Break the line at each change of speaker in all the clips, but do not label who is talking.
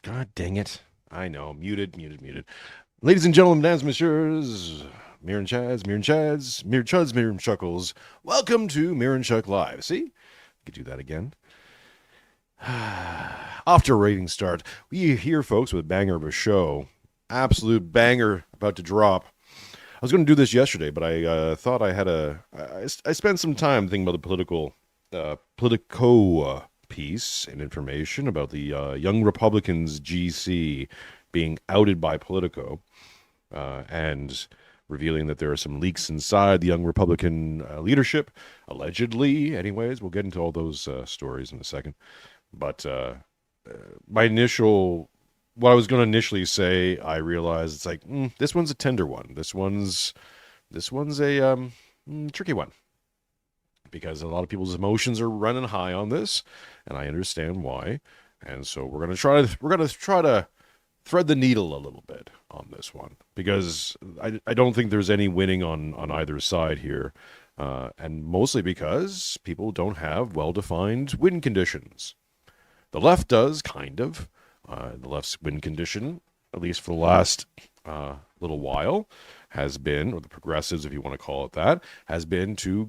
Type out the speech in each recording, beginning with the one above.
God dang it. I know. Muted. Ladies and gentlemen, mesdames, messieurs, Mironchuckles, welcome to Mironchuck Live. See? I could do that again. Off to a rating start. We here, folks, with a banger of a show. Absolute banger about to drop. I was going to do this yesterday, but I thought I had I spent some time thinking about the Politico piece and information about the Young Republicans GC being outed by Politico and revealing that there are some leaks inside the Young Republican leadership, allegedly. Anyways, we'll get into all those stories in a second. But my initial what I was going to initially say, I realized it's like this one's a tender one. This one's a tricky one because a lot of people's emotions are running high on this, and I understand why. And so we're gonna try to thread the needle a little bit on this one because I don't think there's any winning on either side here, and mostly because people don't have well-defined win conditions. The left does, kind of. The left's win condition, at least for the last little while, has been, or the progressives, if you want to call it that, has been to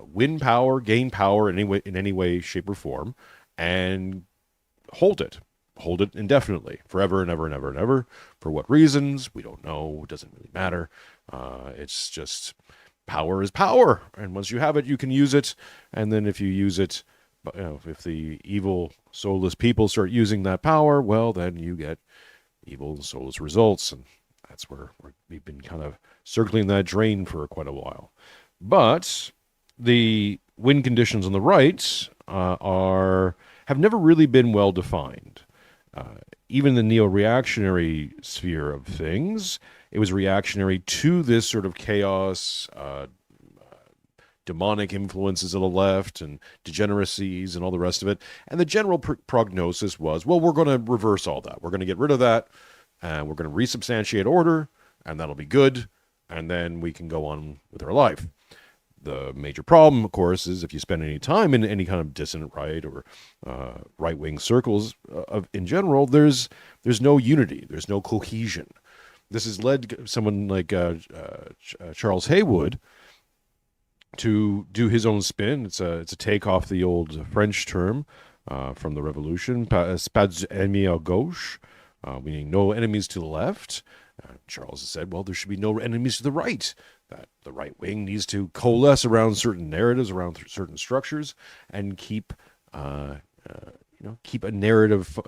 win power, gain power in any way, shape, or form, and hold it. Hold it indefinitely, forever and ever and ever and ever. For what reasons? We don't know. It doesn't really matter. It's just power is power. And once you have it, you can use it. And then if you use it, if the evil, soulless people start using that power, well, then you get evil and soulless results. And that's where we've been kind of circling that drain for quite a while. But the win conditions on the right have never really been well defined. Even the neo-reactionary sphere of things, it was reactionary to this sort of chaos, demonic influences of the left and degeneracies and all the rest of it. And the general prognosis was, well, we're going to reverse all that. We're going to get rid of that, and we're going to resubstantiate order, and that'll be good, and then we can go on with our life. The major problem, of course, is if you spend any time in any kind of dissident right or right-wing circles in general, there's no unity, there's no cohesion. This has led someone like Charles Haywood to do his own spin. It's a take off the old French term from the Revolution, pas d'ennemis à gauche, meaning no enemies to the left. Charles has said, well, there should be no enemies to the right. That the right wing needs to coalesce around certain narratives, around certain structures, and keep a narrative,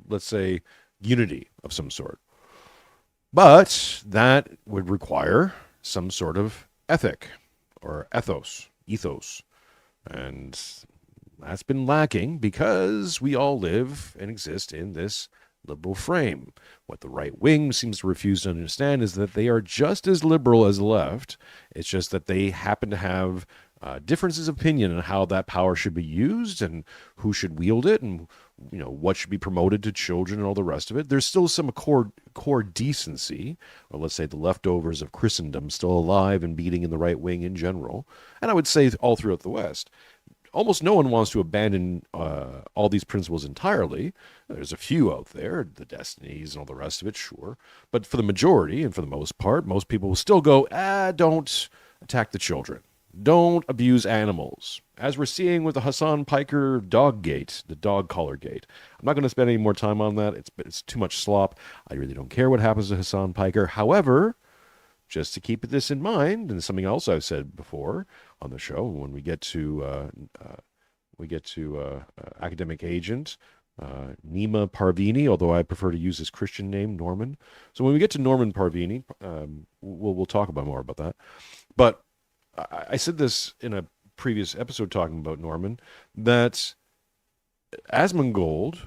let's say, unity of some sort. But that would require some sort of ethic or ethos, and that's been lacking because we all live and exist in this liberal frame. What the right wing seems to refuse to understand is that they are just as liberal as the left. It's just that they happen to have differences of opinion on how that power should be used and who should wield it and what should be promoted to children and all the rest of it. There's still some core decency, or let's say the leftovers of Christendom, still alive and beating in the right wing in general. And I would say all throughout the West. Almost no one wants to abandon all these principles entirely. There's a few out there, the destinies and all the rest of it, sure. But for the majority, and for the most part, most people will still go, don't attack the children. Don't abuse animals. As we're seeing with the Hassan Piker dog gate, the dog collar gate. I'm not going to spend any more time on that. It's too much slop. I really don't care what happens to Hassan Piker. However, just to keep this in mind, and something else I've said before on the show, when we get to academic agent Nima Parvini, although I prefer to use his Christian name, Norman. So when we get to Norman Parvini, we'll talk about more about that. But I said this in a previous episode talking about Norman, that Asmongold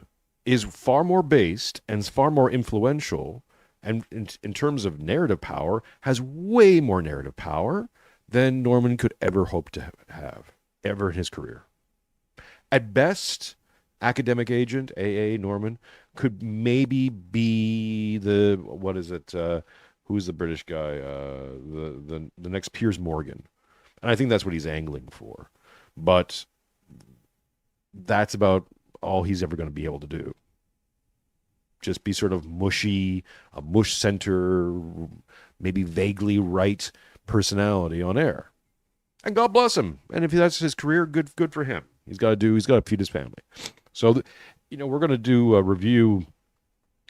is far more based and is far more influential, and in terms of narrative power, has way more narrative power than Norman could ever hope to have, ever in his career. At best, academic agent, AA Norman, could maybe be who's the British guy? The next Piers Morgan. And I think that's what he's angling for. But that's about all he's ever going to be able to do. Just be sort of mushy, a mush center, maybe vaguely right personality on air. And God bless him. And if that's his career, good for him. He's got to feed his family. So, we're going to do a review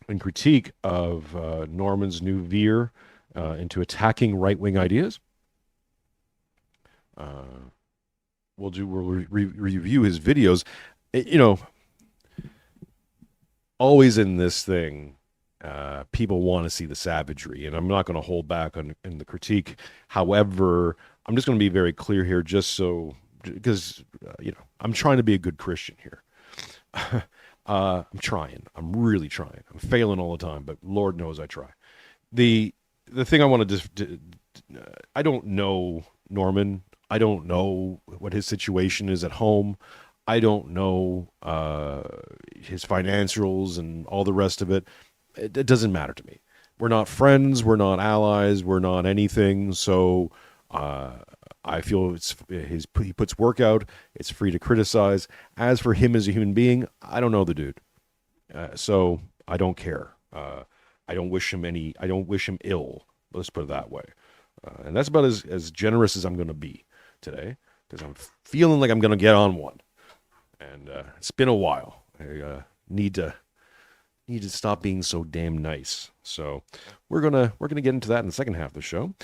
and critique of Norman's new veer into attacking right-wing ideas. We'll review his videos. Always in this thing, people want to see the savagery, and I'm not going to hold back in the critique. However, I'm just going to be very clear here, just so, because I'm trying to be a good Christian here. I'm trying. I'm really trying. I'm failing all the time, but Lord knows I try. The thing I want to just, I don't know Norman. I don't know what his situation is at home. I don't know his financials and all the rest of it. It doesn't matter to me. We're not friends. We're not allies. We're not anything. So I feel he puts work out. It's free to criticize. As for him as a human being, I don't know the dude, so I don't care. I don't wish him ill. Let's put it that way. And that's about as generous as I'm going to be today, because I'm feeling like I'm going to get on one. And it's been a while. I need to stop being so damn nice. So we're gonna get into that in the second half of the show.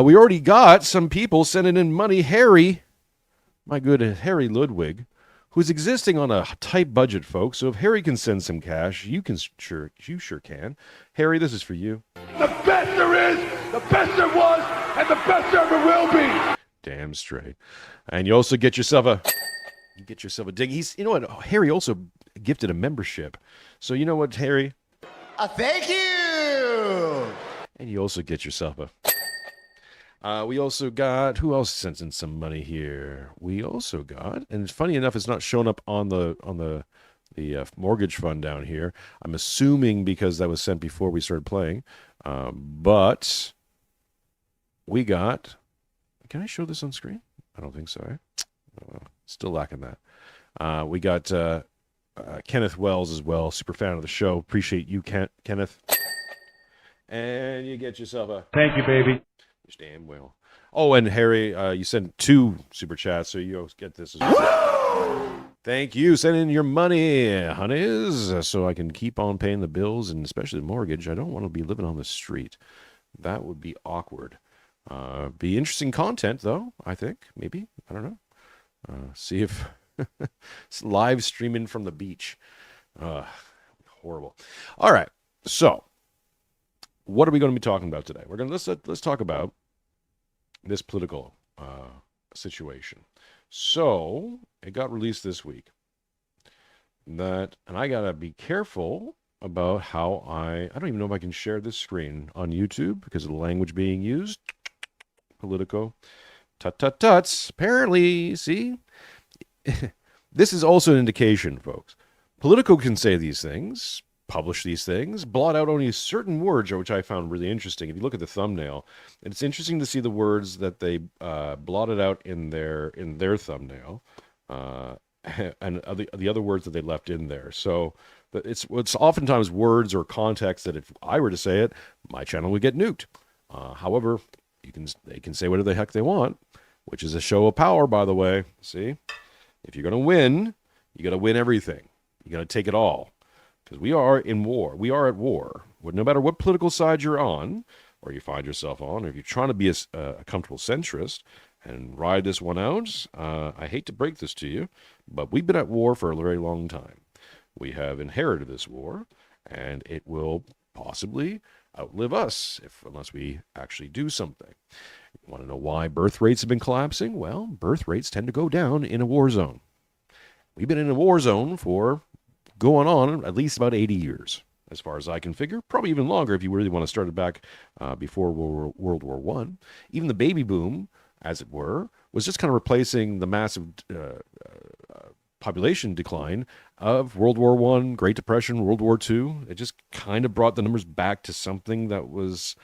We already got some people sending in money. Harry, my good Harry Ludwig, who's existing on a tight budget, folks. So if Harry can send some cash, you sure can. Harry, this is for you.
The best there is, the best there was, and the best there ever will be.
Damn straight. And you also get yourself a ding. You know what? Harry also gifted a membership. So you know what, Harry?
Thank you.
And you also get yourself a. We also got, who else sent in some money here? We also got, and funny enough, it's not showing up on the mortgage fund down here. I'm assuming because that was sent before we started playing. But we got. Can I show this on screen? I don't think so. Still lacking that. We got Kenneth Wells as well, super fan of the show. Appreciate you, Kenneth. And you get yourself a.
Thank you, baby.
Damn well. Oh, and Harry, you sent 2 super chats, so you get this as well. Thank you. Send in your money, honeys, so I can keep on paying the bills, and especially the mortgage. I don't want to be living on the street. That would be awkward. Be interesting content, though, I think. Maybe. I don't know. See if it's live streaming from the beach. Horrible. All right. So, what are we going to be talking about today? We're going to let's talk about this political situation. So, it got released this week and I got to be careful about how I don't even know if I can share this screen on YouTube because of the language being used. Politico. Tut-tut-tuts. Apparently, see? This is also an indication, folks. Politico can say these things, publish these things, blot out only certain words, which I found really interesting. If you look at the thumbnail, it's interesting to see the words that they blotted out in their thumbnail, and the other words that they left in there. So it's oftentimes words or context that if I were to say it, my channel would get nuked. However, they can say whatever the heck they want, which is a show of power, by the way. See? If you're going to win, you got to win everything. You got to take it all. Because we are in war. We are at war. No matter what political side you're on, or you find yourself on, or if you're trying to be a comfortable centrist and ride this one out, I hate to break this to you, but we've been at war for a very long time. We have inherited this war, and it will possibly outlive us unless we actually do something. You want to know why birth rates have been collapsing? Well, birth rates tend to go down in a war zone. We've been in a war zone for going on at least about 80 years, as far as I can figure. Probably even longer if you really want to start it back before World War I. Even the baby boom, as it were, was just kind of replacing the massive population decline of World War I, Great Depression, World War II. It just kind of brought the numbers back to something that was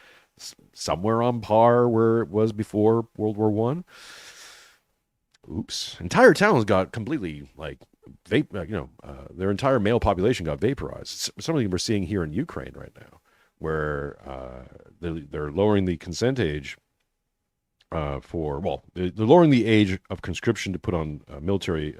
somewhere on par where it was before World War I. Oops. Entire towns got completely, their entire male population got vaporized. Something we're seeing here in Ukraine right now, where they're lowering the consent age they're lowering the age of conscription to put on military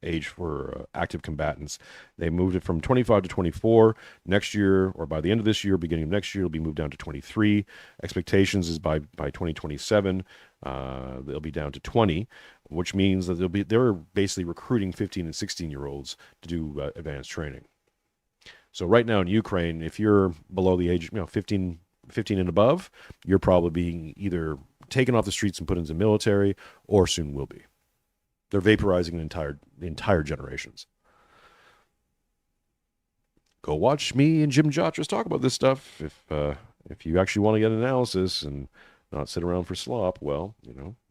age for active combatants. They moved it from 25 to 24. Next year, or by the end of this year, beginning of next year, it'll be moved down to 23. Expectations is by 2027, they'll be down to 20, which means that they're basically recruiting 15 and 16-year-olds to do advanced training. So right now in Ukraine, if you're below the age, 15 and above, you're probably being either taken off the streets and put into the military, or soon will be. They're vaporizing the entire generations. go watch me and Jim Jotras talk about this stuff. If you actually want to get analysis and not sit around for slop, well,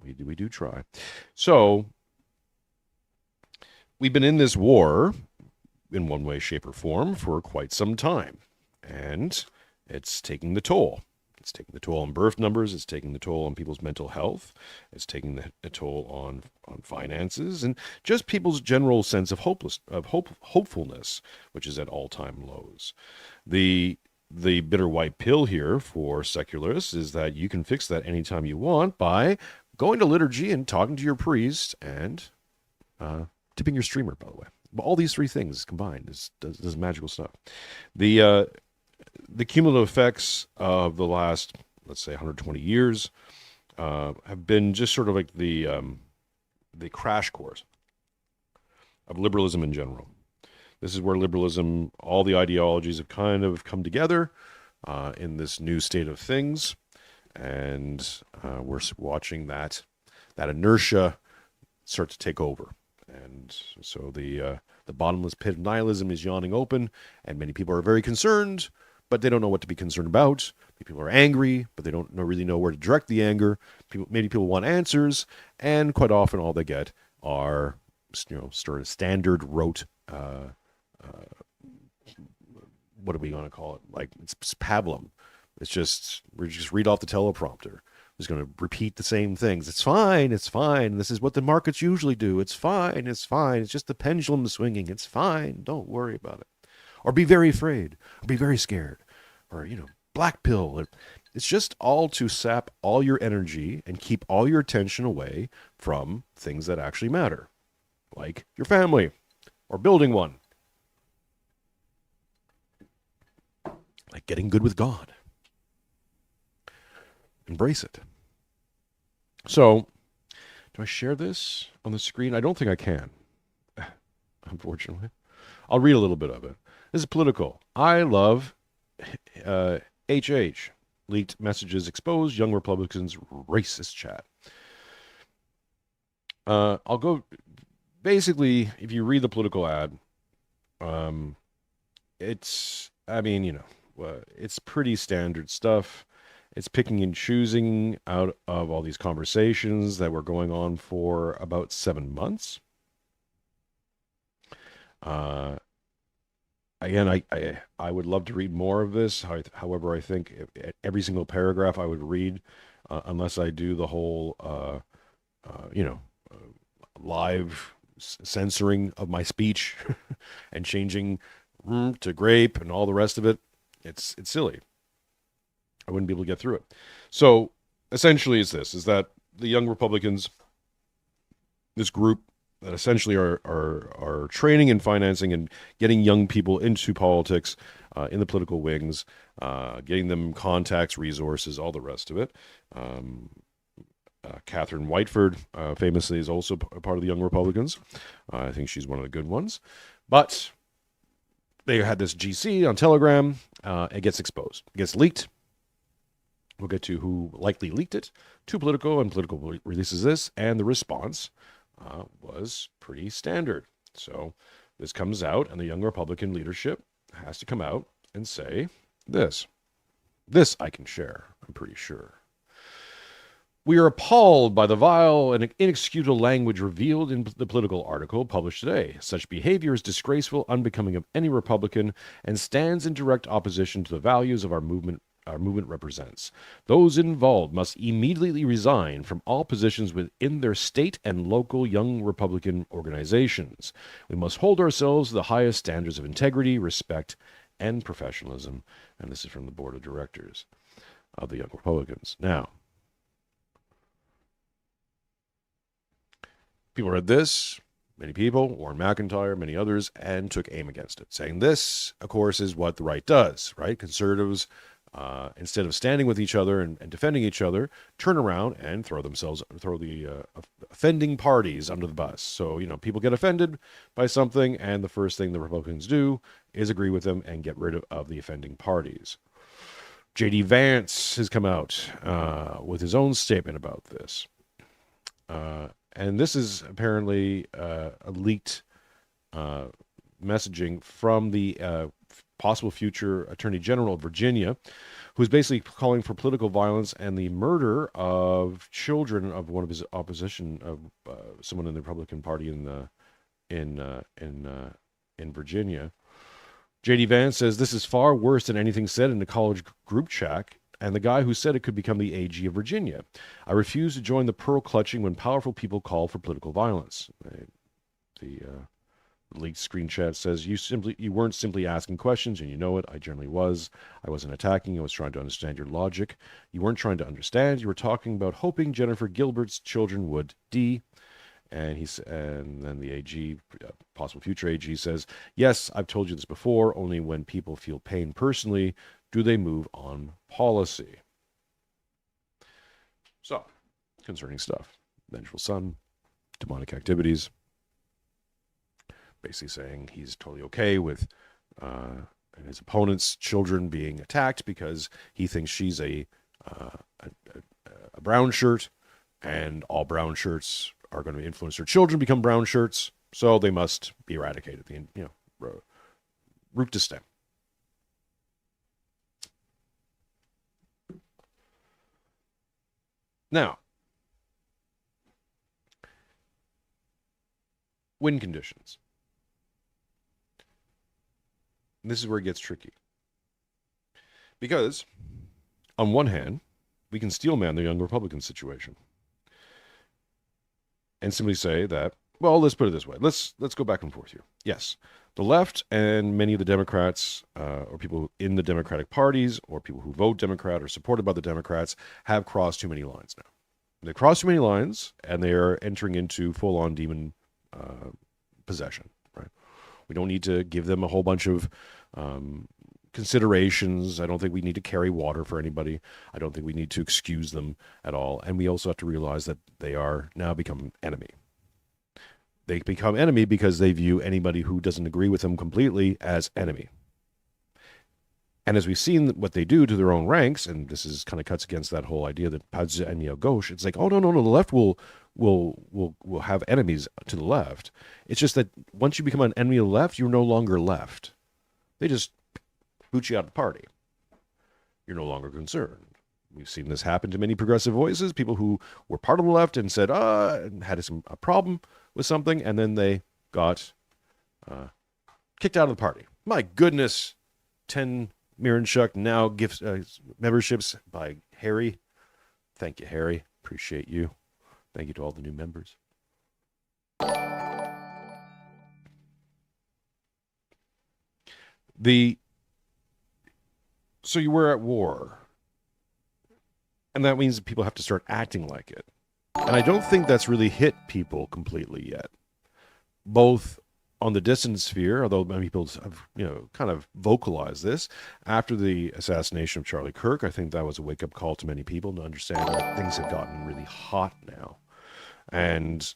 we do try. So we've been in this war in one way, shape, or form for quite some time, and it's taking the toll. It's taking the toll on birth numbers. It's taking the toll on people's mental health. It's taking the toll on finances and just people's general sense of hopefulness, which is at all-time lows. The bitter white pill here for secularists is that you can fix that anytime you want by going to liturgy and talking to your priest and tipping your streamer, by the way. All these three things combined does magical stuff. The cumulative effects of the last, let's say, 120 years have been just sort of like the crash course of liberalism in general. This is where liberalism, all the ideologies have kind of come together in this new state of things, and we're watching that inertia start to take over. And so the bottomless pit of nihilism is yawning open, and many people are very concerned, but they don't know what to be concerned about. People are angry, but they don't really know where to direct the anger. Many people want answers, and quite often all they get are, sort of standard rote, what are we going to call it? Like, it's pablum. It's just, we just read off the teleprompter. It's going to repeat the same things. It's fine. This is what the markets usually do. It's fine. It's just the pendulum swinging. It's fine. Don't worry about it. Or be very afraid, or be very scared, or, black pill. It's just all to sap all your energy and keep all your attention away from things that actually matter, like your family, or building one, like getting good with God. Embrace it. So, do I share this on the screen? I don't think I can, unfortunately. I'll read a little bit of it. This is Politico. I love HH. Leaked messages expose young Republicans' racist chat. I'll go. Basically, if you read the Politico ad, it's pretty standard stuff. It's picking and choosing out of all these conversations that were going on for about 7 months. Again, I would love to read more of this. However, I think every single paragraph I would read, unless I do the whole, live censoring of my speech and changing to grape and all the rest of it, it's silly. I wouldn't be able to get through it. So essentially, is that the young Republicans, this group that essentially are training and financing and getting young people into politics in the political wings, getting them contacts, resources, all the rest of it. Catherine Whiteford, famously, is also a part of the Young Republicans. I think she's one of the good ones. But they had this GC on Telegram. It gets exposed. It gets leaked. We'll get to who likely leaked it to Politico, and Politico releases this, and the response was pretty standard. So this comes out, and the Young Republican leadership has to come out and say this. This I can share, I'm pretty sure. We are appalled by the vile and inexcusable language revealed in the Political article published today. Such behavior is disgraceful, unbecoming of any Republican, and stands in direct opposition to the values of our movement represents. Those involved must immediately resign from all positions within their state and local Young Republican organizations. We must hold ourselves to the highest standards of integrity, respect, and professionalism. And this is from the board of directors of the Young Republicans. Now, people read this, many people, Warren McIntyre, many others, and took aim against it, saying this, of course, is what the right does, right? Conservatives, instead of standing with each other and defending each other, turn around and throw the offending parties under the bus. So, people get offended by something, and the first thing the Republicans do is agree with them and get rid of the offending parties. J.D. Vance has come out with his own statement about this. And this is apparently a leaked messaging from the possible future Attorney General of Virginia, who's basically calling for political violence and the murder of children of one of his opposition, of someone in the Republican Party in Virginia. J.D. Vance says this is far worse than anything said in the college group chat, and the guy who said it could become the AG of Virginia. I refuse to join the pearl clutching when powerful people call for political violence. The leaked screen chat says you weren't simply asking questions, and you know it. I generally was. I wasn't attacking. I was trying to understand your logic. You weren't trying to understand. You were talking about hoping Jennifer Gilbert's children would D. And then the AG, possible future AG, says, yes, I've told you this before. Only when people feel pain personally do they move on policy. So, concerning stuff. Vengeful son, demonic activities. Basically saying he's totally okay with his opponent's children being attacked because he thinks she's a brown shirt, and all brown shirts are going to influence their children become brown shirts, so they must be eradicated. Root to stem. Now, win conditions. This is where it gets tricky. Because, on one hand, we can steelman the young Republican situation and simply say that, well, let's put it this way. Let's go back and forth here. Yes, the left and many of the Democrats, or people in the Democratic parties, or people who vote Democrat or supported by the Democrats, have crossed too many lines now. They crossed too many lines, and they are entering into full-on demon possession. Right? We don't need to give them a whole bunch of considerations. I don't think we need to carry water for anybody. I don't think we need to excuse them at all. And we also have to realize that they are now become enemy. They become enemy because they view anybody who doesn't agree with them completely as enemy. And as we've seen what they do to their own ranks, and this is kind of cuts against that whole idea that pas ennemi à gauche, it's like, oh, no, the left will have enemies to the left. It's just that once you become an enemy of the left, you're no longer left. They just boot you out of the party. You're no longer concerned. We've seen this happen to many progressive voices, people who were part of the left and said, and had a problem with something, and then they got kicked out of the party. My goodness, 10 Mironchucknow gifts, memberships by Harry. Thank you, Harry. Appreciate you. Thank you to all the new members. So you were at war. And that means that people have to start acting like it. And I don't think that's really hit people completely yet. Both on the distant sphere, although many people have, kind of vocalized this, after the assassination of Charlie Kirk, I think that was a wake-up call to many people to understand that things have gotten really hot now. And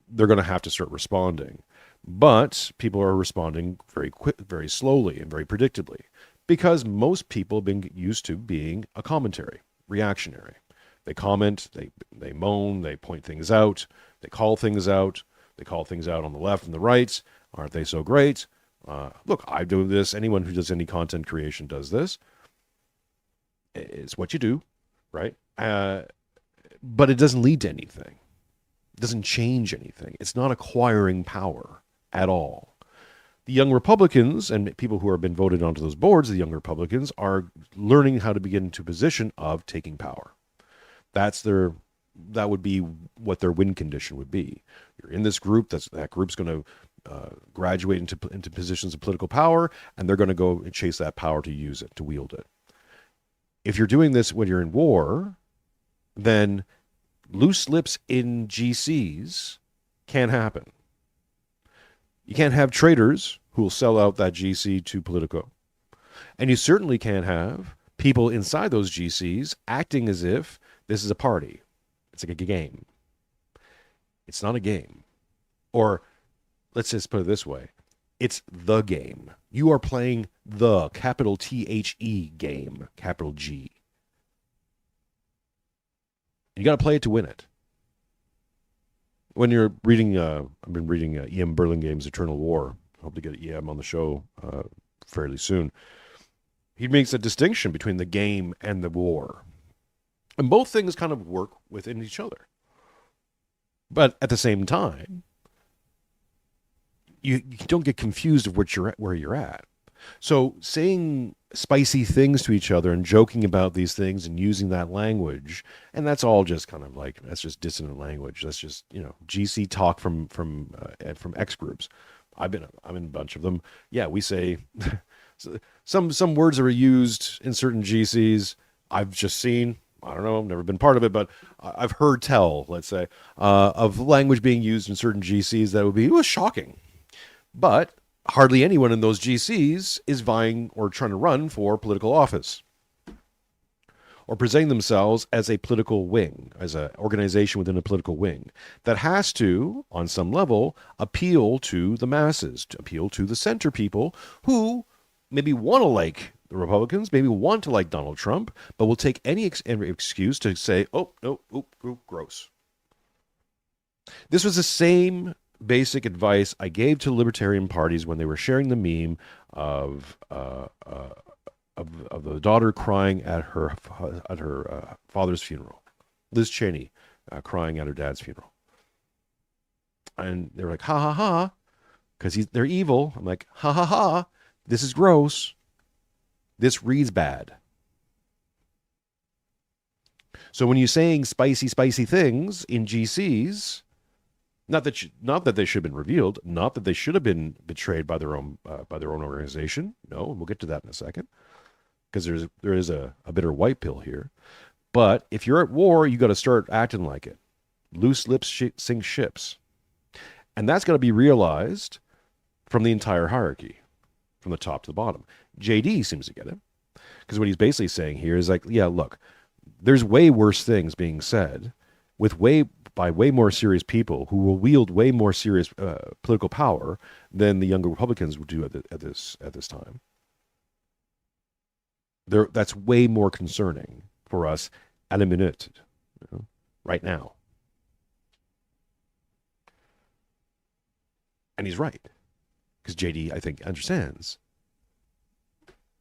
they're going to have to start responding. But people are responding very quick, very slowly, and very predictably. Because most people have been used to being a commentary, reactionary. They comment, they moan, they point things out, they call things out. They call things out on the left and the right. Aren't they so great? Look, I do this. Anyone who does any content creation does this. It's what you do, right? But it doesn't lead to anything. It doesn't change anything. It's not acquiring power at all. The young Republicans and people who have been voted onto those boards, the young Republicans, are learning how to begin into a position of taking power. That would be what their win condition would be. You're in this group. That group's going to graduate into positions of political power, and they're going to go and chase that power to use it, to wield it. If you're doing this when you're in war, then loose lips in GCs can't happen. You can't have traitors who will sell out that GC to Politico. And you certainly can't have people inside those GCs acting as if this is a party. It's like a game. It's not a game. Or let's just put it this way. It's the game. You are playing the capital THE game, capital G. You got to play it to win it. When you're reading, I've been reading E.M. Burlingame's Eternal War. I hope to get E.M. on the show fairly soon. He makes a distinction between the game and the war. And both things kind of work within each other. But at the same time, you don't get confused of where you're at. So saying spicy things to each other and joking about these things and using that language, and that's all just kind of like, that's just dissonant language. That's just, GC talk from X groups. I'm in a bunch of them. Yeah, we say some words are used in certain GCs. I've just seen, I don't know, I've never been part of it, but I've heard tell, let's say, of language being used in certain GCs that would be, it was shocking. But hardly anyone in those GCs is vying or trying to run for political office or presenting themselves as a political wing, as an organization within a political wing that has to, on some level, appeal to the masses, to appeal to the center people who maybe want to like the Republicans, maybe want to like Donald Trump, but will take any excuse to say, oh, no, gross. This was the same basic advice I gave to libertarian parties when they were sharing the meme of the daughter crying at her father's funeral, Liz Cheney crying at her dad's funeral, and they're like, ha ha ha, because they're evil. I'm like, ha ha ha, this is gross. This reads bad. So when you're saying spicy things in GCs, not that they should have been revealed, not that they should have been betrayed by their own organization. No, and we'll get to that in a second, because there is a bitter white pill here. But if you're at war, you got to start acting like it. Loose lips sink ships, and that's got to be realized from the entire hierarchy, from the top to the bottom. JD seems to get it, because what he's basically saying here is like, yeah, look, there's way worse things being said by way more serious people who will wield way more serious political power than the younger Republicans would do at this time. That's way more concerning for us at a minute, right now. And he's right, because JD, I think, understands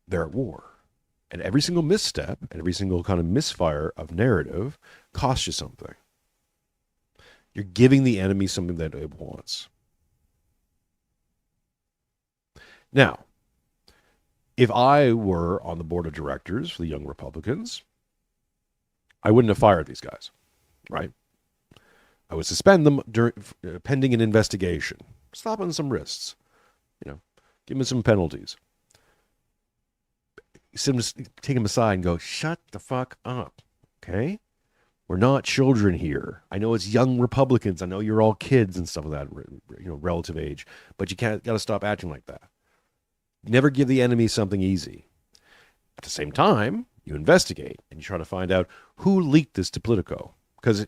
they're at war. And every single misstep and every single kind of misfire of narrative costs you something. You're giving the enemy something that it wants. Now, if I were on the board of directors for the Young Republicans, I wouldn't have fired these guys, right? I would suspend them pending an investigation, slap on some wrists, give them some penalties. Take them aside and go, shut the fuck up, okay? We're not children here. I know it's young Republicans. I know you're all kids and stuff of that, relative age, but you got to stop acting like that. Never give the enemy something easy. At the same time, you investigate and you try to find out who leaked this to Politico. Because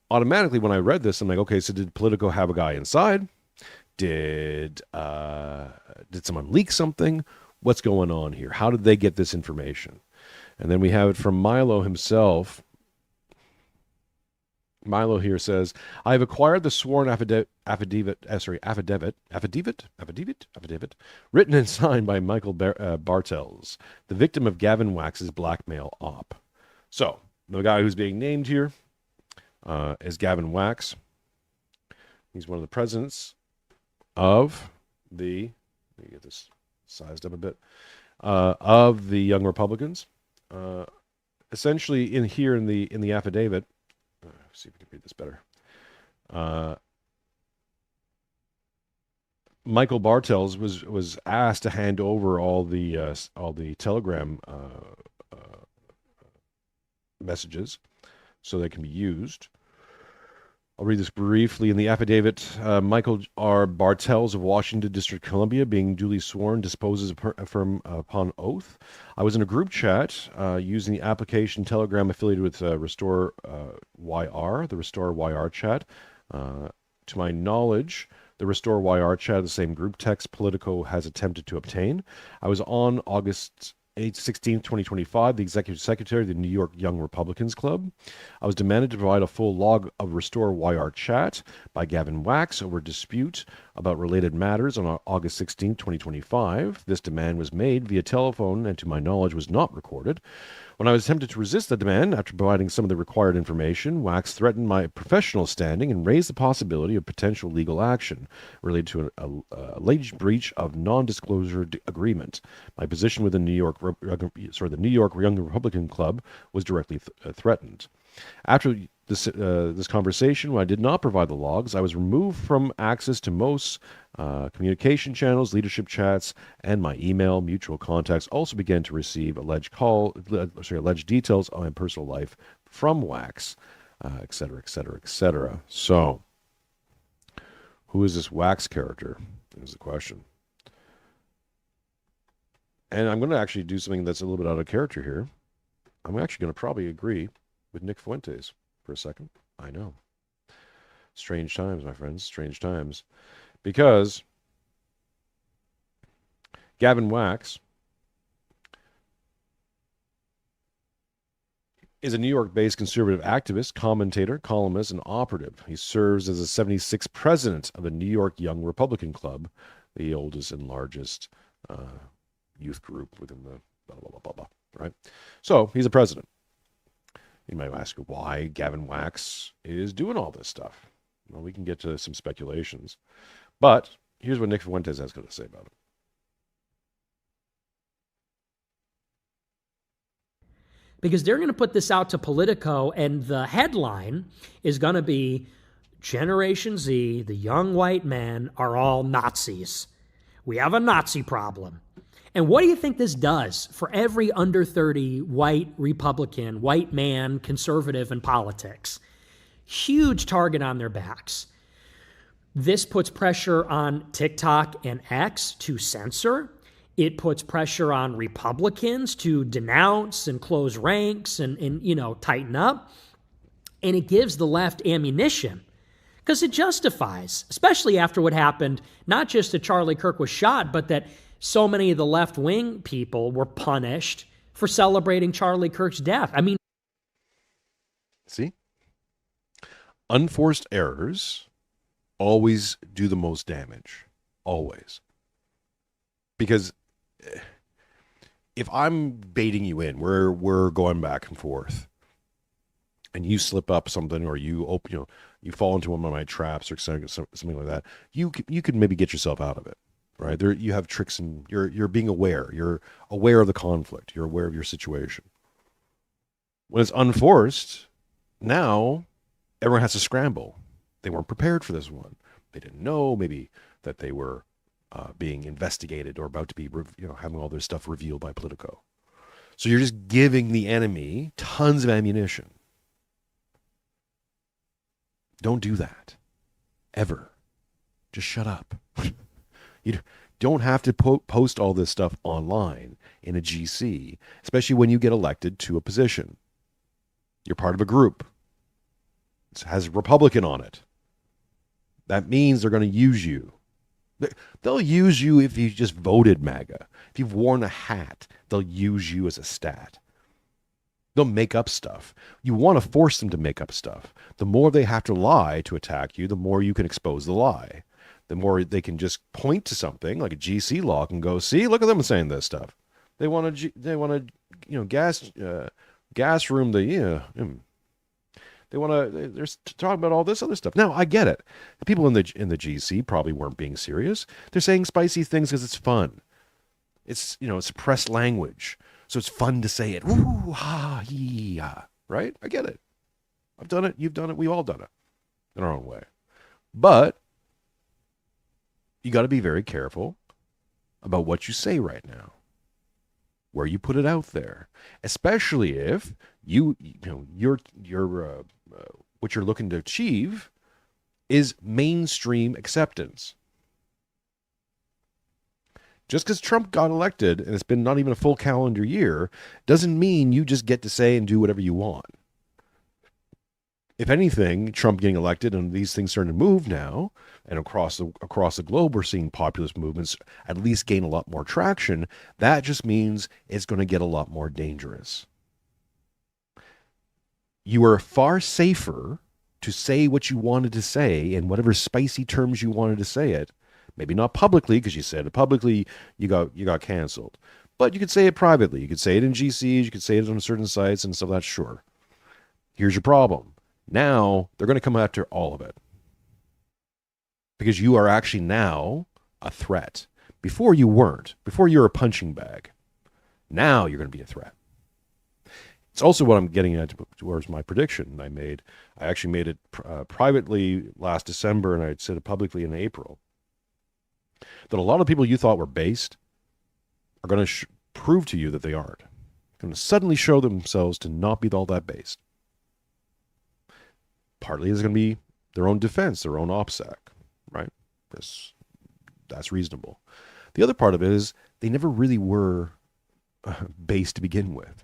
automatically when I read this, I'm like, okay, so did Politico have a guy inside? Did someone leak something? What's going on here? How did they get this information? And then we have it from Milo himself. Milo here says, I have acquired the sworn affidavit, written and signed by Michael Bartels, the victim of Gavin Wax's blackmail op. So, the guy who's being named here is Gavin Wax. He's one of the presidents of the, let me get this sized up a bit, of the Young Republicans. Essentially, in the affidavit, see if we can read this better. Michael Bartels was asked to hand over all the Telegram messages so they can be used. I'll read this briefly. In the affidavit, Michael R. Bartels of Washington District, Columbia, being duly sworn, disposes upon oath. I was in a group chat using the application Telegram affiliated with Restore YR, the Restore YR chat. To my knowledge, the Restore YR chat, the same group text Politico has attempted to obtain. I was on August 16th, 2025, the executive secretary of the New York Young Republicans Club. I was demanded to provide a full log of Restore YR chat by Gavin Wax over dispute about related matters on August 16, 2025. This demand was made via telephone and, to my knowledge, was not recorded. When I was attempted to resist the demand after providing some of the required information, Wax threatened my professional standing and raised the possibility of potential legal action related to an alleged breach of non-disclosure agreement. My position within the New York Young Republican Club was directly threatened. After this conversation, when I did not provide the logs, I was removed from access to most communication channels, leadership chats, and my email. Mutual contacts also began to receive alleged details on my personal life from Wax, et cetera, et cetera, et cetera. So, who is this Wax character? Is the question. And I'm going to actually do something that's a little bit out of character here. I'm actually going to probably agree with Nick Fuentes for a second. I know. Strange times, my friends. Strange times. Because Gavin Wax is a New York-based conservative activist, commentator, columnist, and operative. He serves as the 76th president of the New York Young Republican Club, the oldest and largest youth group within the blah, blah, blah, blah, blah, right? So he's a president. You might ask why Gavin Wax is doing all this stuff. Well, we can get to some speculations. But here's what Nick Fuentes has got to say about it.
Because they're going to put this out to Politico, and the headline is going to be, Generation Z, the young white men, are all Nazis. We have a Nazi problem. And what do you think this does for every under 30 white Republican, white man, conservative in politics? Huge target on their backs. This puts pressure on TikTok and X to censor. It puts pressure on Republicans to denounce and close ranks and tighten up. And it gives the left ammunition because it justifies, especially after what happened, not just that Charlie Kirk was shot, but that so many of the left-wing people were punished for celebrating Charlie Kirk's death. I mean,
see? Unforced errors always do the most damage. Always. Because if I'm baiting you in, we're going back and forth, and you slip up something, or you fall into one of my traps or something like that, you could maybe get yourself out of it. Right there, you have tricks, and you're being aware. You're aware of the conflict. You're aware of your situation. When it's unforced, now everyone has to scramble. They weren't prepared for this one. They didn't know maybe that they were being investigated or about to be, having all their stuff revealed by Politico. So you're just giving the enemy tons of ammunition. Don't do that, ever. Just shut up. You don't have to post all this stuff online in a GC, especially when you get elected to a position. You're part of a group. It has Republican on it. That means they're going to use you. They'll use you if you just voted MAGA. If you've worn a hat, they'll use you as a stat. They'll make up stuff. You want to force them to make up stuff. The more they have to lie to attack you, the more you can expose the lie. The more they can just point to something like a GC log and go, see, look at them saying this stuff. They want to, gas room the, they're talking about all this other stuff. Now, I get it. The people in the GC probably weren't being serious. They're saying spicy things because it's fun. It's, suppressed language. So it's fun to say it. Ooh, ha, hee, ha. Right? I get it. I've done it. You've done it. We've all done it in our own way. But you got to be very careful about what you say right now, where you put it out there, especially if what you're looking to achieve is mainstream acceptance. Just because Trump got elected and it's been not even a full calendar year doesn't mean you just get to say and do whatever you want. If anything, Trump getting elected and these things starting to move now, and across the globe, we're seeing populist movements at least gain a lot more traction. That just means it's going to get a lot more dangerous. You are far safer to say what you wanted to say in whatever spicy terms you wanted to say it Maybe not publicly, because you said it publicly, you got canceled. But you could say it privately. You could say it in GCs. You could say it on certain sites and stuff. That's sure. Here's your problem. Now they're going to come after all of it because you are actually now a threat. Before you weren't. Before you were a punching bag. Now you're going to be a threat. It's also what I'm getting at towards my prediction I made. I actually made it privately last December, and I said it publicly in April. That a lot of people you thought were based are going to prove to you that they aren't. Going to suddenly show themselves to not be all that based. Partly it's going to be their own defense, their own OPSEC, right? That's reasonable. The other part of it is they never really were based to begin with.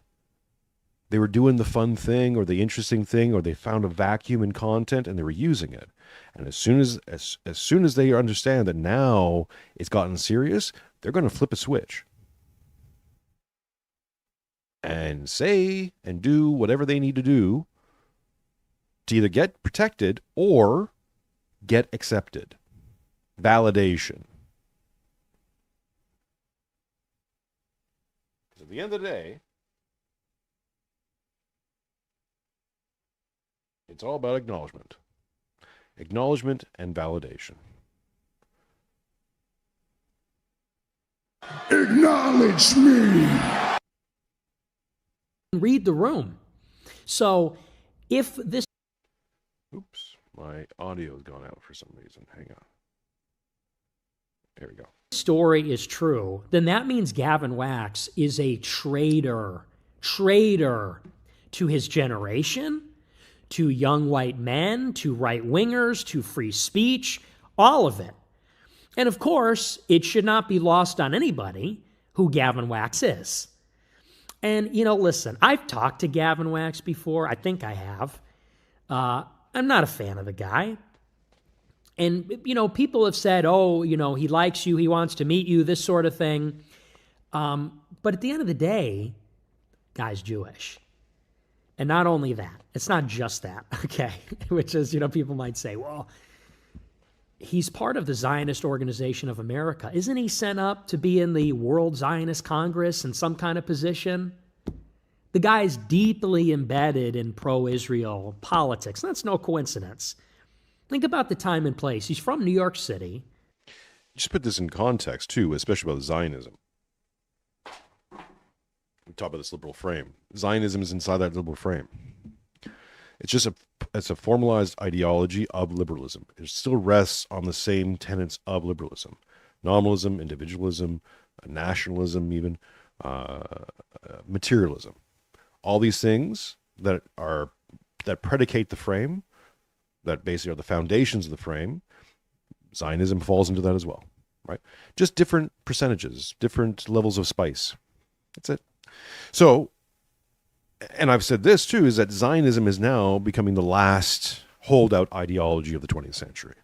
They were doing the fun thing or the interesting thing, or they found a vacuum in content and they were using it. And as soon as they understand that now it's gotten serious, they're going to flip a switch and say and do whatever they need to do to either get protected or get accepted. Validation. Because at the end of the day, it's all about acknowledgement. Acknowledgement and validation.
Acknowledge me.
Read the room. So if this
Oops, my audio's gone out for some reason. Hang on. There we go.
story is true, then that means Gavin Wax is a traitor to his generation, to young white men, to right-wingers, to free speech, all of it. And of course, it should not be lost on anybody who Gavin Wax is. And, listen, I've talked to Gavin Wax before. I think I have. I'm not a fan of the guy. And, people have said, he likes you, he wants to meet you, this sort of thing. But at the end of the day, guy's Jewish. And not only that, it's not just that, okay? Which is, people might say, well, he's part of the Zionist Organization of America. Isn't he sent up to be in the World Zionist Congress in some kind of position? The guy's deeply embedded in pro-Israel politics. That's no coincidence. Think about the time and place. He's from New York City.
Just put this in context, too, especially about Zionism. We talk about this liberal frame. Zionism is inside that liberal frame. It's a formalized ideology of liberalism. It still rests on the same tenets of liberalism. Nominalism, individualism, nationalism even, materialism. All these things that predicate the frame, that basically are the foundations of the frame, Zionism falls into that as well, right? Just different percentages, different levels of spice. That's it. So, and I've said this too, is that Zionism is now becoming the last holdout ideology of the 20th century.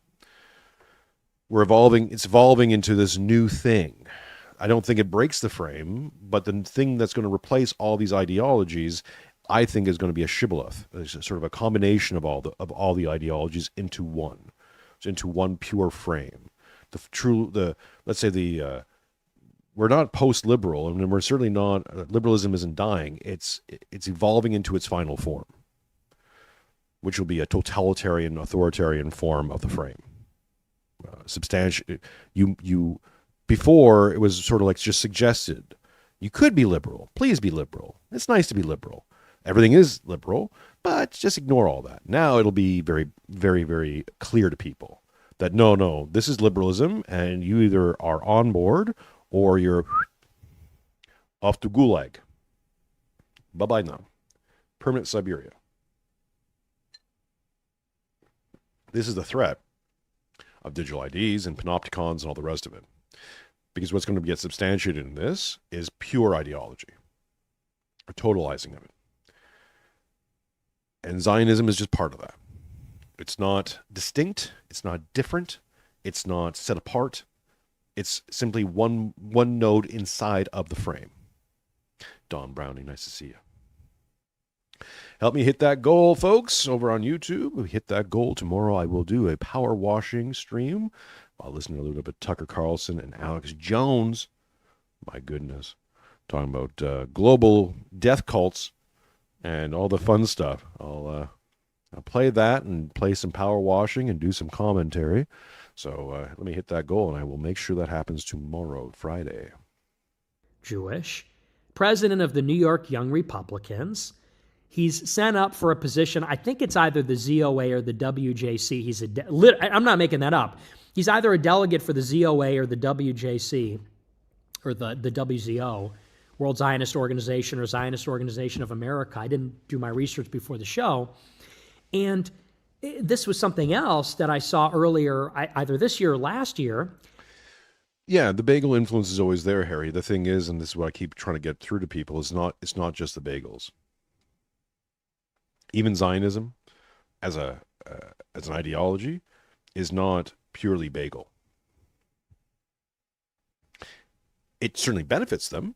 It's evolving into this new thing. I don't think it breaks the frame, but the thing that's going to replace all these ideologies, I think, is going to be a shibboleth. It's sort of a combination of all the ideologies into one. It's into one pure frame. We're not post-liberal, and we're certainly not. Liberalism isn't dying. It's evolving into its final form, which will be a totalitarian, authoritarian form of the frame. Before it was sort of like just suggested, you could be liberal. Please be liberal. It's nice to be liberal. Everything is liberal, but just ignore all that. Now it'll be very, very, very clear to people that no, this is liberalism, and you either are on board or you're off to Gulag. Bye-bye now. Permanent Siberia. This is the threat of digital IDs and panopticons and all the rest of it. Because what's going to get substantiated in this is pure ideology, or totalizing of it. And Zionism is just part of that. It's not distinct. It's not different. It's not set apart. It's simply one node inside of the frame. Don Browning, nice to see you. Help me hit that goal, folks, over on YouTube. We hit that goal tomorrow. I will do a power washing stream while listening to a little bit of Tucker Carlson and Alex Jones. My goodness. Talking about global death cults and all the fun stuff. I'll play that and play some power washing and do some commentary. So let me hit that goal, and I will make sure that happens tomorrow, Friday.
Jewish, president of the New York Young Republicans. He's sent up for a position, I think it's either the ZOA or the WJC. I'm not making that up. He's either a delegate for the ZOA or the WJC, or the WZO, World Zionist Organization, or Zionist Organization of America. I didn't do my research before the show. And this was something else that I saw earlier, either this year or last year.
Yeah, the bagel influence is always there, Harry. The thing is, and this is what I keep trying to get through to people, it's not just the bagels. Even Zionism, as an ideology, is not purely bagel. It certainly benefits them.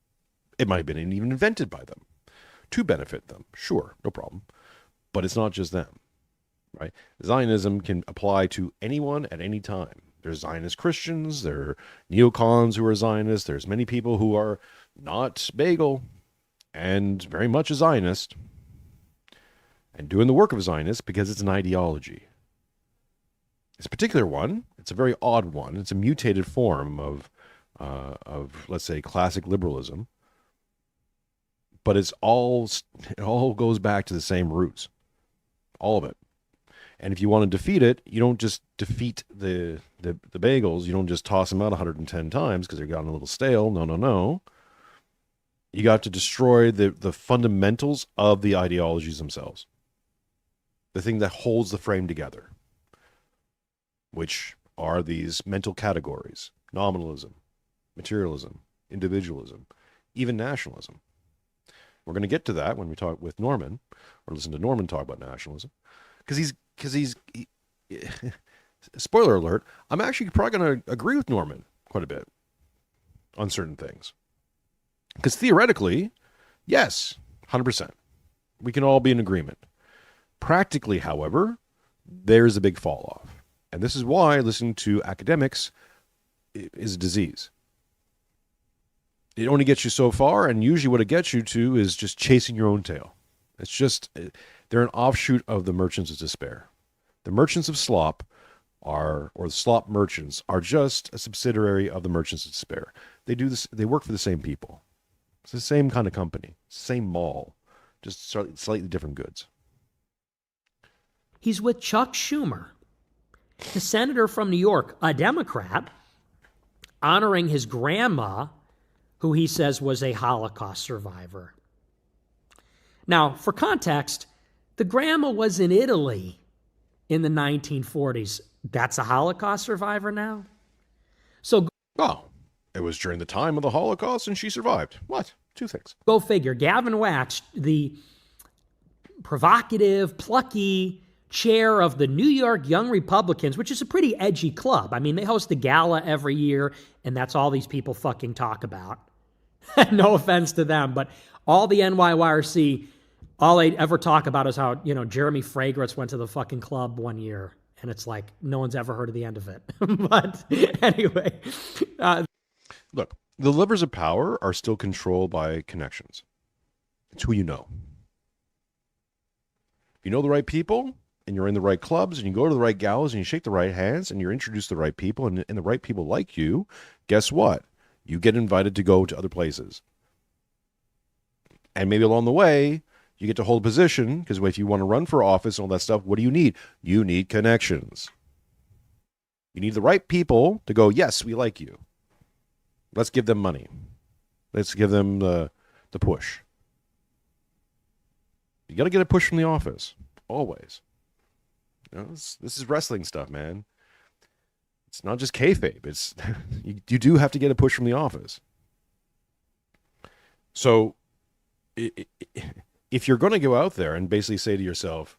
It might have been even invented by them to benefit them. Sure, no problem. But it's not just them, right? Zionism can apply to anyone at any time. There's Zionist Christians, there are neocons who are Zionists, there's many people who are not bagel and very much a Zionist and doing the work of a Zionist because it's an ideology. This particular one, it's a very odd one. It's a mutated form of let's say, classic liberalism. But it all goes back to the same roots. All of it. And if you want to defeat it, you don't just defeat the bagels. You don't just toss them out 110 times because they're gotten a little stale. No. You got to destroy the fundamentals of the ideologies themselves. The thing that holds the frame together, which are these mental categories: nominalism, materialism, individualism, even nationalism. We're going to get to that when we talk with Norman, or listen to Norman talk about nationalism, because he's spoiler alert, I'm actually probably going to agree with Norman quite a bit on certain things. Because theoretically, yes, 100%. We can all be in agreement. Practically, however, there's a big fall off. And this is why listening to academics is a disease. It only gets you so far, and usually what it gets you to is just chasing your own tail. It's just, they're an offshoot of the merchants of despair. The merchants of slop or the slop merchants are just a subsidiary of the merchants of despair. They do this, they work for the same people. It's the same kind of company, same mall, just slightly different goods.
He's with Chuck Schumer, the senator from New York, a Democrat, honoring his grandma, who he says was a Holocaust survivor. Now, for context, the grandma was in Italy in the 1940s. That's a Holocaust survivor now? So,
well, it was during the time of the Holocaust and she survived. What? Two things.
Go figure. Gavin Wax, the provocative, plucky chair of the New York Young Republicans, which is a pretty edgy club. I mean, they host a gala every year, and that's all these people fucking talk about. No offense to them, but all the NYYRC, all they ever talk about is how, Jeremy Fragrance went to the fucking club one year, and it's like no one's ever heard of the end of it. But anyway.
Look, the levers of power are still controlled by connections. It's who you know. If you know the right people, and you're in the right clubs, and you go to the right galas, and you shake the right hands, and you're introduced to the right people, and the right people like you, guess what? You get invited to go to other places. And maybe along the way, you get to hold a position, because if you want to run for office and all that stuff, what do you need? You need connections. You need the right people to go, yes, we like you. Let's give them money. Let's give them the push. You got to get a push from the office, always. This is wrestling stuff, man. It's not just kayfabe. It's you do have to get a push from the office. So, if you're going to go out there and basically say to yourself,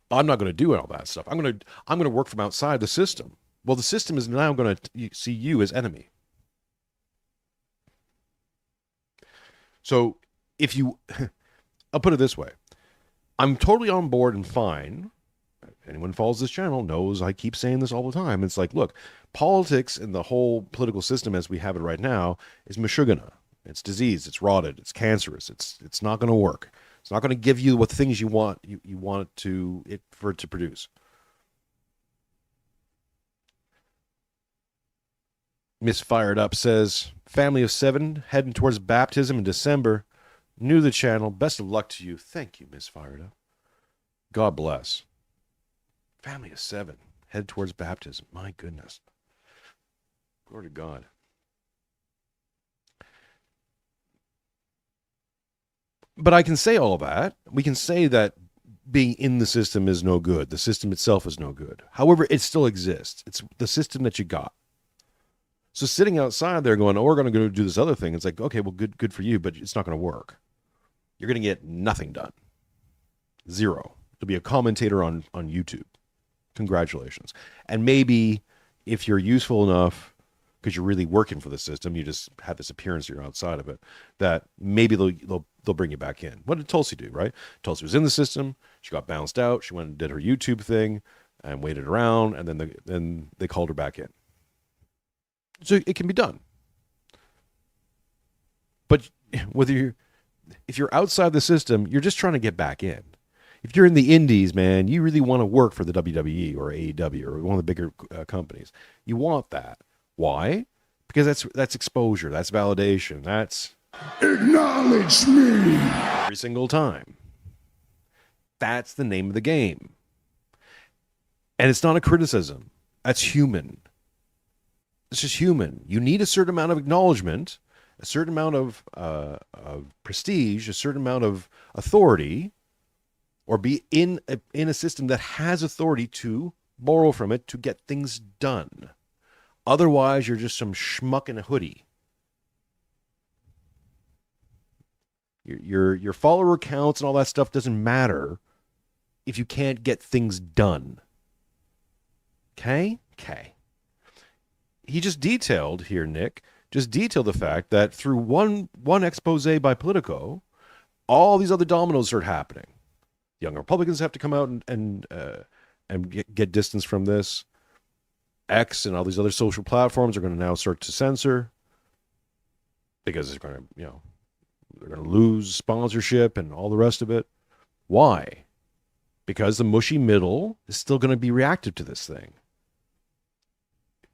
"I'm not going to do all that stuff. I'm going to work from outside the system." Well, the system is now going to see you as enemy. So, I'll put it this way: I'm totally on board and fine, anyone who follows this channel knows I keep saying this all the time. It's like, look, politics and the whole political system as we have it right now is Meshuggah. It's diseased, it's rotted, it's cancerous, it's not going to work. It's not going to give you what things you want for it to produce. Miss Fired Up says, family of 7 heading towards baptism in December. New to the channel. Best of luck to you. Thank you, Miss Fired Up. God bless. Family of 7 head towards baptism. My goodness. Glory to God. But I can say all that. We can say that being in the system is no good. The system itself is no good. However, it still exists. It's the system that you got. So sitting outside there going, oh, we're going to go do this other thing. It's like, okay, well, good for you, but it's not going to work. You're going to get nothing done. Zero. You'll be a commentator on YouTube. Congratulations. And maybe if you're useful enough, because you're really working for the system, you just have this appearance you're outside of it, that maybe they'll bring you back in. What did Tulsi do, right? Tulsi was in the system. She got bounced out. She went and did her YouTube thing and waited around, and then they called her back in. So it can be done. But if you're outside the system, you're just trying to get back in. If you're in the indies, man, you really want to work for the WWE or AEW or one of the bigger companies. You want that. Why? Because that's exposure. That's validation. That's
Acknowledge me.
every single time. That's the name of the game. And it's not a criticism. That's human. It's just human. You need a certain amount of acknowledgement, a certain amount of prestige, a certain amount of authority, or be in a system that has authority to borrow from it to get things done. Otherwise, you're just some schmuck in a hoodie. Your follower counts and all that stuff doesn't matter if you can't get things done. Okay? Okay. He just detailed here, Nick, the fact that through one expose by Politico, all these other dominoes start happening. Young Republicans have to come out and get distance from this. X and all these other social platforms are going to now start to censor because they're going to lose sponsorship and all the rest of it. Why? Because the mushy middle is still going to be reactive to this thing.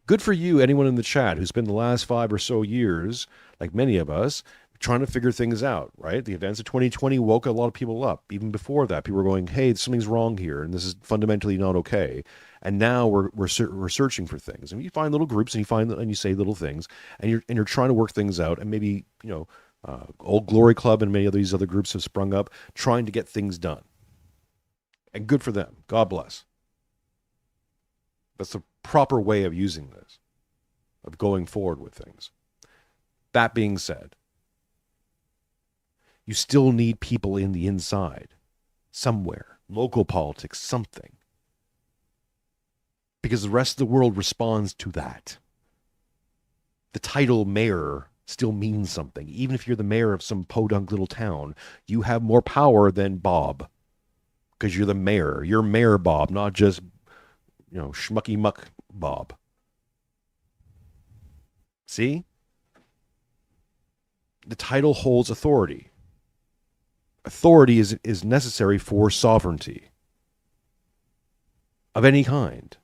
Good for you, anyone in the chat who's spent the last 5 or so years, like many of us, trying to figure things out, right? The events of 2020 woke a lot of people up. Even before that, people were going, hey, something's wrong here, and this is fundamentally not okay. And now we're searching for things. And you find little groups, and you say little things, and you're trying to work things out. And maybe, Old Glory Club and many of these other groups have sprung up trying to get things done. And good for them. God bless. That's the proper way of using this, of going forward with things. That being said, you still need people in the inside, somewhere, local politics, something. Because the rest of the world responds to that. The title mayor still means something. Even if you're the mayor of some podunk little town, you have more power than Bob. Because you're the mayor. You're Mayor Bob, not just, schmucky muck Bob. See? The title holds authority. Authority is necessary for sovereignty of any kind.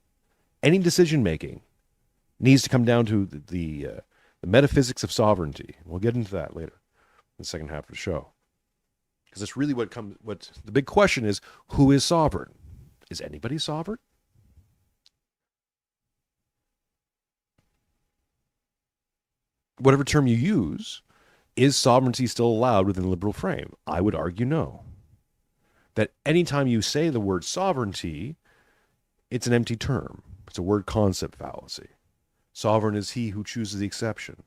Any decision making needs to come down to the metaphysics of sovereignty. We'll get into that later in the second half of the show, because it's really what the big question is: who is sovereign? Is anybody sovereign? Whatever term you use. Is sovereignty still allowed within the liberal frame? I would argue no. That anytime you say the word sovereignty, it's an empty term. It's a word concept fallacy. Sovereign is he who chooses the exception.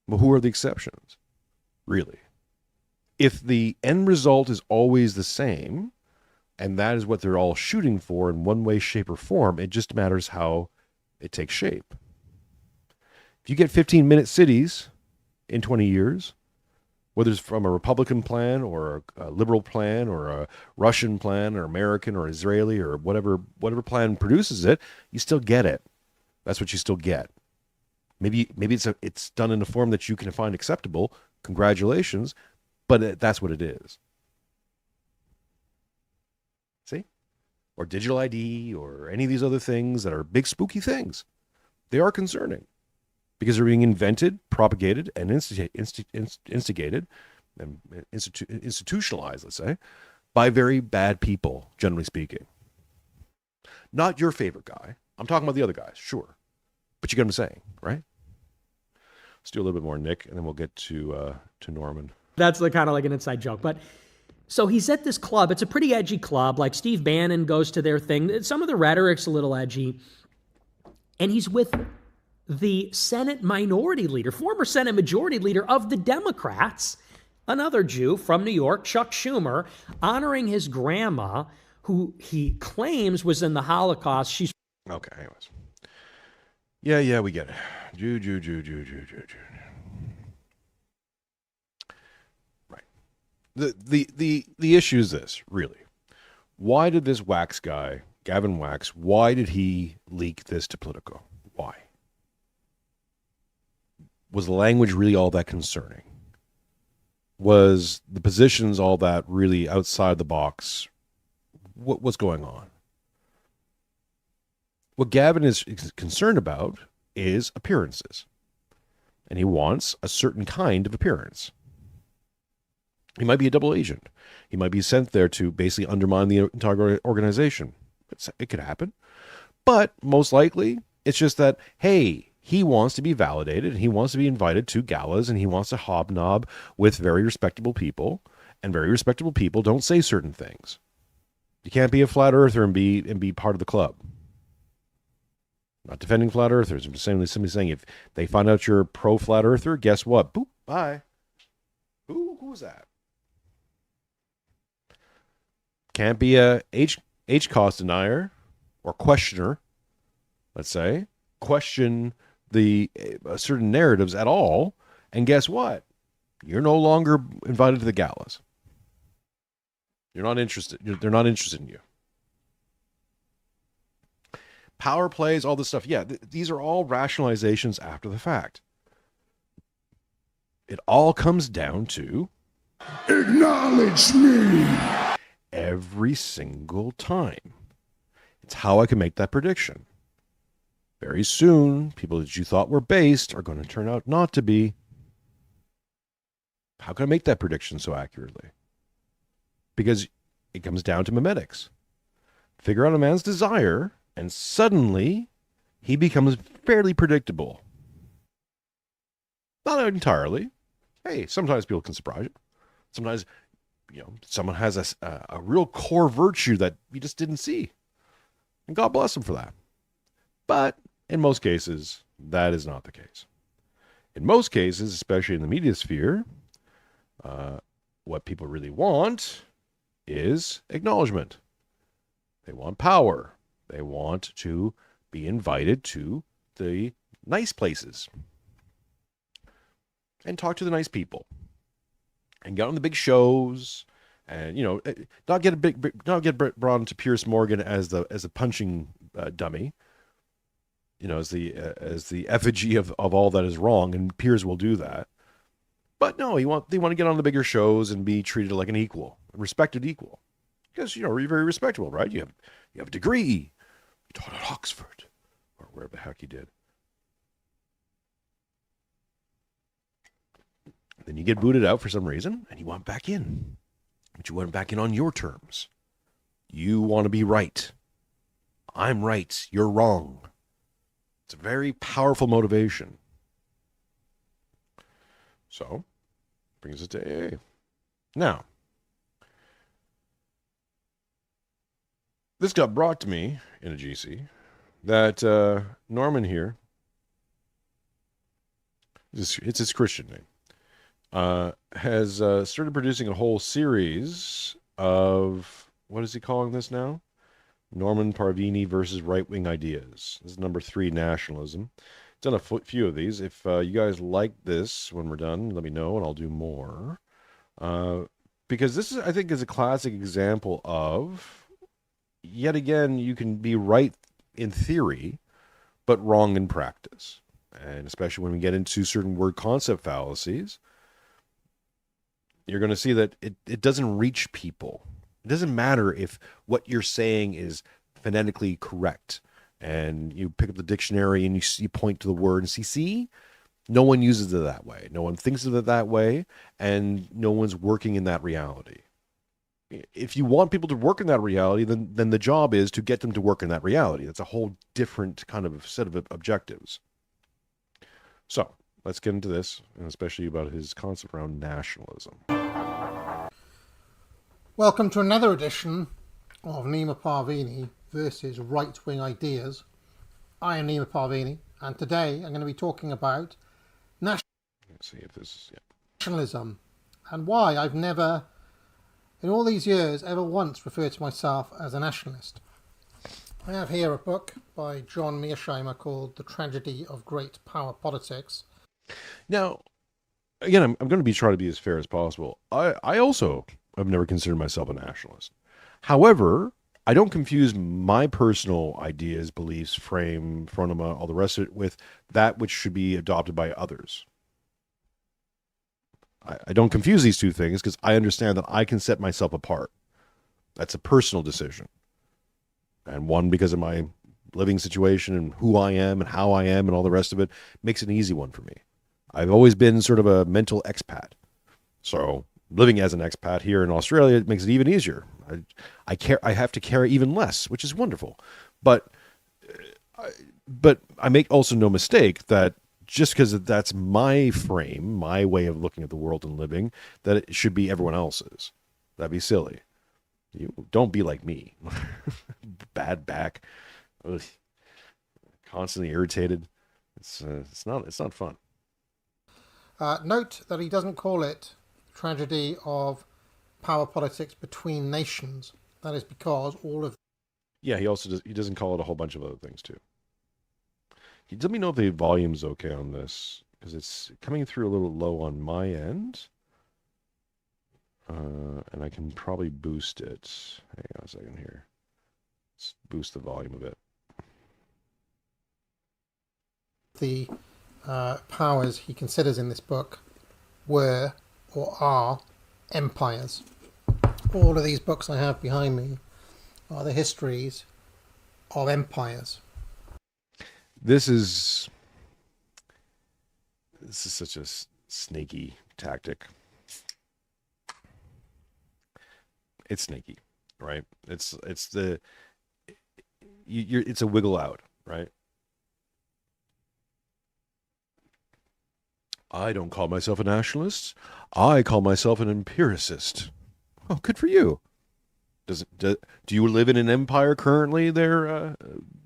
Well, who are the exceptions? Really? If the end result is always the same, and that is what they're all shooting for in one way, shape, or form, it just matters how it takes shape. If you get 15-minute cities in 20 years, whether it's from a Republican plan or a liberal plan or a Russian plan or American or Israeli or whatever plan produces it, you still get it. That's what you still get. Maybe it's done in a form that you can find acceptable. Congratulations, but that's what it is. See? Or digital ID or any of these other things that are big spooky things. They are concerning because they're being invented, propagated, and instigated and institutionalized, let's say, by very bad people, generally speaking. Not your favorite guy. I'm talking about the other guys, sure. But you get what I'm saying, right? Let's do a little bit more, Nick, and then we'll get to Norman.
That's kind of like an inside joke. But so he's at this club. It's a pretty edgy club. Like Steve Bannon goes to their thing. Some of the rhetoric's a little edgy. And he's with the Senate minority leader, former Senate majority leader of the Democrats, another Jew from New York, Chuck Schumer, honoring his grandma, who he claims was in the Holocaust. She's
okay, anyways. Yeah, we get it. Jew. Right. The issue is this, really. Why did this Wax guy, Gavin Wax, why did he leak this to Politico? Why? Was the language really all that concerning? Was the positions all that really outside the box? What's going on? What Gavin is concerned about is appearances. And he wants a certain kind of appearance. He might be a double agent. He might be sent there to basically undermine the entire organization. It could happen. But most likely, it's just that, hey, he wants to be validated, and he wants to be invited to galas, and he wants to hobnob with very respectable people, and very respectable people don't say certain things. You can't be a flat earther and be part of the club. Not defending flat earthers. I'm just simply saying if they find out you're pro flat earther, guess what? Boop, bye. Who was that? Can't be a H-cost denier or questioner, let's say. Question the certain narratives at all, and guess what? You're no longer invited to the galas. You're not interested. They're not interested in you. Power plays, all this stuff. Yeah, these are all rationalizations after the fact. It all comes down to
acknowledge me
every single time. It's how I can make that prediction. Very soon, people that you thought were based are going to turn out not to be. How can I make that prediction so accurately? Because it comes down to mimetics. Figure out a man's desire, and suddenly he becomes fairly predictable. Not entirely. Hey, sometimes people can surprise you. Sometimes, someone has a real core virtue that you just didn't see. And God bless them for that. But in most cases, that is not the case. In most cases, especially in the media sphere, what people really want is acknowledgement. They want power. They want to be invited to the nice places and talk to the nice people and get on the big shows and not get brought into Piers Morgan as a punching dummy, as the effigy of all that is wrong, and Piers will do that. But no, they want to get on the bigger shows and be treated like an equal, a respected equal. Because, you're very respectable, right? You have a degree. You taught at Oxford, or wherever the heck you did. Then you get booted out for some reason, and you want back in. But you want back in on your terms. You want to be right. I'm right. You're wrong. It's a very powerful motivation. So, brings us to AA. Now, this got brought to me in a GC that Norman here, it's his Christian name, has started producing a whole series of, what is he calling this now? Norman Parvini versus right-wing ideas. This is number 3, nationalism. Done a few of these. If you guys like this when we're done, let me know and I'll do more. Because this is, I think, is a classic example of, yet again, you can be right in theory, but wrong in practice. And especially when we get into certain word concept fallacies, you're going to see that it doesn't reach people. It doesn't matter if what you're saying is phonetically correct. And you pick up the dictionary and you point to the word and see, no one uses it that way. No one thinks of it that way, and no one's working in that reality. If you want people to work in that reality, then the job is to get them to work in that reality. That's a whole different kind of set of objectives. So let's get into this, and especially about his concept around nationalism.
Welcome to another edition of Nima Parvini versus right-wing ideas. I am Nima Parvini, and today I'm going to be talking about
Let's see if this is,
nationalism and why I've never, in all these years, ever once referred to myself as a nationalist. I have here a book by John Mearsheimer called The Tragedy of Great Power Politics.
Now, again, I'm going to be trying to be as fair as possible. I also have never considered myself a nationalist. However, I don't confuse my personal ideas, beliefs, frame, phronema, all the rest of it with that which should be adopted by others. I don't confuse these two things because I understand that I can set myself apart. That's a personal decision. And one, because of my living situation and who I am and how I am and all the rest of it, makes it an easy one for me. I've always been sort of a mental expat. So living as an expat here in Australia, it makes it even easier. I have to care even less, which is wonderful. But I make also no mistake that just because that's my frame, my way of looking at the world and living, that it should be everyone else's. That'd be silly. You don't be like me. Bad back. Ugh. Constantly irritated. It's not fun.
Note that he doesn't call it tragedy of power politics between nations. That is because all of...
Yeah, he doesn't call it a whole bunch of other things too. Let me know if the volume's okay on this, because it's coming through a little low on my end. And I can probably boost it. Hang on a second here. Let's boost the volume a bit.
The powers he considers in this book were or are empires. All of these books I have behind me are the histories of empires.
This is such a snaky tactic. It's snaky, right? It's a wiggle out, right? I don't call myself a nationalist. I call myself an empiricist. Oh, good for you. Do you live in an empire currently there,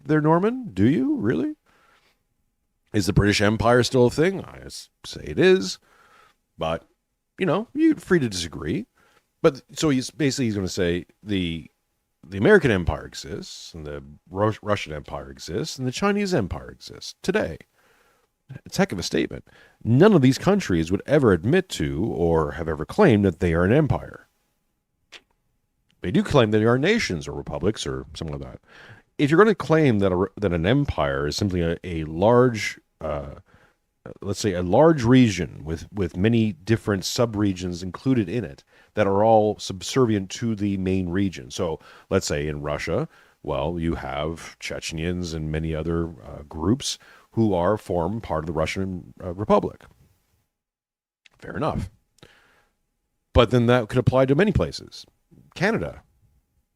Norman? Do you really? Is the British Empire still a thing? I say it is, but you're free to disagree. But so he's going to say the American Empire exists, and the Russian Empire exists, and the Chinese Empire exists today. It's a heck of a statement. None of these countries would ever admit to or have ever claimed that they are an empire. They do claim that they are nations or republics or something like that. If you're going to claim that an empire is simply a large, let's say a large region with many different sub-regions included in it that are all subservient to the main region. So let's say in Russia, well, you have Chechens and many other groups who form part of the Russian Republic. Fair enough. But then that could apply to many places. Canada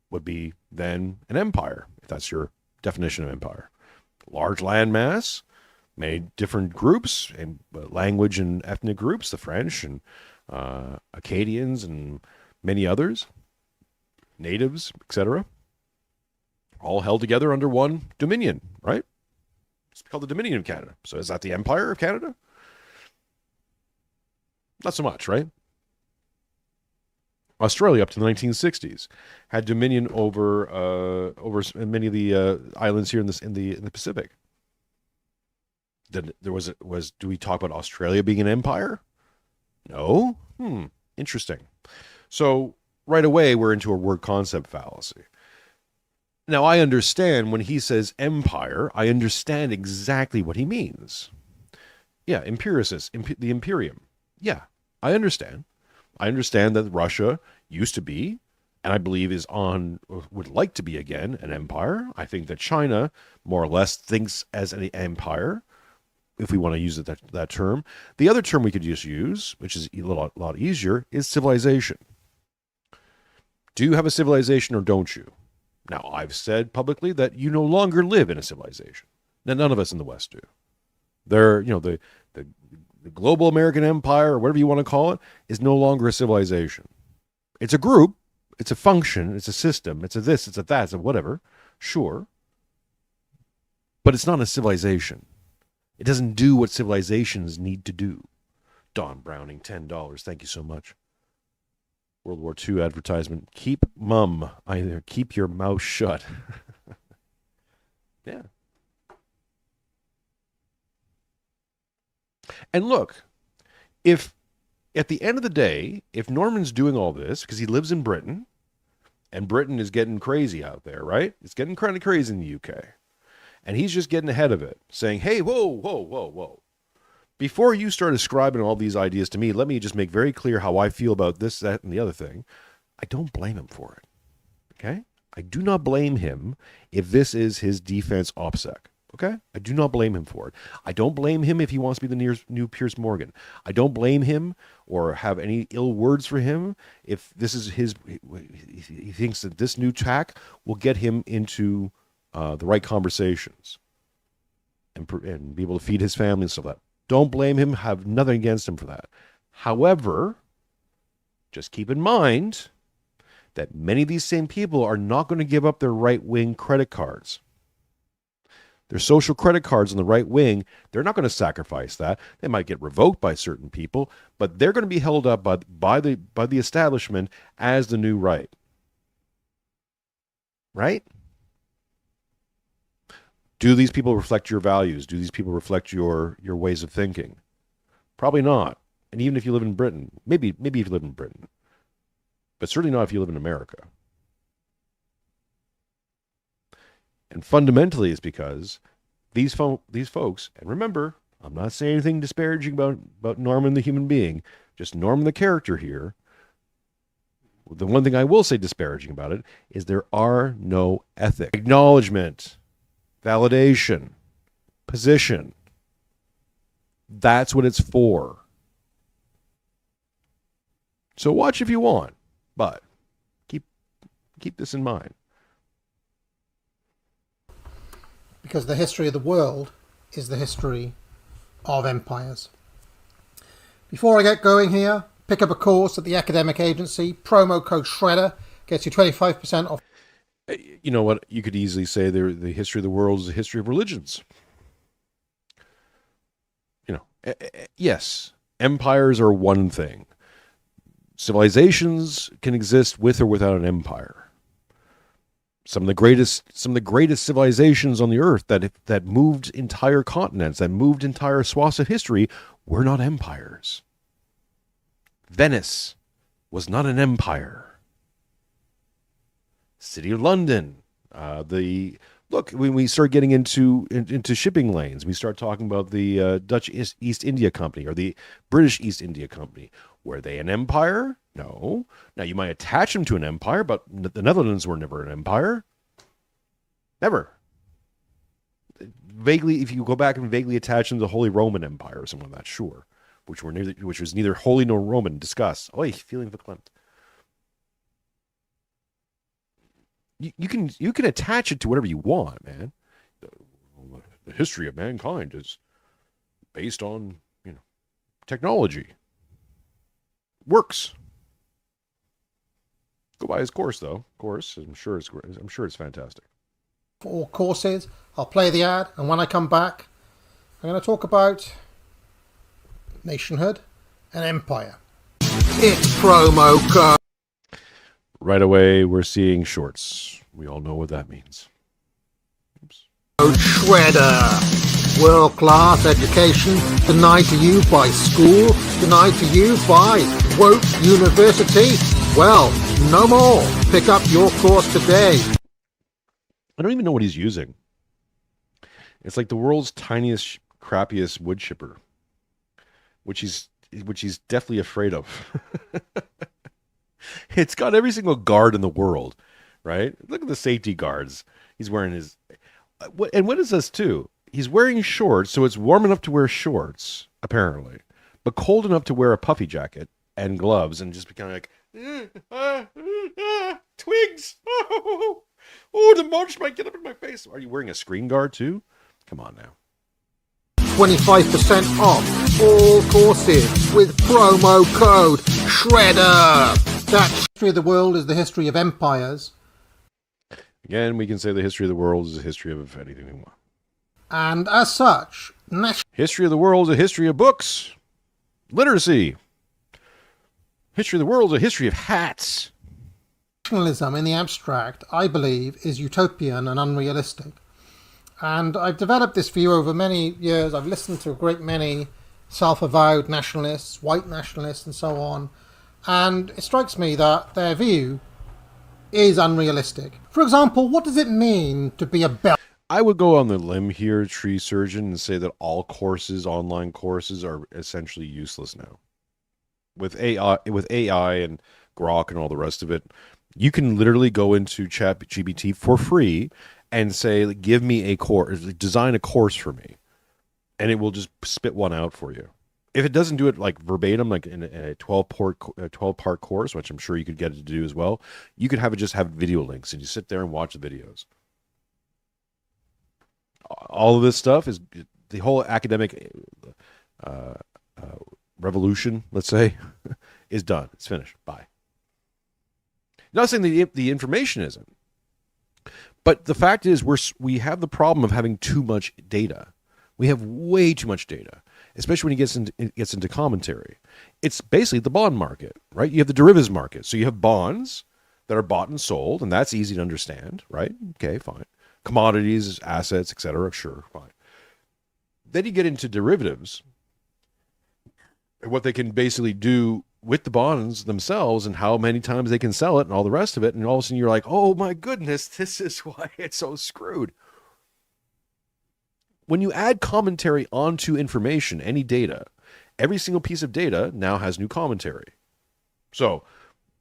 would be then an empire, if that's your definition of empire. Large landmass, many different groups, and language and ethnic groups, the French and Acadians and many others, natives, etc., all held together under one dominion, right? It's called the Dominion of Canada. So is that the Empire of Canada? Not so much, right? Australia up to the 1960s had dominion over many of the islands here in the Pacific. Then do we talk about Australia being an empire? No. Interesting. So right away, we're into a word concept fallacy. Now, I understand when he says empire, I understand exactly what he means. Yeah, empiricist, the Imperium. Yeah, I understand. I understand that Russia used to be, and I believe would like to be again, an empire. I think that China more or less thinks as an empire, if we want to use that term. The other term we could just use, which is a lot easier, is civilization. Do you have a civilization or don't you? Now, I've said publicly that you no longer live in a civilization. Now, none of us in the West do. The global American empire, or whatever you want to call it, is no longer a civilization. It's a group, it's a function, it's a system, it's a this, it's a that, it's a whatever, sure. But it's not a civilization. It doesn't do what civilizations need to do. Don Browning, $10, thank you so much. World War II advertisement, keep mum, either keep your mouth shut. Yeah. And look, if at the end of the day, if Norman's doing all this because he lives in Britain, and Britain is getting crazy out there, right? It's getting kind of crazy in the UK. And he's just getting ahead of it, saying, hey, whoa. Before you start ascribing all these ideas to me, let me just make very clear how I feel about this, that, and the other thing. I don't blame him for it, okay? I do not blame him if this is his defense OPSEC. Okay? I do not blame him for it. I don't blame him if he wants to be the new Piers Morgan. I don't blame him or have any ill words for him if this is he thinks that this new tack will get him into the right conversations and be able to feed his family and stuff like that. Don't blame him. Have nothing against him for that. However, just keep in mind that many of these same people are not going to give up their right-wing credit cards. Their social credit cards on the right wing, they're not going to sacrifice that. They might get revoked by certain people, but they're going to be held up by the establishment as the new right. Right? Do these people reflect your values? Do these people reflect your ways of thinking? Probably not. And even if you live in Britain, maybe if you live in Britain, but certainly not if you live in America. And fundamentally, it's because these folks, and remember, I'm not saying anything disparaging about Norman the human being, just Norman the character here. The one thing I will say disparaging about it is there are no ethics. Acknowledgement, validation, position. That's what it's for. So watch if you want, but keep this in mind.
Because the history of the world is the history of empires. Before I get going here, pick up a course at the academic agency. Promo code SHREDDER gets you 25% off.
You know what? You could easily say the history of the world is the history of religions. You know, yes, empires are one thing. Civilizations can exist with or without an empire. Some of the greatest civilizations on the earth that moved entire continents, that moved entire swaths of history, were not empires. Venice was not an empire. City of London, when we start getting into shipping lanes, we start talking about the Dutch East India Company or the British East India Company. Were they an empire? No. Now, you might attach them to an empire, but the Netherlands were never an empire. Never. Vaguely, if you go back and vaguely attach them to the Holy Roman Empire or something like that, sure. Which was neither holy nor Roman. Discuss. Oy, feeling verklempt. You can attach it to whatever you want, man. The history of mankind is based on, technology. Works. Go buy his course, though. I'm sure it's fantastic.
For all courses, I'll play the ad, and when I come back, I'm going to talk about nationhood and empire. It's promo code.
Right away, we're seeing shorts. We all know what that means. Oops.
Shredder. world-class education denied to you by school, denied to you by woke university? Well, no more. Pick up your course today.
I don't even know what he's using. It's like the world's tiniest, crappiest wood chipper, which he's definitely afraid of. It's got every single guard in the world, right? Look at the safety guards. He's wearing his... And what is this, too? He's wearing shorts, so it's warm enough to wear shorts, apparently, but cold enough to wear a puffy jacket and gloves and just be kind of like, twigs! Oh, the mulch might get up in my face. Are you wearing a screen guard, too? Come on now.
25% off all courses with promo code SHREDDER. That history of the world is the history of empires.
Again, we can say the history of the world is a history of anything we want.
And as such,
history of the world is a history of books. Literacy. History of the world is a history of hats.
Nationalism in the abstract, I believe, is utopian and unrealistic. And I've developed this view over many years. I've listened to a great many self-avowed nationalists, white nationalists, and so on. And it strikes me that their view is unrealistic. For example, what does it mean to be a belt?
I would go on the limb here, tree surgeon, and say that all courses, online courses, are essentially useless now. With AI and Grok and all the rest of it, you can literally go into ChatGPT for free and say, give me a course, design a course for me. And it will just spit one out for you. If it doesn't do it like verbatim, like in a 12-part course, which I'm sure you could get it to do as well, you could have it just have video links and you sit there and watch the videos. All of this stuff is the whole academic revolution, let's say, is done. It's finished. Bye. Not saying the information isn't. But the fact is, we have the problem of having too much data. We have way too much data, especially when it gets into commentary. It's basically the bond market, right? You have the derivatives market. So you have bonds that are bought and sold, and that's easy to understand, right? Okay, fine. Commodities, assets, etc. Sure, fine. Then you get into derivatives, and what they can basically do with the bonds themselves and how many times they can sell it and all the rest of it. And all of a sudden you're like, oh my goodness, this is why it's so screwed. When you add commentary onto information, any data, every single piece of data now has new commentary. So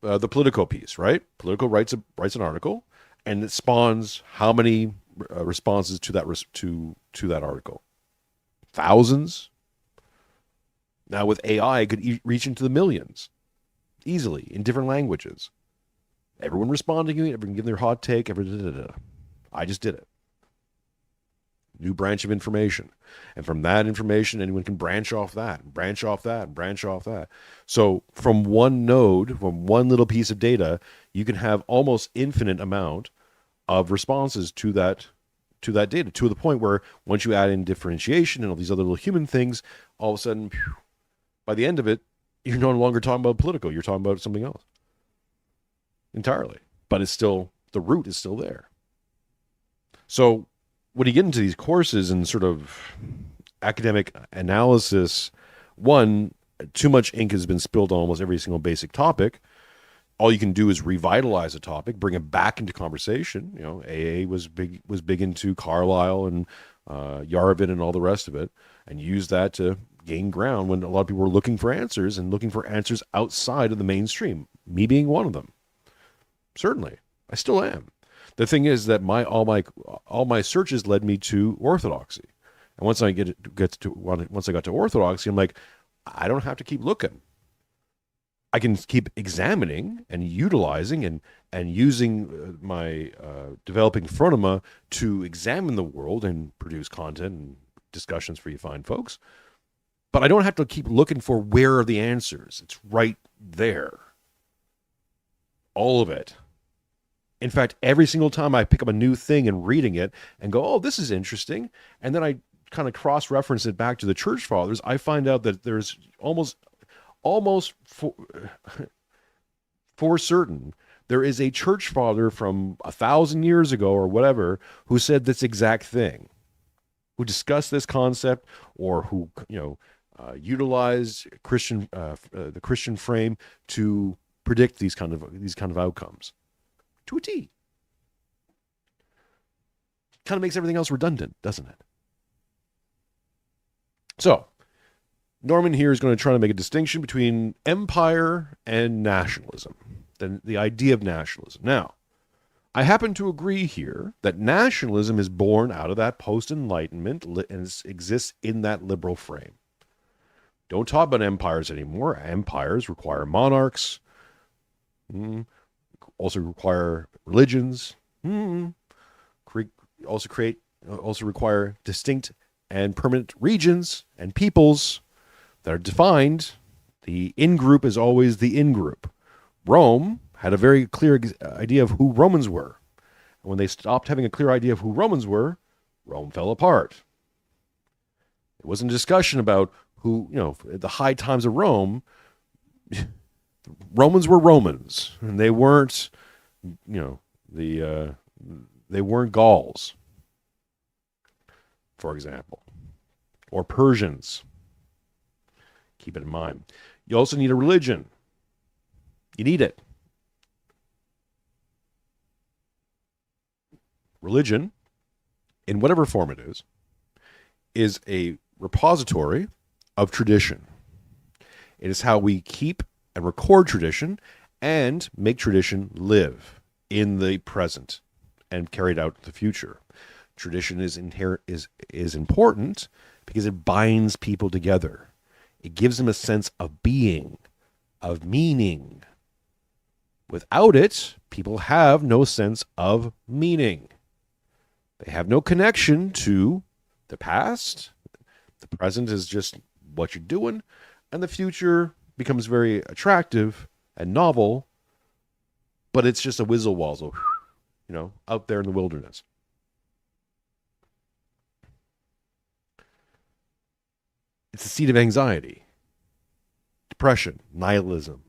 the Politico piece, right? Politico writes an article and it spawns how many responses to that article? Thousands? Now with AI, it could reach into the millions easily in different languages. Everyone responding to it, everyone giving their hot take, I just did it. New branch of information. And from that information, anyone can branch off that, and branch off that, and branch off that. So from one node, from one little piece of data, you can have almost infinite amount of responses to that data, to the point where once you add in differentiation and all these other little human things, all of a sudden, by the end of it, you're no longer talking about Politico. You're talking about something else entirely. But it's still, the root is still there. So when you get into these courses and sort of academic analysis, one, too much ink has been spilled on almost every single basic topic. All you can do is revitalize a topic, bring it back into conversation. You know, AA was big into Carlyle and Yarvin and all the rest of it, and use that to gain ground when a lot of people were looking for answers and looking for answers outside of the mainstream. Me being one of them. Certainly, I still am. The thing is that all my searches led me to orthodoxy, and once I once I got to orthodoxy, I'm like, I don't have to keep looking. I can keep examining and utilizing and using my developing phronema to examine the world and produce content and discussions for you fine folks. But I don't have to keep looking for where are the answers. It's right there. All of it. In fact, every single time I pick up a new thing and reading it and go, oh, this is interesting, and then I kind of cross-reference it back to the church fathers, I find out that there's almost for certain, there is a church father from 1,000 years ago or whatever who said this exact thing, who discuss this concept or who, utilize the Christian frame to predict these kind of outcomes to a T. Kind of makes everything else redundant, doesn't it? So, Norman here is going to try to make a distinction between empire and nationalism, the idea of nationalism. Now, I happen to agree here that nationalism is born out of that post-Enlightenment and exists in that liberal frame. Don't talk about empires anymore. Empires require monarchs, also require religions, also require distinct and permanent regions and peoples that are defined. The in-group is always the in-group. Rome had a very clear idea of who Romans were. And when they stopped having a clear idea of who Romans were, Rome fell apart. It wasn't a discussion about who, at the high times of Rome, Romans were Romans, and they weren't, they weren't Gauls, for example, or Persians. Keep it in mind. You also need a religion. You need it. Religion, in whatever form it is a repository of tradition. It is how we keep and record tradition and make tradition live in the present and carry it out in the future. Tradition is important because it binds people together. It gives them a sense of being, of meaning. Without it, people have no sense of meaning. They have no connection to the past. The present is just what you're doing, and the future becomes very attractive and novel, but it's just a whizzle wazzle, out there in the wilderness. It's a seed of anxiety, depression, nihilism.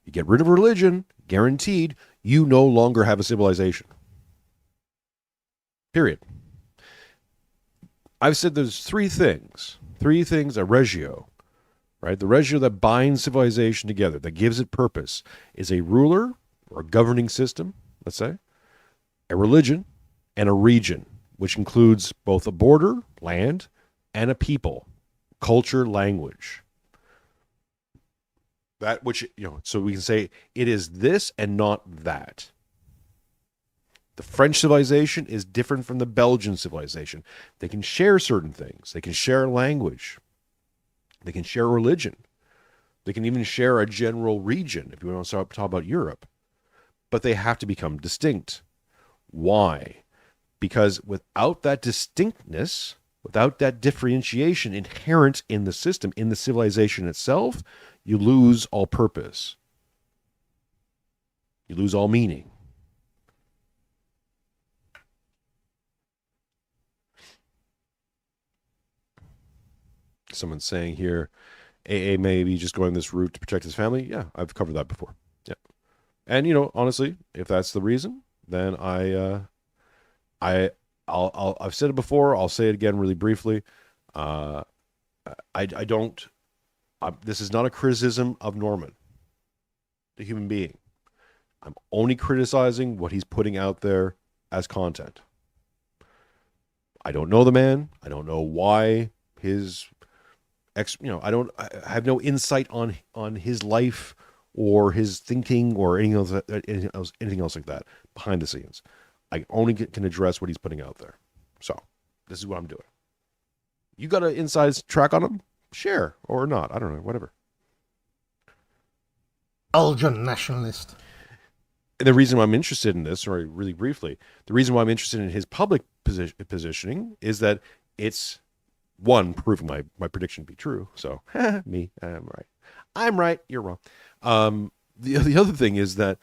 You get rid of religion, guaranteed, you no longer have a civilization. Period. I've said there's three things, a regio, right? The regio that binds civilization together, that gives it purpose, is a ruler or a governing system, let's say, a religion, and a region, which includes both a border, land, and a people, culture, language. That which, so we can say it is this and not that. The French civilization is different from the Belgian civilization. They can share certain things. They can share language. They can share religion. They can even share a general region, if you want to talk about Europe. But they have to become distinct. Why? Because without that distinctness, without that differentiation inherent in the system, in the civilization itself, you lose all purpose. You lose all meaning. Someone's saying here, AA may be just going this route to protect his family. Yeah, I've covered that before. Yeah. And, honestly, if that's the reason, then I've said it before. I'll say it again really briefly. This is not a criticism of Norman, the human being. I'm only criticizing what he's putting out there as content. I don't know the man. I don't know why his I have no insight on his life or his thinking or anything else like that behind the scenes. I only can address what he's putting out there. So this is what I'm doing. You got an inside track on him? Share or not. I don't know. Whatever.
Belgian nationalist.
And the reason why I'm interested in this, sorry, really briefly, the reason why I'm interested in his public positioning is that it's, one, proving my prediction to be true. So, me, I'm right. I'm right, you're wrong. The other thing is that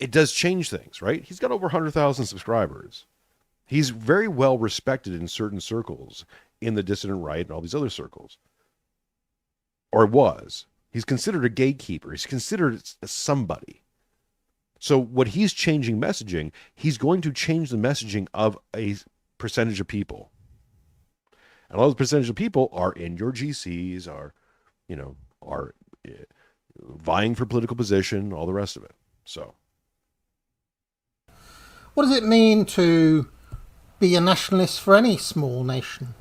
it does change things, right? He's got over 100,000 subscribers. He's very well respected in certain circles, in the dissident right and all these other circles. Or was. He's considered a gatekeeper. He's considered somebody. So what he's changing messaging, he's going to change the messaging of a percentage of people. And a lot of the percentage of people are in your GCs, are vying for political position, all the rest of it. So,
What does it mean to be a nationalist for any small nation?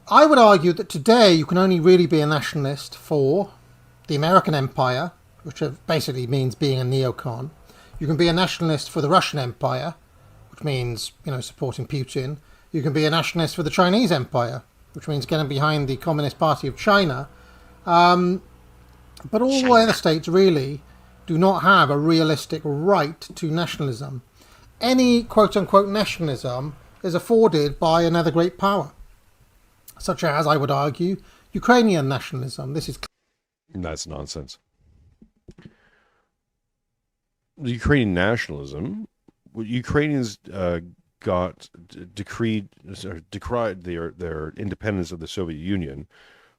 I would argue that today you can only really be a nationalist for the American Empire, which basically means being a neocon. You can be a nationalist for the Russian Empire, which means, supporting Putin. You can be a nationalist for the Chinese Empire, which means getting behind the Communist Party of China. But all the other states really do not have a realistic right to nationalism. Any quote-unquote nationalism is afforded by another great power, such as, I would argue, Ukrainian nationalism.
that's nonsense. The Ukrainian nationalism, Ukrainians decried their independence of the Soviet Union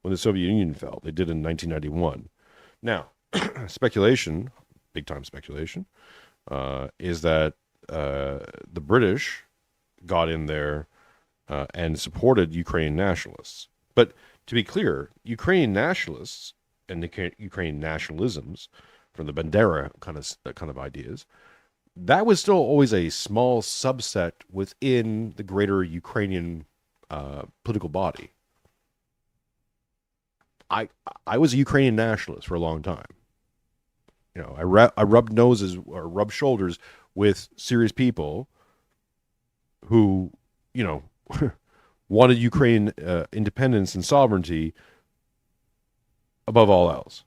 when the Soviet Union fell. They did in 1991. Now, speculation, big time speculation, is that the British got in there and supported Ukrainian nationalists. But to be clear, Ukrainian nationalists and the Ukrainian nationalisms from the Bandera kind of ideas, that was still always a small subset within the greater Ukrainian political body. I was a Ukrainian nationalist for a long time. I rubbed noses or rubbed shoulders with serious people who, wanted Ukraine independence and sovereignty above all else.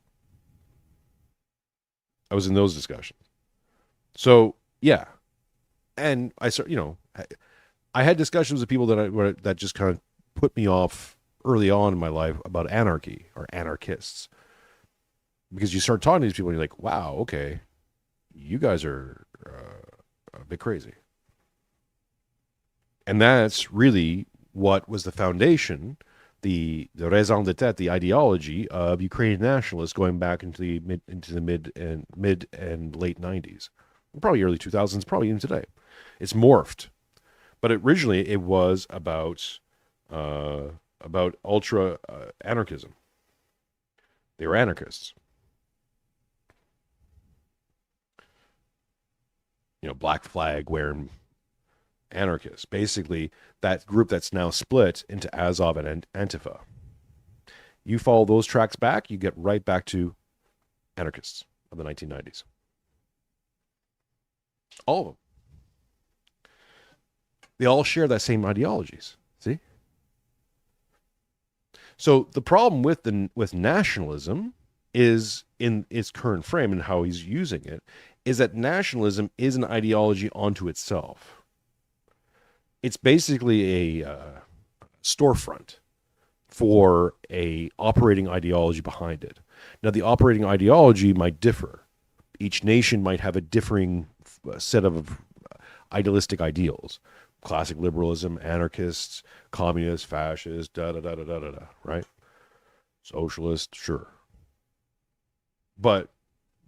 I was in those discussions. So yeah, and I had discussions with people that just kind of put me off early on in my life about anarchy or anarchists, because you start talking to these people and you're like, wow, okay, you guys are a bit crazy. And that's really what was the foundation, the raison d'etre, the ideology of Ukrainian nationalists going back into the mid and late 90s, probably early 2000s, probably even today. It's morphed, but originally it was about ultra anarchism. They were anarchists. Black flag wearing anarchists. Basically, that group that's now split into Azov and Antifa. You follow those tracks back, you get right back to anarchists of the 1990s. All of them. They all share that same ideologies. See? So the problem with nationalism is, in its current frame and how he's using it, is that nationalism is an ideology onto itself. It's basically a storefront for a operating ideology behind it. Now, the operating ideology might differ. Each nation might have a differing set of idealistic ideals. Classic liberalism, anarchists, communists, fascists, right? Socialist, sure. But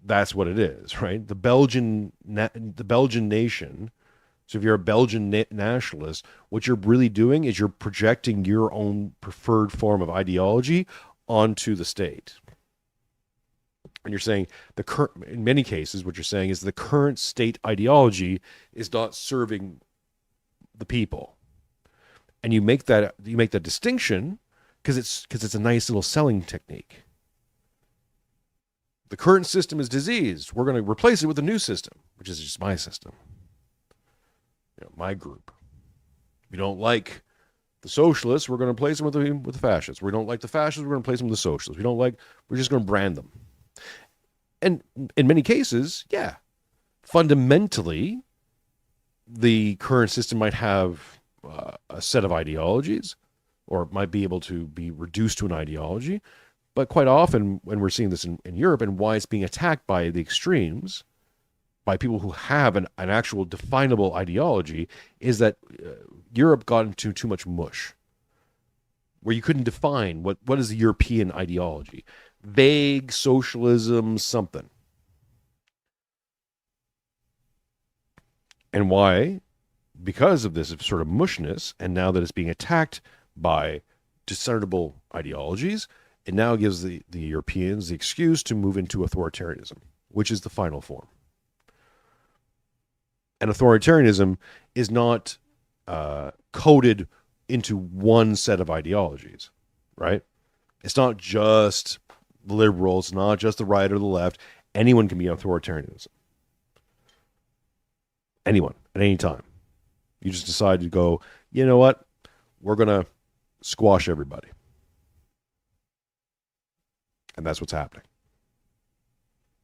that's what it is, right? The Belgian nation. So if you're a Belgian nationalist, what you're really doing is you're projecting your own preferred form of ideology onto the state. And you're saying in many cases, what you're saying is the current state ideology is not serving the people. And you make that distinction because it's a nice little selling technique. The current system is diseased. We're going to replace it with a new system, which is just my system. My group. We don't like the socialists, we're going to replace them with the fascists. We don't like the fascists, we're going to replace them with the socialists. We're just going to brand them. And in many cases, yeah, fundamentally, the current system might have a set of ideologies, or might be able to be reduced to an ideology. But quite often, when we're seeing this in Europe, and why it's being attacked by the extremes, by people who have an actual definable ideology, is that Europe got into too much mush, where you couldn't define what is the European ideology. Vague socialism, something. And why because of this sort of mushness, and now that it's being attacked by discernible ideologies, it now gives the Europeans the excuse to move into authoritarianism, which is the final form. And authoritarianism is not coded into one set of ideologies, right? It's not just liberal, it's not just the right or the left. Anyone can be authoritarianism. Anyone, at any time. You just decide to go, you know what? We're going to squash everybody. And that's what's happening.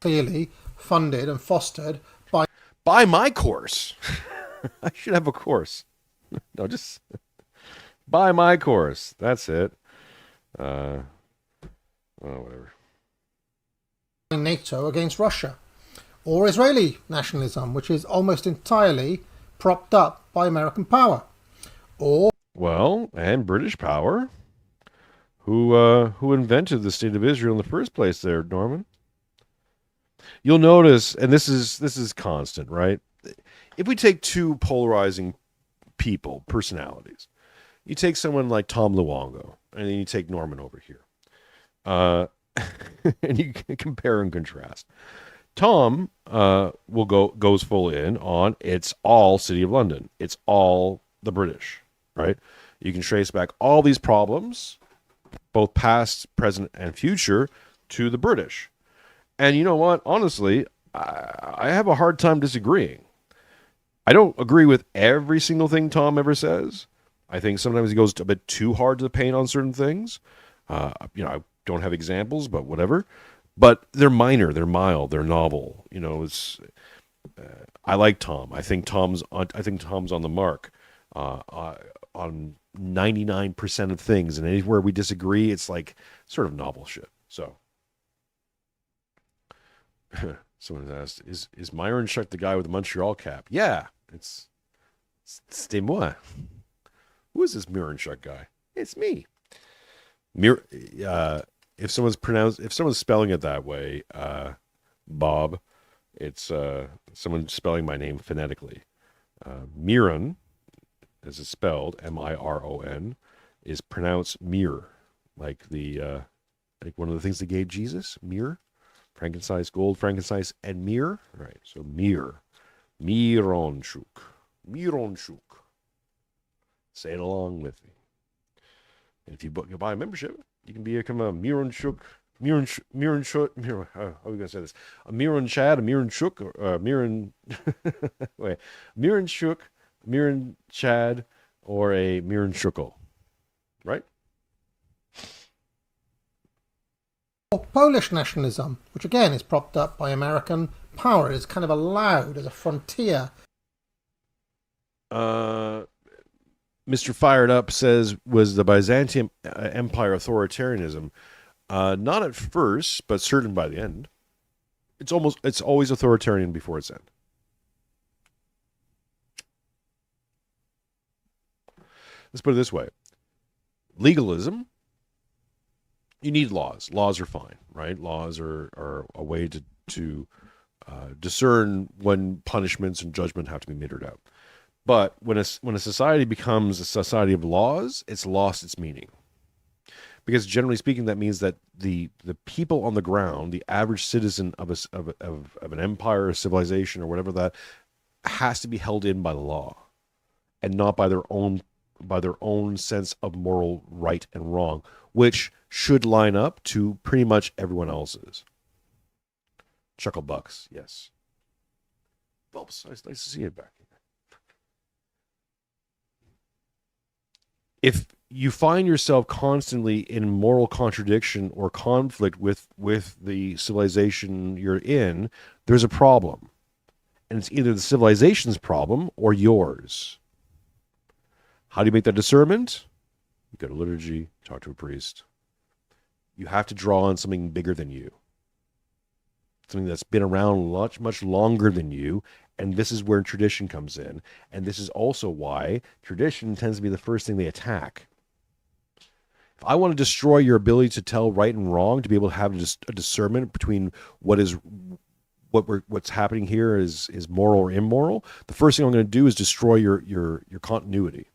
Clearly funded and fostered by...
Buy my course. I should have a course. No, just buy my course. That's it. Whatever.
NATO against Russia, or Israeli nationalism, which is almost entirely propped up by American power, or
and British power, who invented the state of Israel in the first place. There, Norman. You'll notice, and this is constant, right? If we take two polarizing people, personalities, you take someone like Tom Luongo, and then you take Norman over here. And you can compare and contrast. Tom goes full in on it's all City of London. It's all the British, right? You can trace back all these problems, both past, present, and future, to the British. And you know what? Honestly, I have a hard time disagreeing. I don't agree with every single thing Tom ever says. I think sometimes he goes a bit too hard to the paint on certain things. I don't have examples, but whatever. But they're minor, they're mild, they're novel. It's. I like Tom. I think Tom's on the mark on 99% of things, and anywhere we disagree, it's like sort of novel shit. So, someone asked, "Is Mironchuck the guy with the Montreal cap?" Yeah, c'était moi. Who is this Mironchuck guy? It's me. If someone's spelling it that way, Bob, it's someone spelling my name phonetically. Miron, as it's spelled, Miron, is pronounced mir, like one of the things they gave Jesus, myrrh, frankincense, gold, frankincense, and myrrh. Right, so mir, Mironchuck. Say it along with me. And if you buy a membership, you can become a Mironchuck. How are we gonna say this? A Mironchad, a Mironchuck, or a Miron. Wait, Mironchuck, Mironchad, or a Mironchuckle, right?
or Polish nationalism, which again is propped up by American power, is kind of allowed as a frontier.
Mr. Fired Up says, was the Byzantium Empire authoritarianism? Not at first, but certain by the end. It's always authoritarian before its end. Let's put it this way. Legalism, you need laws. Laws are fine, right? Laws are a way to discern when punishments and judgment have to be meted out. But when a society becomes a society of laws, it's lost its meaning. Because generally speaking, that means that the people on the ground, the average citizen of an empire, a civilization, or whatever, that has to be held in by the law, and not by their own sense of moral right and wrong, which should line up to pretty much everyone else's. Chuckle Bucks, yes. Phelps, nice to see you back. If you find yourself constantly in moral contradiction or conflict with the civilization you're in, there's a problem. And it's either the civilization's problem or yours. How do you make that discernment? You go to liturgy, talk to a priest. You have to draw on something bigger than you. Something that's been around much, much longer than you. And this is where tradition comes in. And this is also why tradition tends to be the first thing they attack. If I want to destroy your ability to tell right and wrong, to be able to have a discernment between what is what's happening here is moral or immoral, the first thing I'm going to do is destroy your continuity.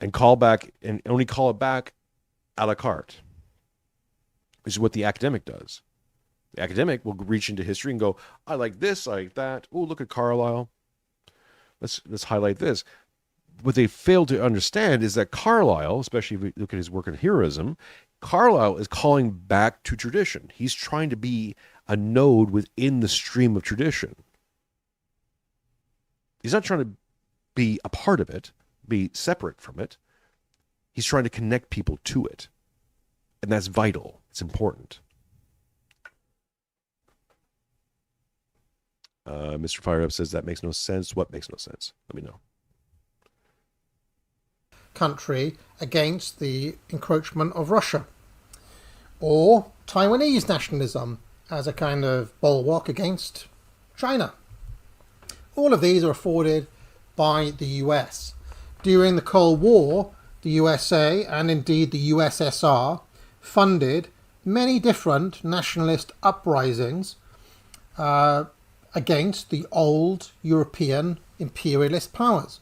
And call back, and only call it back a la carte. This is what the academic does. The academic will reach into history and go, I like this, I like that. Oh, look at Carlyle. Let's highlight this. What they fail to understand is that Carlyle, especially if we look at his work on heroism, Carlyle is calling back to tradition. He's trying to be a node within the stream of tradition. He's not trying to be a part of it, be separate from it. He's trying to connect people to it. And that's vital. It's important. Mr. Fire Up says that makes no sense. What makes no sense? Let me know.
Country against the encroachment of Russia, or Taiwanese nationalism as a kind of bulwark against China. All of these are afforded by the US. During the Cold War, the USA and indeed the USSR funded many different nationalist uprisings against the old European imperialist powers.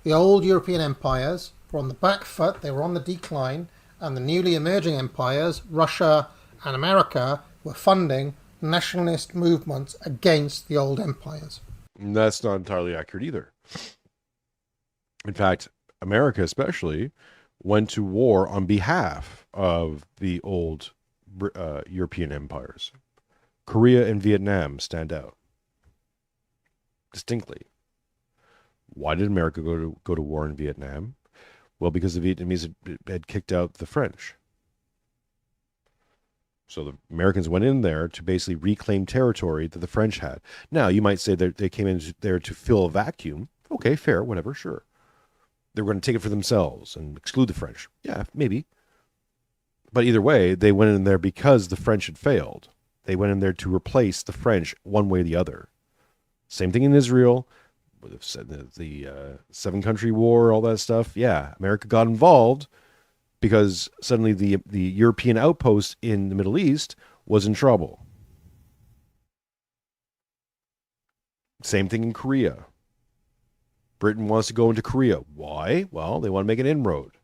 The old European empires were on the back foot, they were on the decline, and the newly emerging empires, Russia and America, were funding nationalist movements against the old empires.
And that's not entirely accurate either. In fact, America especially went to war on behalf of the old European empires. Korea and Vietnam stand out distinctly. Why did America go to war in Vietnam? Well, because the Vietnamese had kicked out the French. So the Americans went in there to basically reclaim territory that the French had. Now, you might say that they came in there to fill a vacuum. Okay, fair, whatever, sure. They were going to take it for themselves and exclude the French. Yeah, maybe. But either way, they went in there because the French had failed. They went in there to replace the French one way or the other. Same thing in Israel. The Seven Country War, all that stuff. Yeah, America got involved because suddenly the European outpost in the Middle East was in trouble. Same thing in Korea. Britain wants to go into Korea. Why? Well, they want to make an inroad.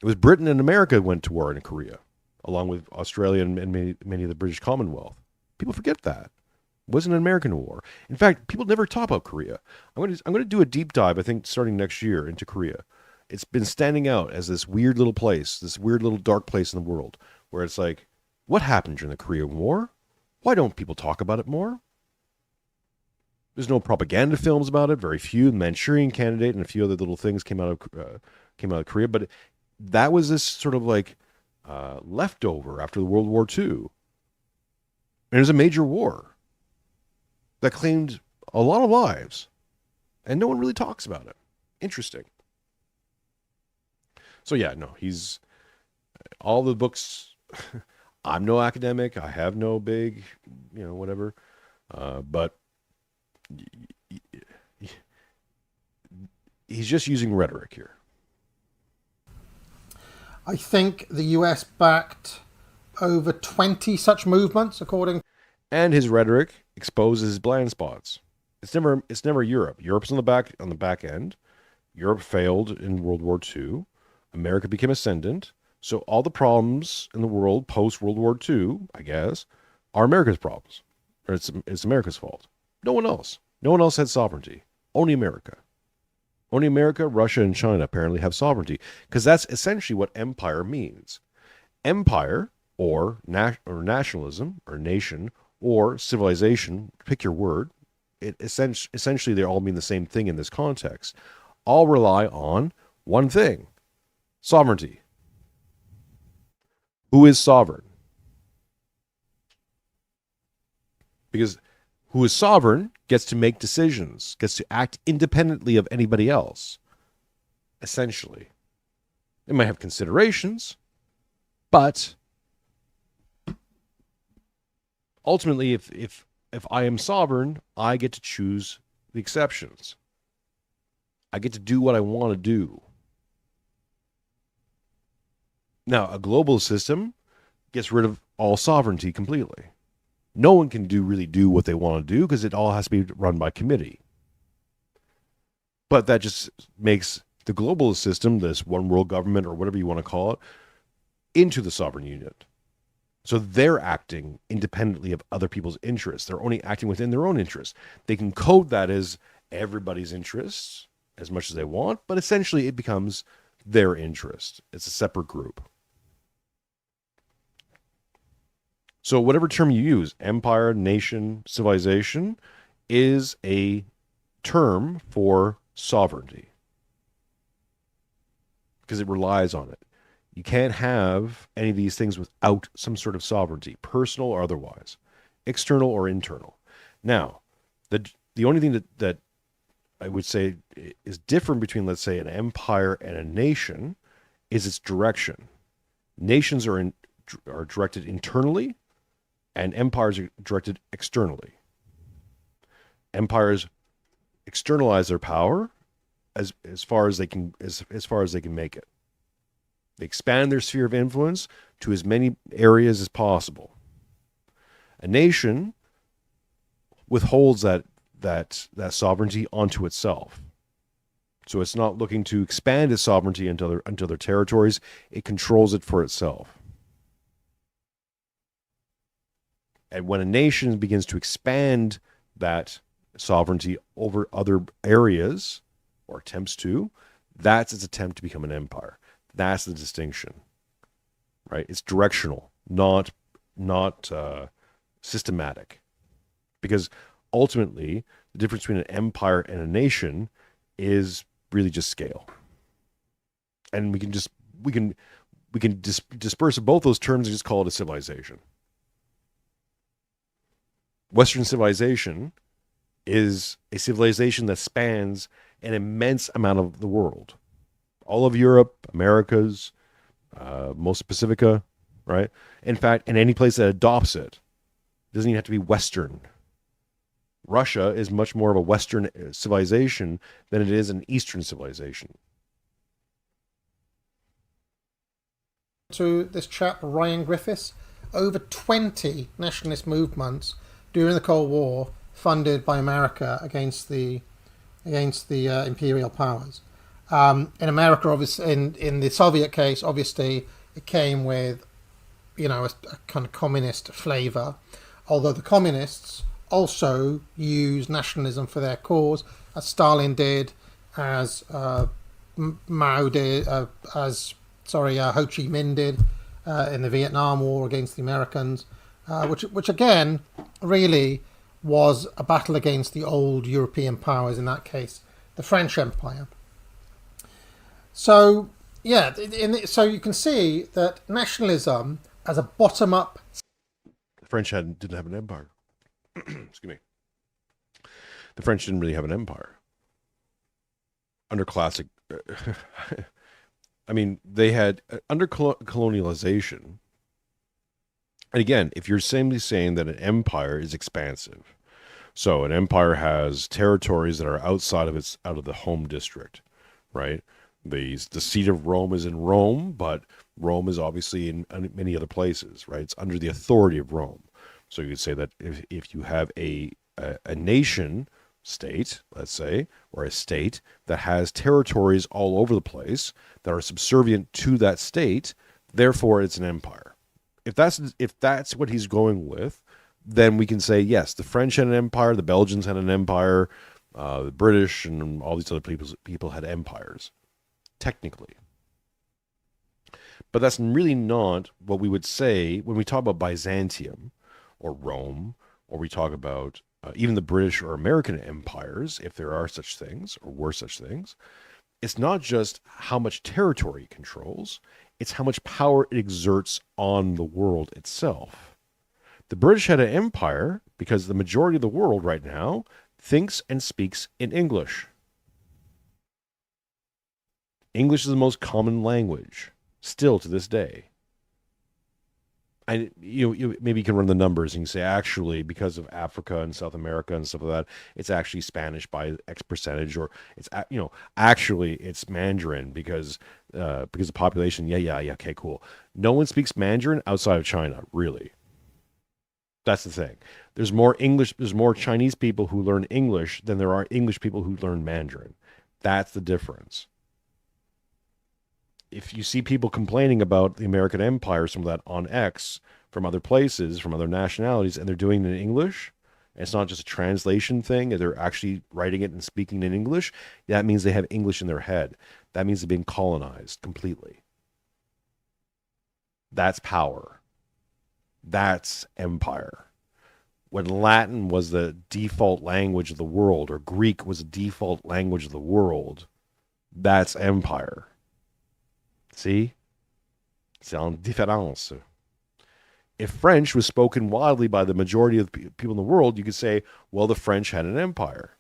It was Britain and America went to war in Korea, along with Australia and many of the British Commonwealth. People forget that. It wasn't an American war. In fact, people never talk about Korea. I'm going to do a deep dive, I think, starting next year into Korea. It's been standing out as this weird little place, this weird little dark place in the world, where it's like, what happened during the Korean War? Why don't people talk about it more? There's no propaganda films about it. Very few. The Manchurian Candidate and a few other little things came out of Korea. But that was this sort of like leftover after the World War II. And it was a major war that claimed a lot of lives, and no one really talks about it. Interesting. So yeah, no, he's all the books. I'm no academic. I have no big, whatever. But he's just using rhetoric here.
I think the US backed over 20 such movements, according.
And his rhetoric exposes blind spots. It's never Europe. Europe's on the back end. Europe failed in World War II. America became ascendant. So all the problems in the world post World War II, I guess, are America's problems. Or it's America's fault. No one else. No one else had sovereignty. Only America. Only America, Russia, and China apparently have sovereignty. Because that's essentially what empire means. Empire, or nationalism, or nation, or civilization, pick your word. It essentially, they all mean the same thing in this context. All rely on one thing. Sovereignty. Who is sovereign? Because who is sovereign gets to make decisions, gets to act independently of anybody else. Essentially. It might have considerations, but ultimately, if I am sovereign, I get to choose the exceptions. I get to do what I want to do. Now, a global system gets rid of all sovereignty completely. No one can really do what they want to do because it all has to be run by committee. But that just makes the global system, this one world government or whatever you want to call it, into the sovereign unit. So they're acting independently of other people's interests. They're only acting within their own interests. They can code that as everybody's interests as much as they want, but essentially it becomes their interest. It's a separate group. So whatever term you use, empire, nation, civilization, is a term for sovereignty because it relies on it. You can't have any of these things without some sort of sovereignty, personal or otherwise, external or internal. Now, the only thing that I would say is different between, let's say, an empire and a nation is its direction. Nations are directed internally, and empires are directed externally. Empires externalize their power as far as they can make it. They expand their sphere of influence to as many areas as possible. A nation withholds that sovereignty onto itself. So it's not looking to expand its sovereignty into other territories. It controls it for itself. And when a nation begins to expand that sovereignty over other areas, or attempts to, that's its attempt to become an empire. That's the distinction, right? It's directional, not systematic. Because ultimately, the difference between an empire and a nation is really just scale. And we can disperse both those terms and just call it a civilization. Western civilization is a civilization that spans an immense amount of the world. All of Europe, Americas, most of Pacifica, right? In fact, in any place that adopts it, doesn't even have to be Western. Russia is much more of a Western civilization than it is an Eastern civilization.
To this chap, Ryan Griffiths, over 20 nationalist movements during the Cold War funded by America against the imperial powers. In America, obviously, in the Soviet case, obviously, it came with, a kind of communist flavour. Although the communists also used nationalism for their cause, as Stalin did, as Mao did, Ho Chi Minh did in the Vietnam War against the Americans, which again really was a battle against the old European powers. In that case, the French Empire. So so you can see that nationalism as a bottom-up.
The French didn't have an empire. Excuse me. The French didn't really have an empire. Under classic, I mean, they had under colonialization. And again, if you're simply saying that an empire is expansive, so an empire has territories that are out of the home district, right? The seat of Rome is in Rome, but Rome is obviously in many other places, right? It's under the authority of Rome. So you could say that if you have a nation state, let's say, or a state that has territories all over the place that are subservient to that state, therefore it's an empire. If that's what he's going with, then we can say, yes, the French had an empire, the Belgians had an empire, the British and all these other people had empires, technically. But that's really not what we would say when we talk about Byzantium or Rome, or we talk about even the British or American empires, if there are such things or were such things. It's not just how much territory it controls, it's how much power it exerts on the world itself. The British had an empire because the majority of the world right now thinks and speaks in English. English is the most common language, still to this day. you maybe you can run the numbers and you say actually because of Africa and South America and stuff like that, it's actually Spanish by X percentage, or it's actually it's Mandarin because the population. Yeah. Okay, cool. No one speaks Mandarin outside of China, really. That's the thing. There's more English. There's more Chinese people who learn English than there are English people who learn Mandarin. That's the difference. If you see people complaining about the American Empire, some of that on X from other places, from other nationalities, and they're doing it in English, and it's not just a translation thing, they're actually writing it and speaking in English, that means they have English in their head. That means they've been colonized completely. That's power. That's empire. When Latin was the default language of the world, or Greek was the default language of the world, that's empire. See? C'est une différence. If French was spoken widely by the majority of the people in the world, you could say, well, the French had an empire.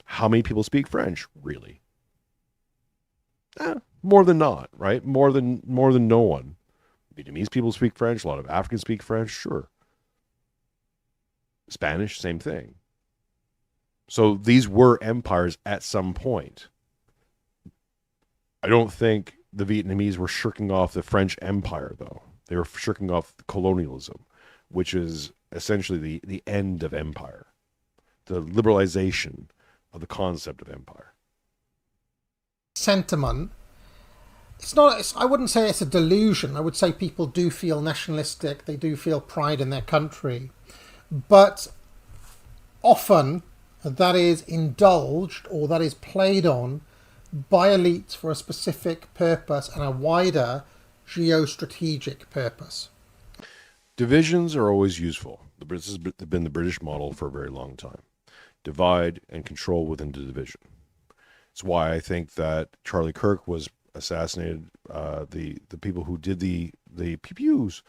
How many people speak French, really? More than not, right? More than no one. Vietnamese people speak French. A lot of Africans speak French, sure. Spanish, same thing. So these were empires at some point. I don't think the Vietnamese were shirking off the French Empire, though. They were shirking off colonialism, which is essentially the end of empire, the liberalization of the concept of empire.
Sentiment. It's not. I wouldn't say it's a delusion. I would say people do feel nationalistic. They do feel pride in their country, but often that is indulged or that is played on by elites for a specific purpose and a wider geostrategic purpose.
Divisions are always useful. This has been the British model for a very long time. Divide and control within the division. It's why I think that Charlie Kirk was assassinated. The people who did the pew-pews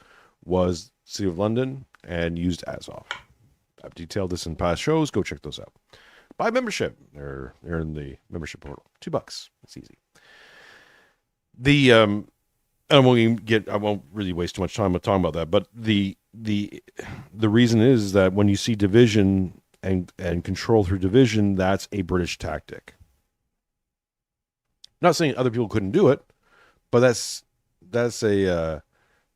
was City of London and used Azov. I've detailed this in past shows. Go check those out. Buy membership. They're in the membership portal. $2. It's easy. I won't really waste too much time talking about that. But the reason is that when you see division and control through division, that's a British tactic. Not saying other people couldn't do it, but that's a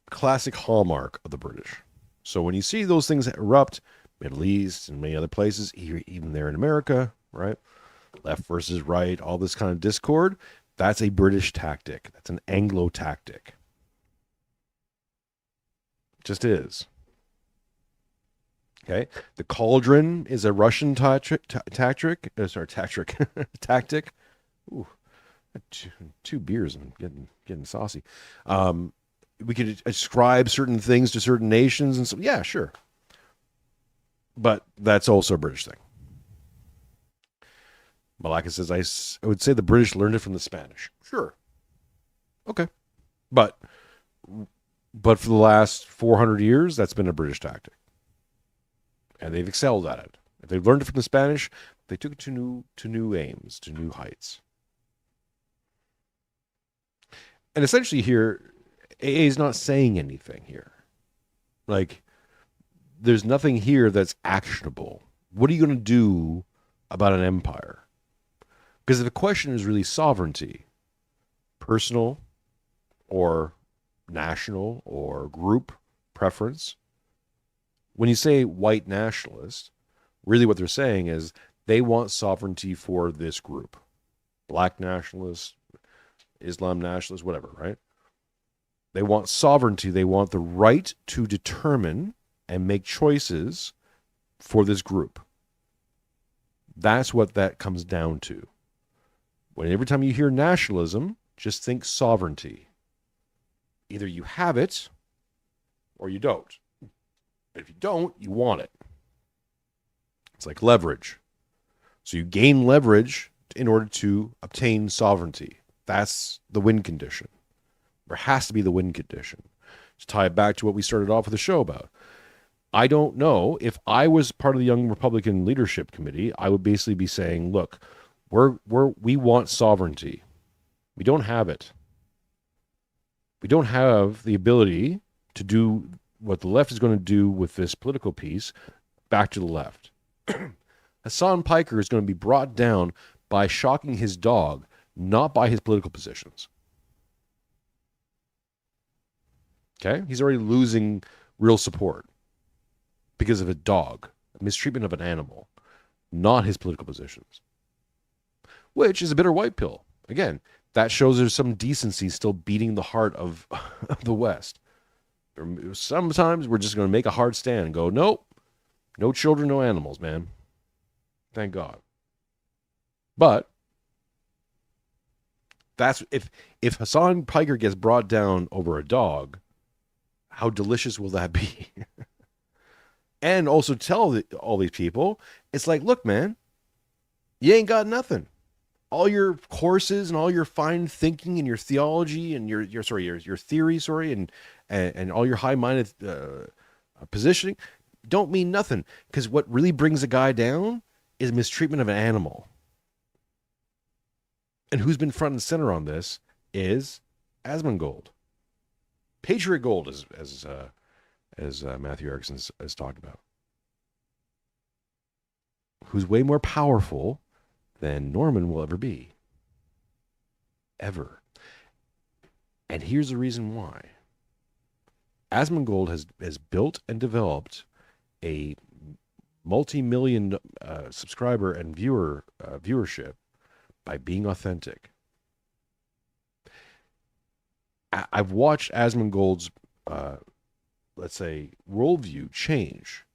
classic hallmark of the British. So when you see those things erupt, Middle East and many other places, even there in America, right? Left versus right, all this kind of discord, that's a British tactic. That's an Anglo tactic. Just is. Okay? The cauldron is a Russian tactic. Tactic. Ooh, two beers and getting saucy. We could ascribe certain things to certain nations and so, yeah, sure. But that's also a British thing. Malaka says, I would say the British learned it from the Spanish. Sure. Okay. But for the last 400 years, that's been a British tactic. And they've excelled at it. If they learned it from the Spanish, they took it to new aims, to new heights. And essentially here, AA is not saying anything here. Like, there's nothing here that's actionable. What are you going to do about an empire? Because the question is really sovereignty, personal or national or group preference. When you say white nationalist, really what they're saying is they want sovereignty for this group. Black nationalists, Islam nationalists, whatever, right? They want sovereignty. They want the right to determine and make choices for this group. That's what that comes down to. When every time you hear nationalism, just think sovereignty. Either you have it or you don't. But if you don't, you want it. It's like leverage. So you gain leverage in order to obtain sovereignty. That's the win condition. There has to be the win condition. To tie it back to what we started off with the show about. I don't know. If I was part of the Young Republican Leadership Committee, I would basically be saying, look, we want sovereignty. We don't have it. We don't have the ability to do what the left is going to do with this political piece, back to the left. Hassan Piker is going to be brought down by shocking his dog, not by his political positions. Okay? He's already losing real support because of a dog, a mistreatment of an animal, not his political positions, which is a bitter white pill. Again, that shows there's some decency still beating the heart of the West. Sometimes we're just going to make a hard stand and go, nope, no children, no animals, man. Thank God. But that's if Hassan Piker gets brought down over a dog, how delicious will that be? And also tell all these people, it's like, look, man, you ain't got nothing. All your courses and all your fine thinking and your theology and your theory, and all your high-minded positioning don't mean nothing, because what really brings a guy down is mistreatment of an animal. And who's been front and center on this is Asmongold. Patriot Gold, as Matthew Erickson has talked about. Who's way more powerful than Norman will ever be. Ever. And here's the reason why. Asmongold has built and developed a multi-million subscriber and viewership by being authentic. I've watched Asmongold's, let's say, worldview change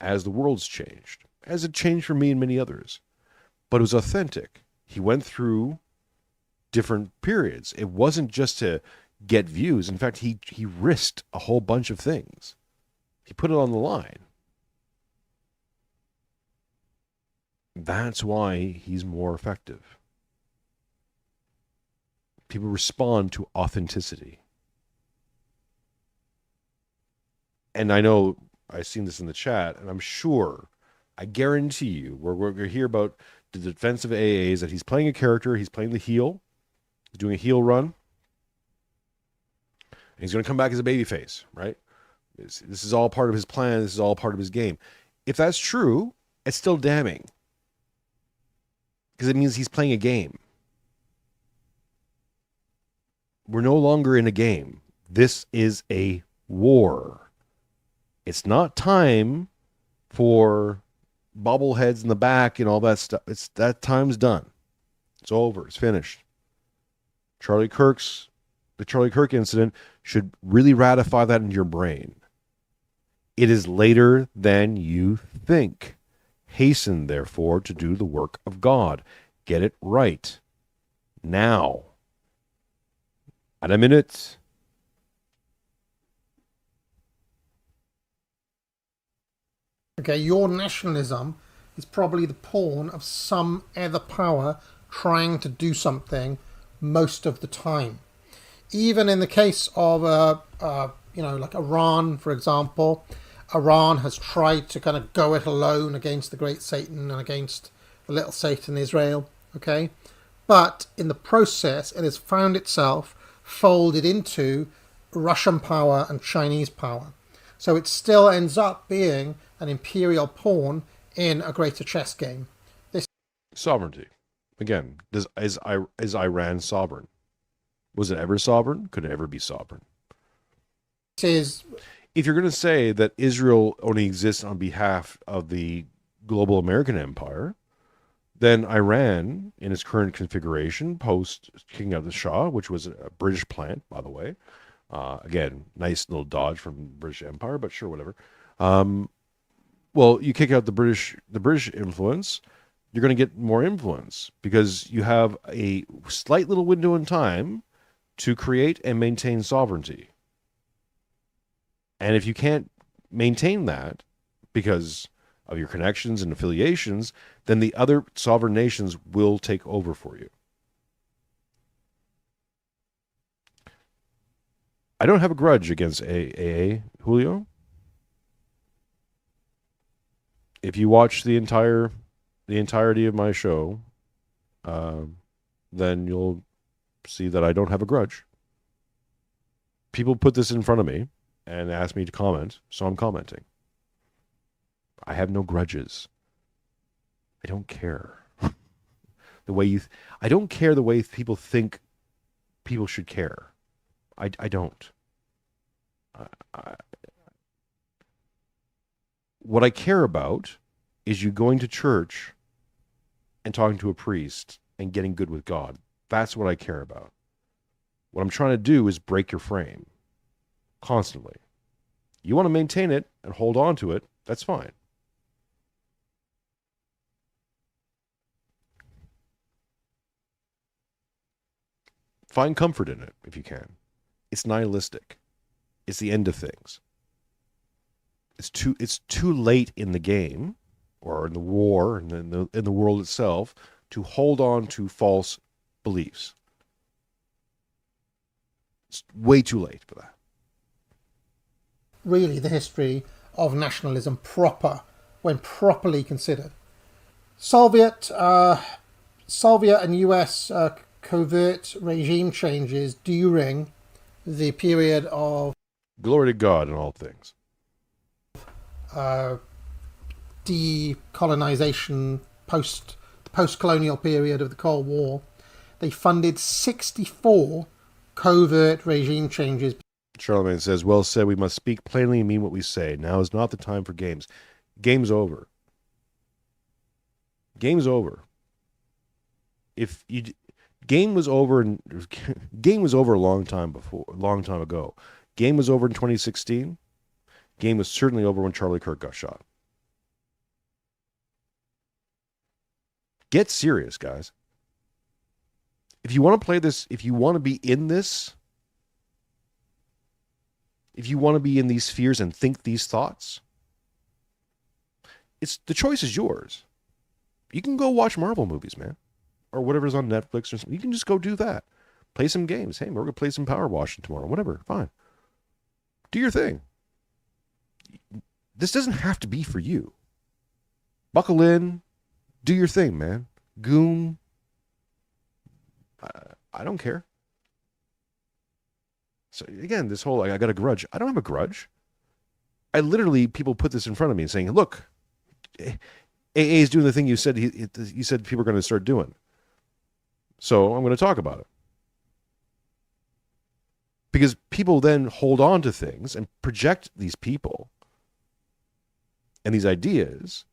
as the world's changed, as it changed for me and many others. But it was authentic. He went through different periods. It wasn't just to get views. In fact, he risked a whole bunch of things. He put it on the line. That's why he's more effective. People respond to authenticity. And I know I've seen this in the chat, and I'm sure, I guarantee you, we're going to hear about the defensive AAs, that he's playing a character, he's playing the heel, he's doing a heel run, and he's going to come back as a babyface, right? This is all part of his plan, this is all part of his game. If that's true, it's still damning, because it means he's playing a game. We're no longer in a game. This is a war. It's not time for bobbleheads in the back and all that stuff. That time's done. It's over. It's finished. The Charlie Kirk incident should really ratify that in your brain. It is later than you think. Hasten, therefore, to do the work of God. Get it right. Now. At a minute.
Okay, your nationalism is probably the pawn of some other power trying to do something most of the time. Even in the case of, like Iran, for example, Iran has tried to kind of go it alone against the great Satan and against the little Satan, Israel, okay? But in the process, it has found itself folded into Russian power and Chinese power. So it still ends up being an imperial pawn in a greater chess game.
Sovereignty. Again, is Iran sovereign? Was it ever sovereign? Could it ever be sovereign? If you're going to say that Israel only exists on behalf of the global American empire, then Iran, in its current configuration, post kicking out the Shah, which was a British plant, by the way. Again, nice little dodge from British Empire, but sure, whatever. Well, you kick out the British influence, you're going to get more influence because you have a slight little window in time to create and maintain sovereignty. And if you can't maintain that because of your connections and affiliations, then the other sovereign nations will take over for you. I don't have a grudge against AA, Julio. If you watch the entirety of my show, then you'll see that I don't have a grudge. People put this in front of me, and asked me to comment, so I'm commenting. I have no grudges. I don't care. I don't care the way people think people should care. I don't. What I care about is you going to church and talking to a priest and getting good with God. That's what I care about. What I'm trying to do is break your frame constantly. You want to maintain it and hold on to it, that's fine. Find comfort in it if you can. It's nihilistic. It's the end of things. It's too late in the game, or in the war, and in the world itself, to hold on to false beliefs. It's way too late for that.
Really, the history of nationalism proper, when properly considered. Soviet and US covert regime changes during the period of
Glory to God in all things.
decolonization, the post-colonial period of the Cold War. They funded 64 covert regime changes.
Charlemagne says, well said, we must speak plainly and mean what we say. Now is not the time for games. Game's over. Game's over. Game was over a long time ago. Game was over in 2016. Game was certainly over when Charlie Kirk got shot. Get serious, guys. If you want to play this, if you want to be in this, if you want to be in these spheres and think these thoughts, the choice is yours. You can go watch Marvel movies, man, or whatever's on Netflix or something. You can just go do that. Play some games. Hey, we're going to play some power washing tomorrow. Whatever, fine. Do your thing. This doesn't have to be for you. Buckle in. Do your thing, man. Goon. I don't care. So again, this whole, I got a grudge. I don't have a grudge. People put this in front of me saying, look, AA is doing the thing you said people are going to start doing. So I'm going to talk about it. Because people then hold on to things and project these people and these ideas.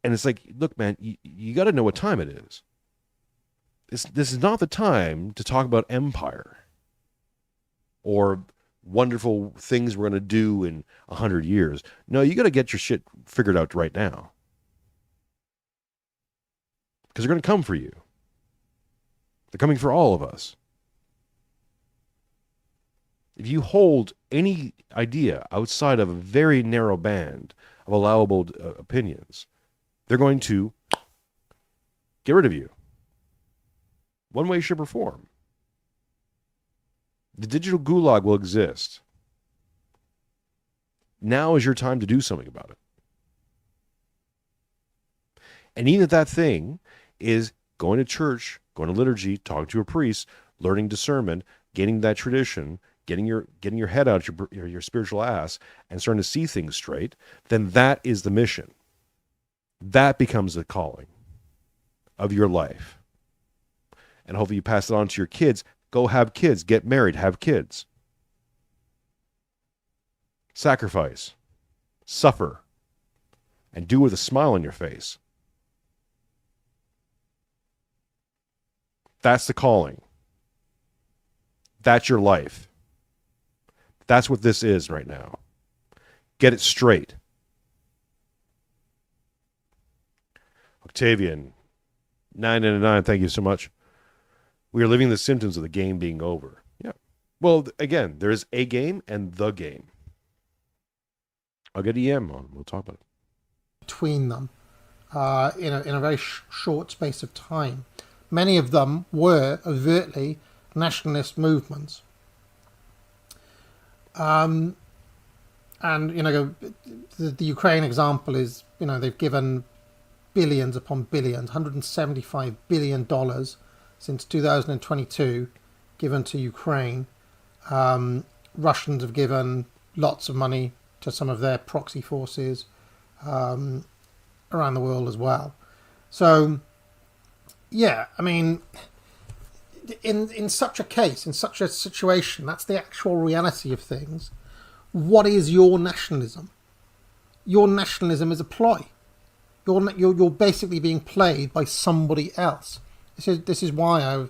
And it's like, look, man, you got to know what time it is. This is not the time to talk about empire or wonderful things we're going to do in 100 years. No, you got to get your shit figured out right now. Because they're going to come for you. They're coming for all of us. If you hold any idea outside of a very narrow band of allowable opinions, they're going to get rid of you. One way, shape, or form. The digital gulag will exist. Now is your time to do something about it. And even if that thing is going to church, going to liturgy, talking to a priest, learning discernment, getting that tradition, getting your head out your spiritual ass and starting to see things straight, then that is the mission. That becomes the calling of your life. And hopefully you pass it on to your kids. Go have kids, get married, have kids. Sacrifice, suffer, and do it with a smile on your face. That's the calling. That's your life. That's what this is right now. Get it straight. Octavian, 999, thank you so much. We are living the symptoms of the game being over. Yeah. Well, again, there is a game and the game. I'll get EM on. We'll talk about it.
Between them in a very short space of time. Many of them were overtly nationalist movements. And, the Ukraine example is, they've given billions upon billions, $175 billion since 2022 given to Ukraine. Russians have given lots of money to some of their proxy forces around the world as well. So, yeah, I mean, in such a case, in such a situation, that's the actual reality of things. What is your nationalism? Your nationalism is a ploy. You're basically being played by somebody else. This is why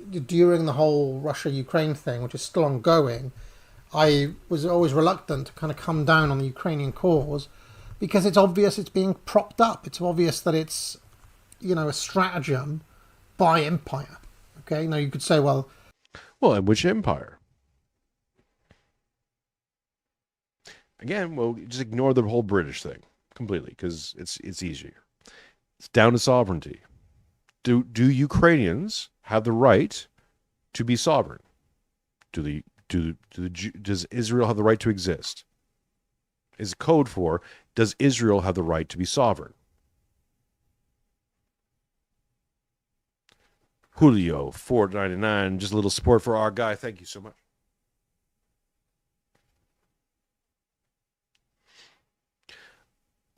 during the whole Russia-Ukraine thing, which is still ongoing, I was always reluctant to kind of come down on the Ukrainian cause, because it's obvious it's being propped up. It's obvious that it's, a stratagem by empire. Okay, now you could say, well,
and which empire? Again, just ignore the whole British thing completely, because it's easier. It's down to sovereignty. Do Ukrainians have the right to be sovereign? Does Israel have the right to exist? Is code for, does Israel have the right to be sovereign? Julio, $4.99, just a little support for our guy. Thank you so much.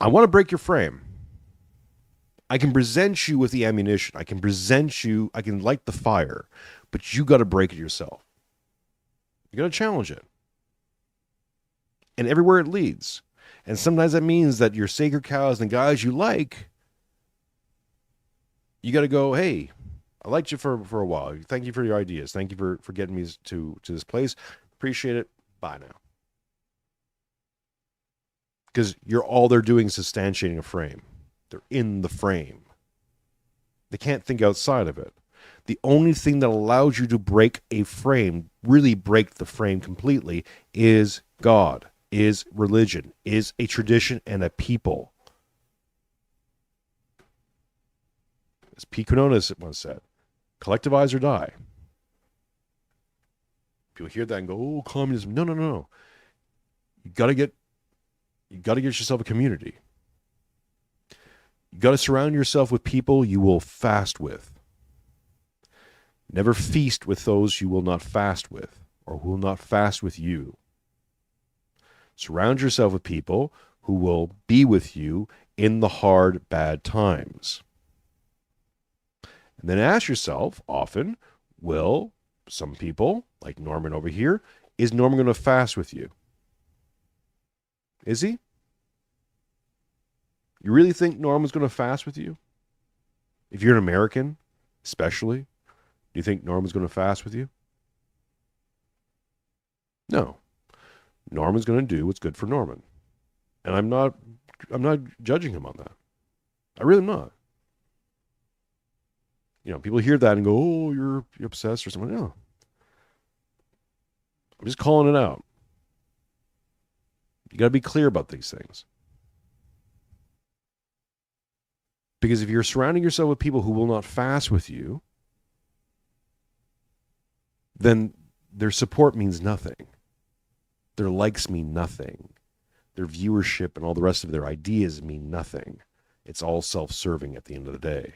I want to break your frame. I can present you with the ammunition. I can light the fire, but you got to break it yourself. You got to challenge it. And everywhere it leads. And sometimes that means that your sacred cows and the guys you like, you got to go, hey, I liked you for a while. Thank you for your ideas. Thank you for getting me to this place. Appreciate it. Bye now. Because all they're doing is substantiating a frame. They're in the frame. They can't think outside of it. The only thing that allows you to break a frame, really break the frame completely, is God, is religion, is a tradition and a people. As P. Quinones once said, collectivize or die. People hear that and go, oh, communism. No. You got to get yourself a community. You got to surround yourself with people you will fast with. Never feast with those you will not fast with, or who will not fast with you. Surround yourself with people who will be with you in the hard, bad times. And then ask yourself, often, will some people, like Norman over here, is Norman going to fast with you? Is he? You really think Norman's going to fast with you? If you're an American, especially, do you think Norman's going to fast with you? No. Norman's going to do what's good for Norman. And I'm not judging him on that. I really am not. People hear that and go, oh, you're obsessed or something. No. I'm just calling it out. You got to be clear about these things. Because if you're surrounding yourself with people who will not fast with you, then their support means nothing. Their likes mean nothing. Their viewership and all the rest of their ideas mean nothing. It's all self-serving at the end of the day.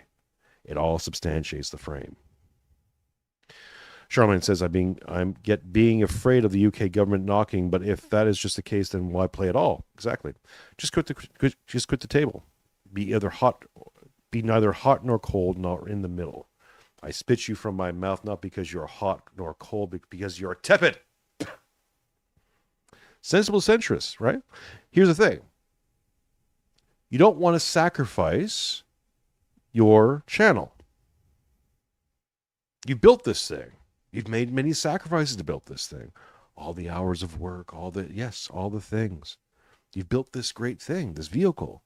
It all substantiates the frame. Charlemagne says, I'm being afraid of the UK government knocking, but if that is just the case, then why play at all? Exactly. Just quit the table. Be neither hot nor cold, nor in the middle. I spit you from my mouth, not because you're hot nor cold, but because you're tepid. Sensible centrists, right? Here's the thing. You don't want to sacrifice your channel. You built this thing. You've made many sacrifices to build this thing. All the hours of work, all the things. You've built this great thing, this vehicle.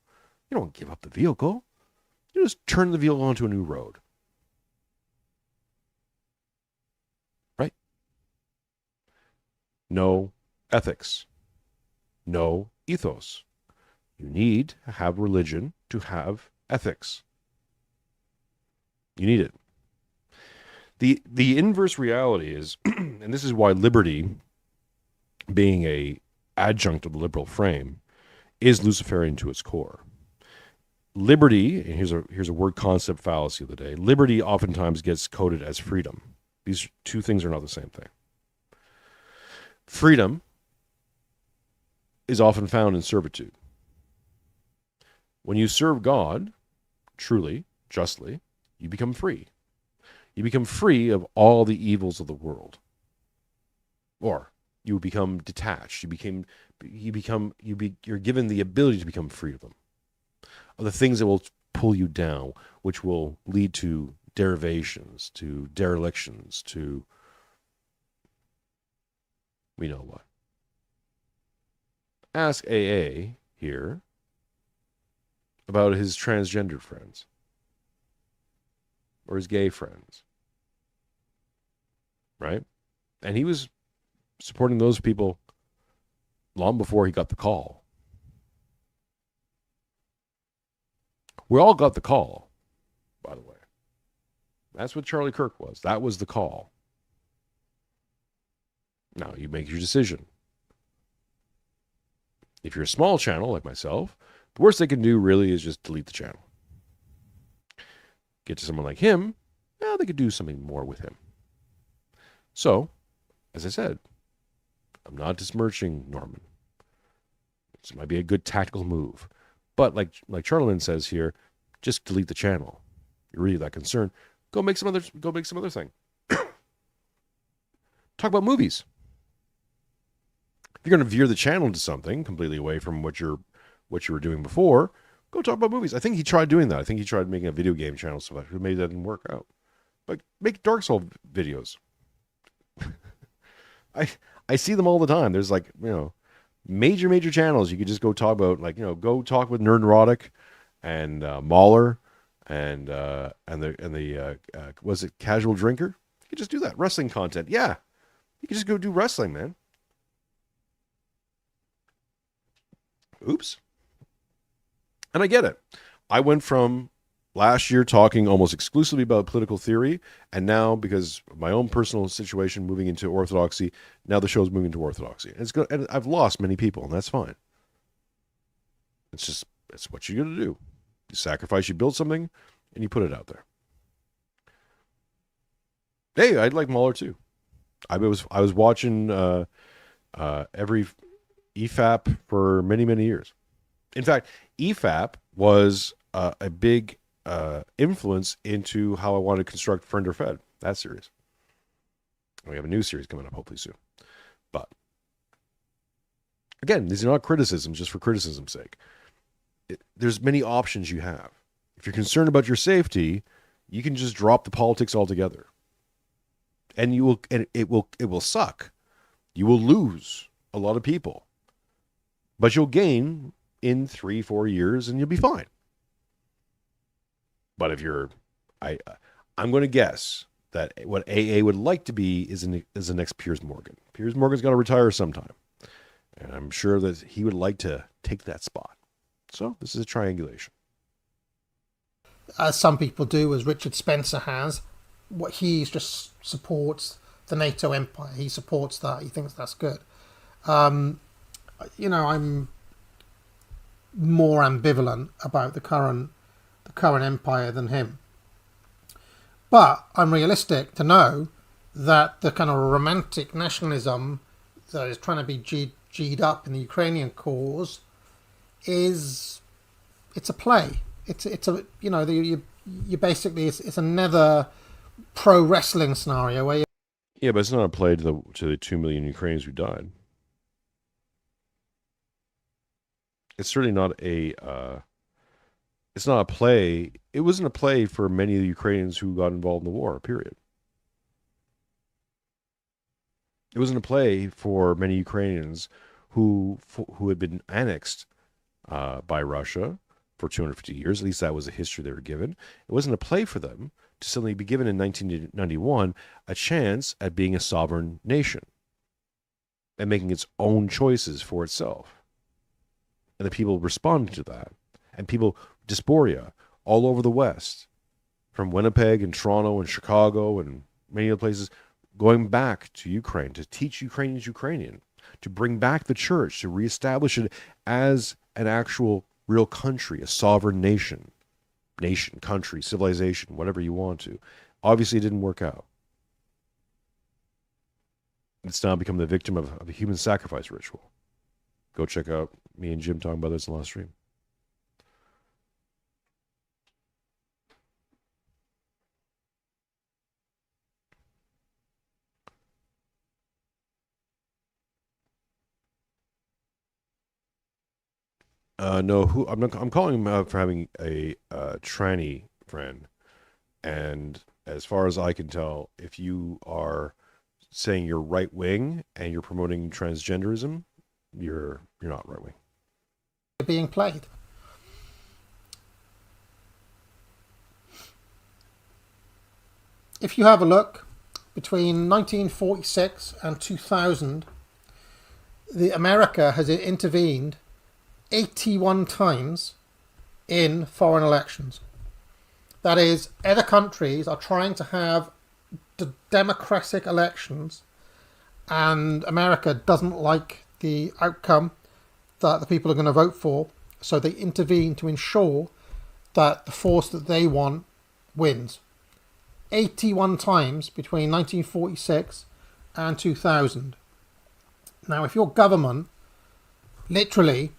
You don't give up the vehicle. You just turn the vehicle onto a new road. Right? No ethics. No ethos. You need to have religion to have ethics. You need it. The inverse reality is, and this is why liberty, being a adjunct of the liberal frame, is Luciferian to its core. Liberty, and here's a word concept fallacy of the day. Liberty oftentimes gets coded as freedom. These two things are not the same thing. freedom is often found in servitude. When you serve God, truly, justly, you become free. You become free of all the evils of the world. Or you become detached. You're given the ability to become free of them. Of the things that will pull you down, which will lead to derivations, to derelictions, to we know what. Ask AA here about his transgender friends or his gay friends, right? And he was supporting those people long before he got the call. We all got the call, by the way. That's what Charlie Kirk was. That was the call. Now you make your decision. If you're a small channel like myself, the worst they can do really is just delete the channel. Get to someone like him, now they could do something more with him. So, as I said, I'm not besmirching Norman. This might be a good tactical move. But like Charlemagne says here, just delete the channel. You're really that concerned. Go make some other thing. Talk about movies. If you're going to veer the channel to something completely away from what you were doing before, go talk about movies. I think he tried doing that. I think he tried making a video game channel, so maybe that didn't work out. But make Dark Souls videos. I see them all the time. There's like, major channels you could just go talk about, like, go talk with Nerdrotic and Mauler and was it Casual Drinker? You could just do that. Wrestling content. Yeah. You could just go do wrestling, man. Oops. And I get it. I went from last year talking almost exclusively about political theory, and now, because of my own personal situation moving into orthodoxy, now the show's moving to orthodoxy. And I've lost many people, and that's fine. It's what you're going to do. You sacrifice, you build something, and you put it out there. Hey, I'd like Mahler too. I was watching every EFAP for many years. In fact, EFAP was a big influence into how I wanted to construct Friend or Fed, that series. We have a new series coming up hopefully soon. But again, these are not criticisms just for criticism's sake. There's many options you have. If you're concerned about your safety, you can just drop the politics altogether. And it will suck. You will lose a lot of people. But you'll gain in 3-4 years and you'll be fine. But if I'm going to guess that what AA would like to be is the next Piers Morgan. Piers Morgan's got to retire sometime. And I'm sure that he would like to take that spot. So this is a triangulation.
As some people do, as Richard Spencer has, what he just supports the NATO empire. He supports that. He thinks that's good. I'm more ambivalent about the current empire than him. But I'm realistic to know that the kind of romantic nationalism that is trying to be G'd up in the Ukrainian cause it's a play. It's another pro wrestling scenario where
yeah, but it's not a play to the 2 million Ukrainians who died. It's certainly not it's not a play. It wasn't a play for many of the Ukrainians who got involved in the war, period. It wasn't a play for many Ukrainians who had been annexed by Russia for 250 years. At least that was the history they were given. It wasn't a play for them to suddenly be given in 1991 a chance at being a sovereign nation and making its own choices for itself. And the people responded to that. And people, dysphoria, all over the West, from Winnipeg and Toronto and Chicago and many other places, going back to Ukraine to teach Ukrainians Ukrainian, to bring back the church, to reestablish it as an actual real country, a sovereign nation, country, civilization, whatever you want to. Obviously, it didn't work out. It's now become the victim of a human sacrifice ritual. Go check out me and Jim talking about this in the last stream. No, I'm calling him out for having a tranny friend, and as far as I can tell, if you are saying you're right wing and you're promoting transgenderism, you're not right wing.
Being played. If you have a look, between 1946 and 2000, America has intervened 81 times in foreign elections. That is, other countries are trying to have democratic elections, and America doesn't like the outcome that the people are going to vote for, so they intervene to ensure that the force that they want wins. 81 times between 1946 and 2000. Now, if your government literally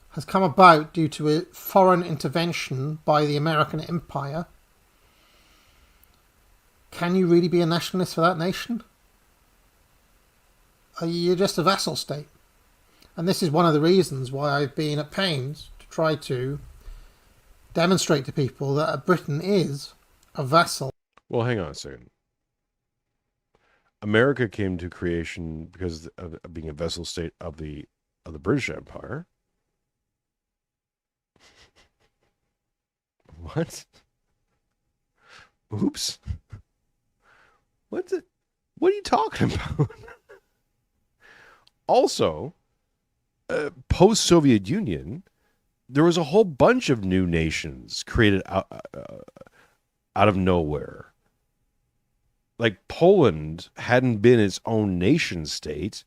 has come about due to a foreign intervention by the American empire, can you really be a nationalist for that nation? You're just a vassal state. And this is one of the reasons why I've been at pains to try to demonstrate to people that Britain is a vassal.
Well, hang on a second. America came to creation because of being a vassal state of the British Empire. What? Oops. What are you talking about? Also, post-Soviet Union, there was a whole bunch of new nations created out of nowhere. Like Poland hadn't been its own nation state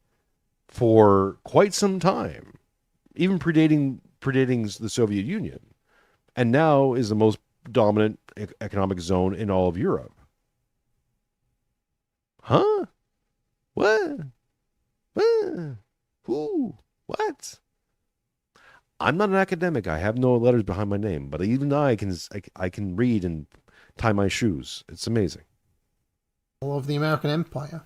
for quite some time, even predating the Soviet Union, and now is the most dominant economic zone in all of Europe. Huh? What? Who? What? I'm not an academic. I have no letters behind my name, but even I can read and tie my shoes. It's amazing.
Of the American Empire.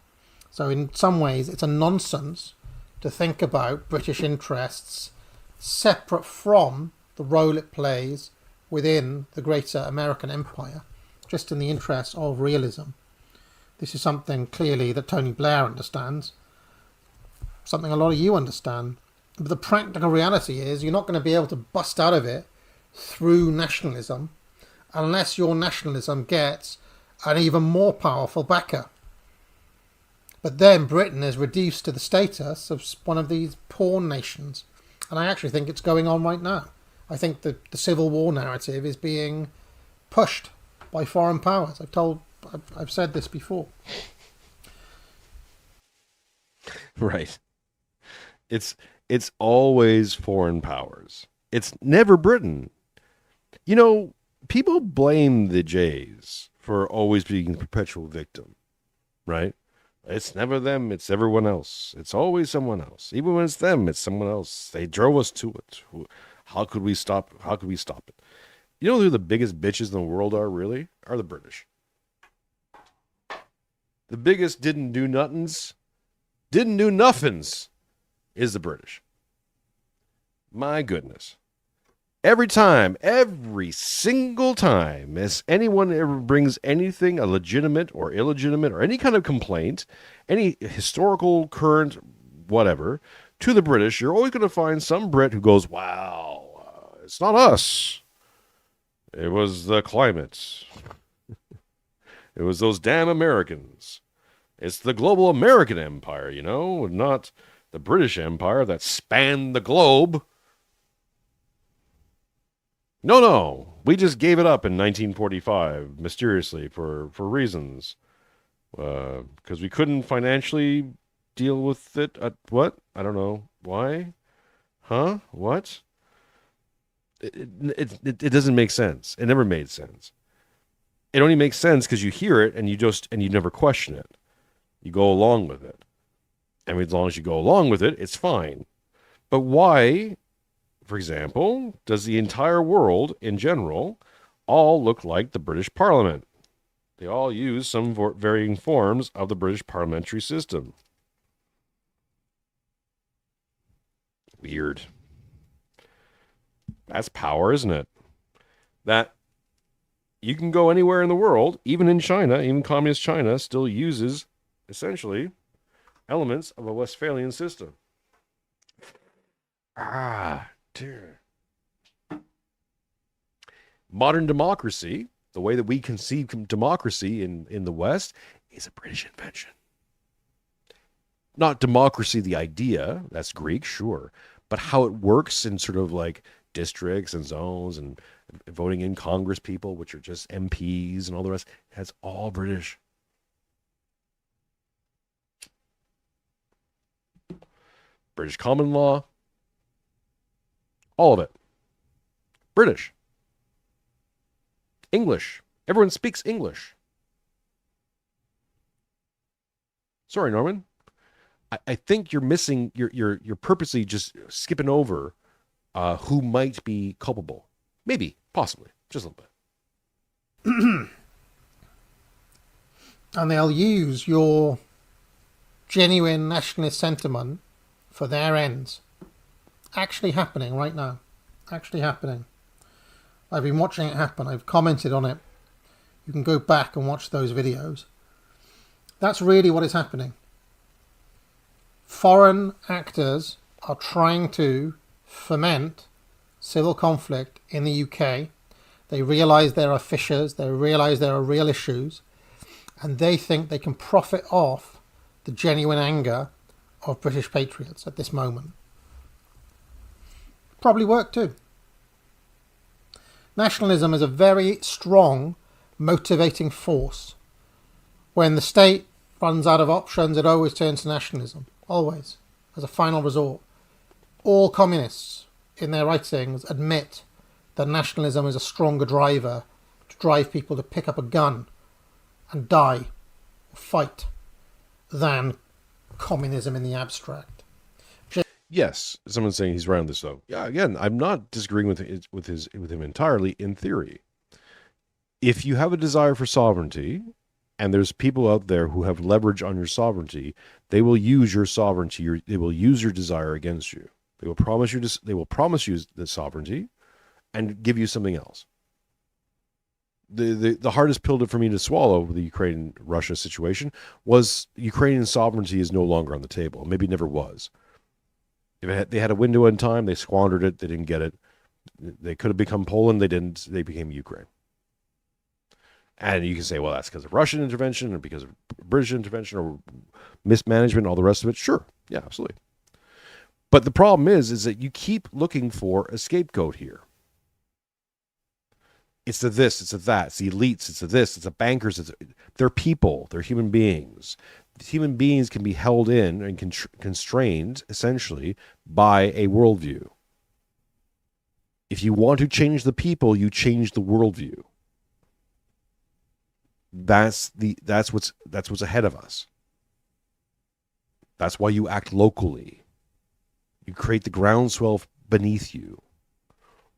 So in some ways it's a nonsense to think about British interests separate from the role it plays within the greater American Empire, just in the interest of realism. This is something clearly that Tony Blair understands, something a lot of you understand. But the practical reality is you're not going to be able to bust out of it through nationalism unless your nationalism gets an even more powerful backer. But then Britain is reduced to the status of one of these pawn nations. And I actually think it's going on right now. I think the Civil War narrative is being pushed by foreign powers. I've said this before.
Right. It's always foreign powers. It's never Britain. You know, people blame the Jays for always being the perpetual victim, right? It's never them, it's everyone else. It's always someone else. Even when it's them, it's someone else. They drove us to it. How could we stop it? You know who the biggest bitches in the world are, really? Are the British. The biggest didn't do nothings is the British. My goodness. Every single time, as anyone ever brings anything, a legitimate or illegitimate or any kind of complaint, any historical, current, whatever, to the British, you're always going to find some Brit who goes, wow, it's not us. It was the climate. It was those damn Americans. It's the global American empire, not the British Empire that spanned the globe. No, we just gave it up in 1945, mysteriously, for reasons. Because we couldn't financially deal with it. What? I don't know. Why? Huh? What? It doesn't make sense. It never made sense. It only makes sense because you hear it and you never question it. You go along with it. I mean, as long as you go along with it, it's fine. But why, for example, does the entire world in general all look like the British Parliament? They all use some varying forms of the British parliamentary system. Weird. That's power, isn't it? That you can go anywhere in the world, even in China, even communist China still uses, essentially, elements of a Westphalian system. Dear. Modern democracy, the way that we conceive democracy in the West, is a British invention. Not democracy, the idea, that's Greek, sure, but how it works in sort of like districts and zones and voting in Congress people, which are just MPs and all the rest, that's all British. British common law, all of it. British. English. Everyone speaks English. Sorry, Norman. I think you're missing, you're purposely just skipping over who might be culpable. Maybe, possibly, just a little bit.
And they'll use your genuine nationalist sentiment for their ends. Actually happening right now. Actually happening. I've been watching it happen. I've commented on it. You can go back and watch those videos. That's really what is happening. Foreign actors are trying to foment civil conflict in the UK. They realise there are fissures. They realise there are real issues. And they think they can profit off the genuine anger of British patriots at this moment. Probably work too. Nationalism is a very strong motivating force. When the state runs out of options, it always turns to nationalism. Always. As a final resort. All communists in their writings admit that nationalism is a stronger driver to drive people to pick up a gun and die or fight than communism in the abstract.
Yes, someone's saying he's right on this though. Yeah, again, I'm not disagreeing with him entirely in theory. If you have a desire for sovereignty, and there's people out there who have leverage on your sovereignty, they will use your sovereignty. They will use your desire against you. They will promise you. They will promise you the sovereignty, and give you something else. The hardest pill for me to swallow with the Ukraine-Russia situation was Ukrainian sovereignty is no longer on the table. Maybe it never was. If they had a window in time, they squandered it. They didn't get it. They could have become Poland. They didn't. They became Ukraine. And you can say, well, that's because of Russian intervention or because of British intervention or mismanagement and all the rest of it. Sure. Yeah, absolutely. But the problem is that you keep looking for a scapegoat here. It's the this, it's the that, it's the elites, it's the this, it's the bankers. They're people. They're human beings. Human beings can be held in and constrained, essentially, by a worldview. If you want to change the people, you change the worldview. That's what's ahead of us. That's why you act locally. You create the groundswell beneath you.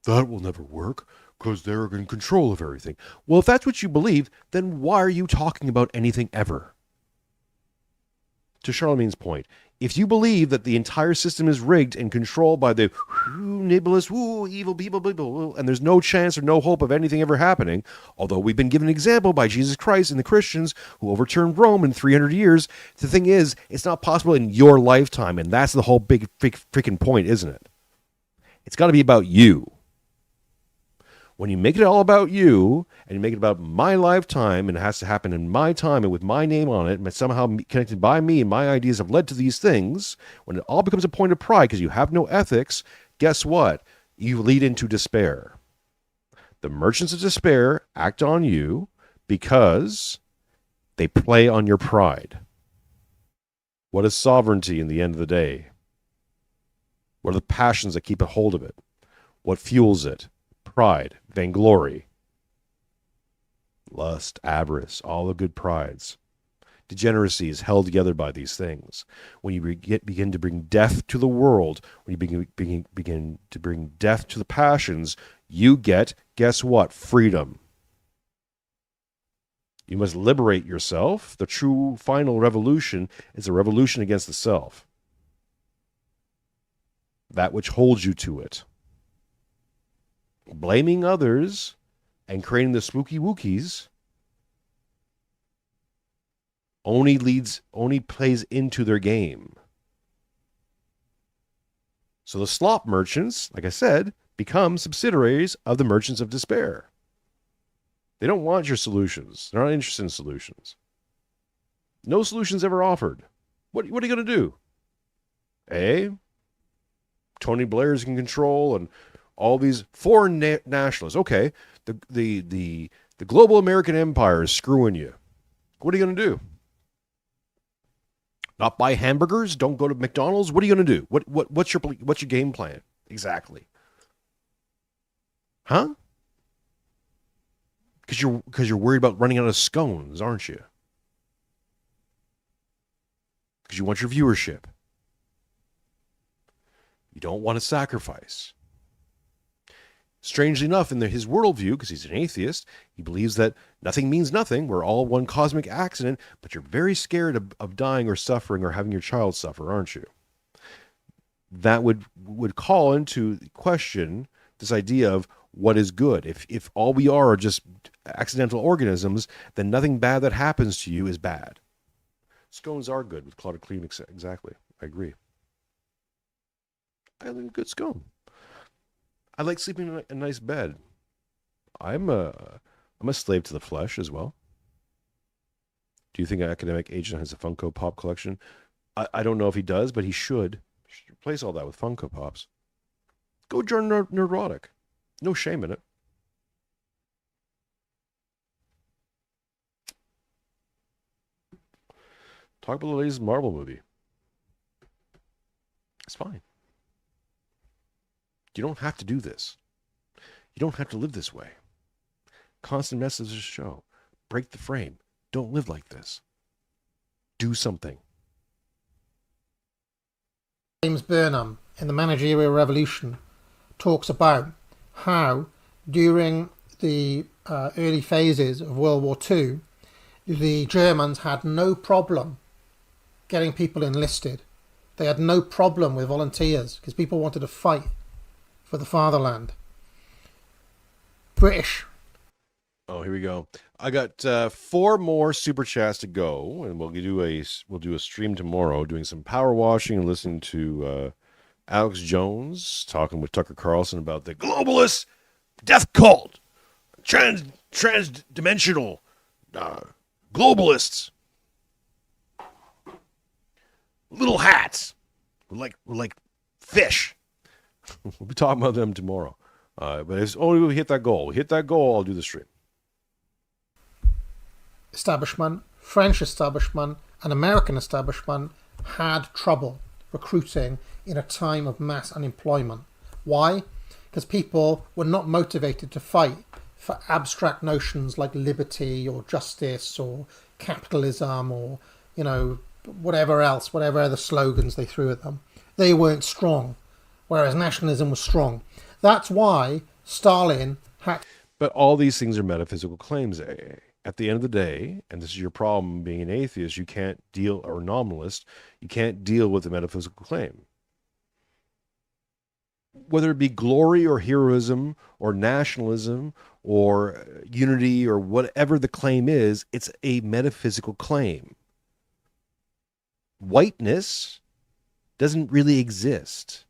That will never work because they're in control of everything. Well, if that's what you believe, then why are you talking about anything ever? To Charlemagne's point, if you believe that the entire system is rigged and controlled by the nibblous, evil people, and there's no chance or no hope of anything ever happening, although we've been given an example by Jesus Christ and the Christians who overturned Rome in 300 years, the thing is, it's not possible in your lifetime, and that's the whole big freaking point, isn't it? It's got to be about you. When you make it all about you, and you make it about my lifetime, and it has to happen in my time and with my name on it, and somehow connected by me, and my ideas have led to these things, when it all becomes a point of pride because you have no ethics, guess what? You lead into despair. The merchants of despair act on you because they play on your pride. What is sovereignty in the end of the day? What are the passions that keep a hold of it? What fuels it? Pride, vainglory, lust, avarice, all the good prides. degeneracy is held together by these things. When you begin to bring death to the world, when you begin to bring death to the passions, you get, guess what? Freedom. You must liberate yourself. The true final revolution is a revolution against the self. That which holds you to it. Blaming others and creating the spooky wookies only plays into their game. So the slop merchants, like I said, become subsidiaries of the merchants of despair. They don't want your solutions. They're not interested in solutions. No solutions ever offered. What are you going to do? Tony Blair's in control and all these foreign nationalists. Okay, the global American empire is screwing you. What are you going to do? Not buy hamburgers? Don't go to McDonald's? What are you going to do? What's your game plan exactly? Huh? Because you're worried about running out of scones, aren't you? Because you want your viewership. You don't want to sacrifice. Strangely enough, in his worldview, because he's an atheist, he believes that nothing means nothing. We're all one cosmic accident, but you're very scared of dying or suffering or having your child suffer, aren't you? That would call into question this idea of what is good. If all we are just accidental organisms, then nothing bad that happens to you is bad. Scones are good with clotted cream, exactly. I agree. I like a good scone. I like sleeping in a nice bed. I'm a slave to the flesh as well. Do you think an academic agent has a Funko Pop collection? I don't know if he does, but he should. He should replace all that with Funko Pops. Go join Neurotic. No shame in it. Talk about the latest Marvel movie. It's fine. You don't have to do this. You don't have to live this way. Constant messages show. Break the frame. Don't live like this. Do something.
James Burnham in The Managerial Revolution talks about how during the early phases of World War II, the Germans had no problem getting people enlisted. They had no problem with volunteers because people wanted to fight for the fatherland. British.
Oh, here we go. I got 4 more super chats to go, and we'll do a stream tomorrow, doing some power washing and listening to Alex Jones talking with Tucker Carlson about the globalist death cult, transdimensional globalists, little hats, we're like fish. We'll be talking about them tomorrow. But it's only when we hit that goal. We hit that goal, I'll do the stream.
Establishment, French establishment, and American establishment had trouble recruiting in a time of mass unemployment. Why? Because people were not motivated to fight for abstract notions like liberty or justice or capitalism or, whatever else, whatever other slogans they threw at them. They weren't strong, whereas nationalism was strong. That's why Stalin had...
But all these things are metaphysical claims, AA. At the end of the day, and this is your problem being an atheist, you can't deal, or nominalist, you can't deal with the metaphysical claim. Whether it be glory or heroism or nationalism or unity or whatever the claim is, it's a metaphysical claim. Whiteness doesn't really exist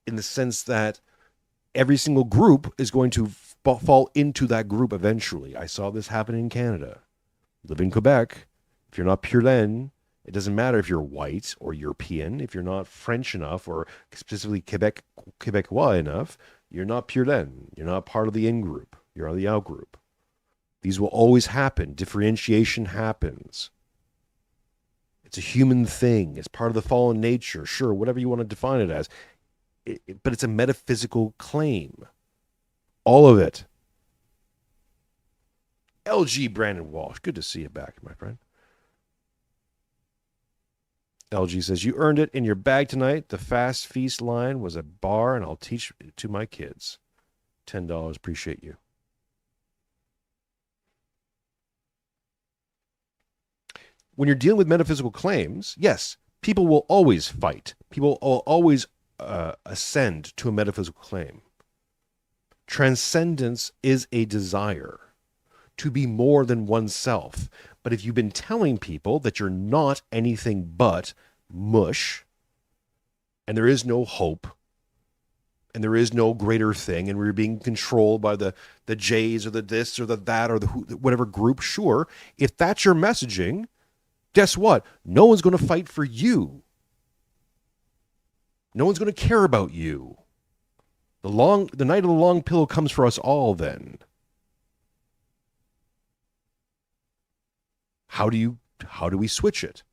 in the sense that every single group is going to fall into that group eventually. I saw this happen in Canada. Live in Quebec. If you're not pure laine, it doesn't matter if you're white or European. If you're not French enough or specifically Quebecois enough, you're not pure laine. You're not part of the in group. You're on the out group. These will always happen. Differentiation happens. It's a human thing. It's part of the fallen nature. Sure, whatever you want to define it as. But it's a metaphysical claim. All of it. LG Brandon Walsh, good to see you back, my friend. LG says, you earned it in your bag tonight. The fast feast line was a bar, and I'll teach it to my kids. $10, appreciate you. When you're dealing with metaphysical claims, yes, people will always fight. People will always ascend to a metaphysical claim. Transcendence is a desire to be more than oneself. But if you've been telling people that you're not anything but mush, and there is no hope, and there is no greater thing, and we're being controlled by the J's or the this or the that or the whatever group, sure, if that's your messaging, guess what? No one's going to fight for you. No one's going to care about you. The night of the long pillow comes for us all then. How do we switch it?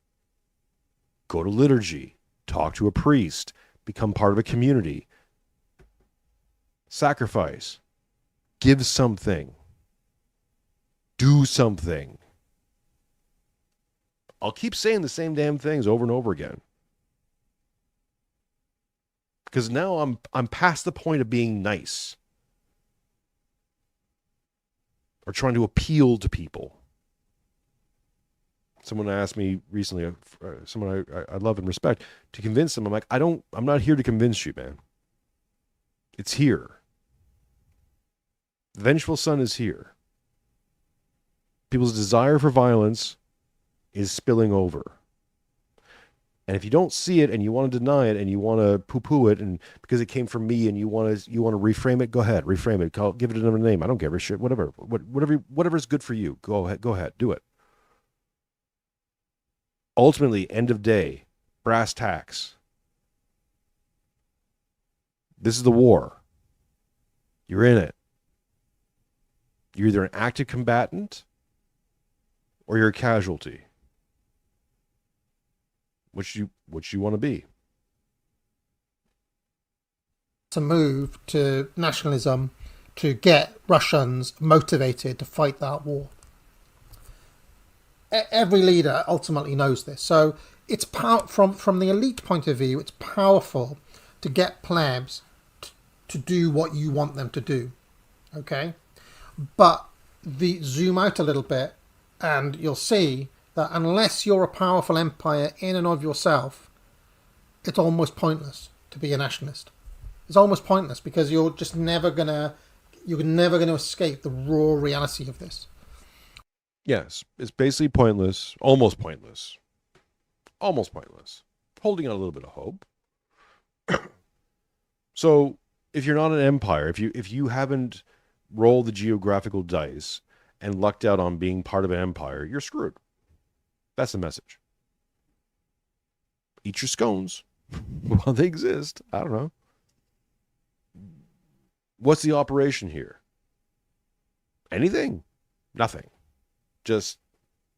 Go to liturgy, talk to a priest, become part of a community, sacrifice, give something, do something. I'll keep saying the same damn things over and over again. Because now I'm past the point of being nice or trying to appeal to people. Someone asked me recently, someone I love and respect, to convince them. I'm like, I'm not here to convince you, man. It's here. The vengeful son is here. People's desire for violence is spilling over. And if you don't see it and you want to deny it and you want to poo-poo it and because it came from me and you want to reframe it, go ahead, reframe it. Give it another name. I don't give a shit. Whatever is good for you. Go ahead, do it. Ultimately, end of day, brass tacks. This is the war. You're in it. You're either an active combatant or you're a casualty. Which you want to be.
To move to nationalism to get Russians motivated to fight that war. Every leader ultimately knows this. So it's from the elite point of view, it's powerful to get plebs to do what you want them to do. Okay? But zoom out a little bit and you'll see that unless you're a powerful empire in and of yourself, it's almost pointless to be a nationalist. It's almost pointless because you're never gonna escape the raw reality of this.
Yes, it's basically pointless, almost pointless. Almost pointless. Holding out a little bit of hope. So, if you're not an empire, if you haven't rolled the geographical dice and lucked out on being part of an empire, you're screwed. That's the message. Eat your scones while they exist. I don't know. What's the operation here? Anything? Nothing. Just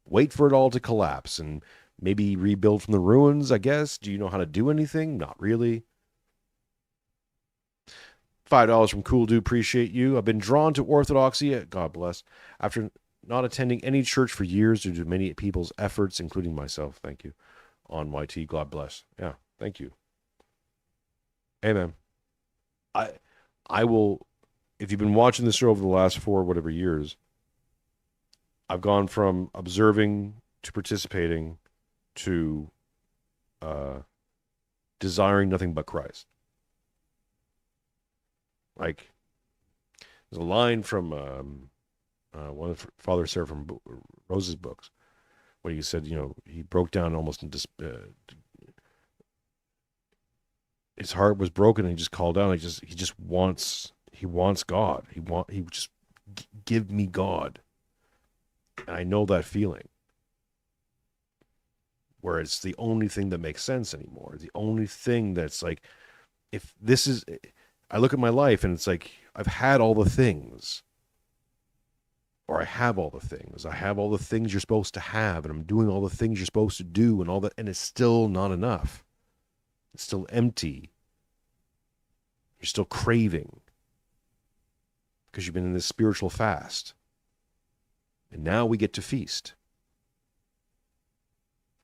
wait for it all to collapse and maybe rebuild from the ruins, I guess. Do you know how to do anything? Not really. $5 from Cool Dude, appreciate you. I've been drawn to orthodoxy, God bless, after not attending any church for years due to many people's efforts, including myself. Thank you. On YT, God bless. Yeah, thank you. Amen. I will, if you've been watching this show over the last 4 whatever years, I've gone from observing to participating to desiring nothing but Christ. Like, there's a line from one of Father Seraphim Rose's books, where he said, he broke down almost in his heart was broken, and he just called out. He wants God. He just give me God, and I know that feeling. Where it's the only thing that makes sense anymore. The only thing that's like, if this is, I look at my life and it's like I've had all the things. Or I have all the things. I have all the things you're supposed to have, and I'm doing all the things you're supposed to do, and all that, and it's still not enough. It's still empty. You're still craving because you've been in this spiritual fast. And now we get to feast.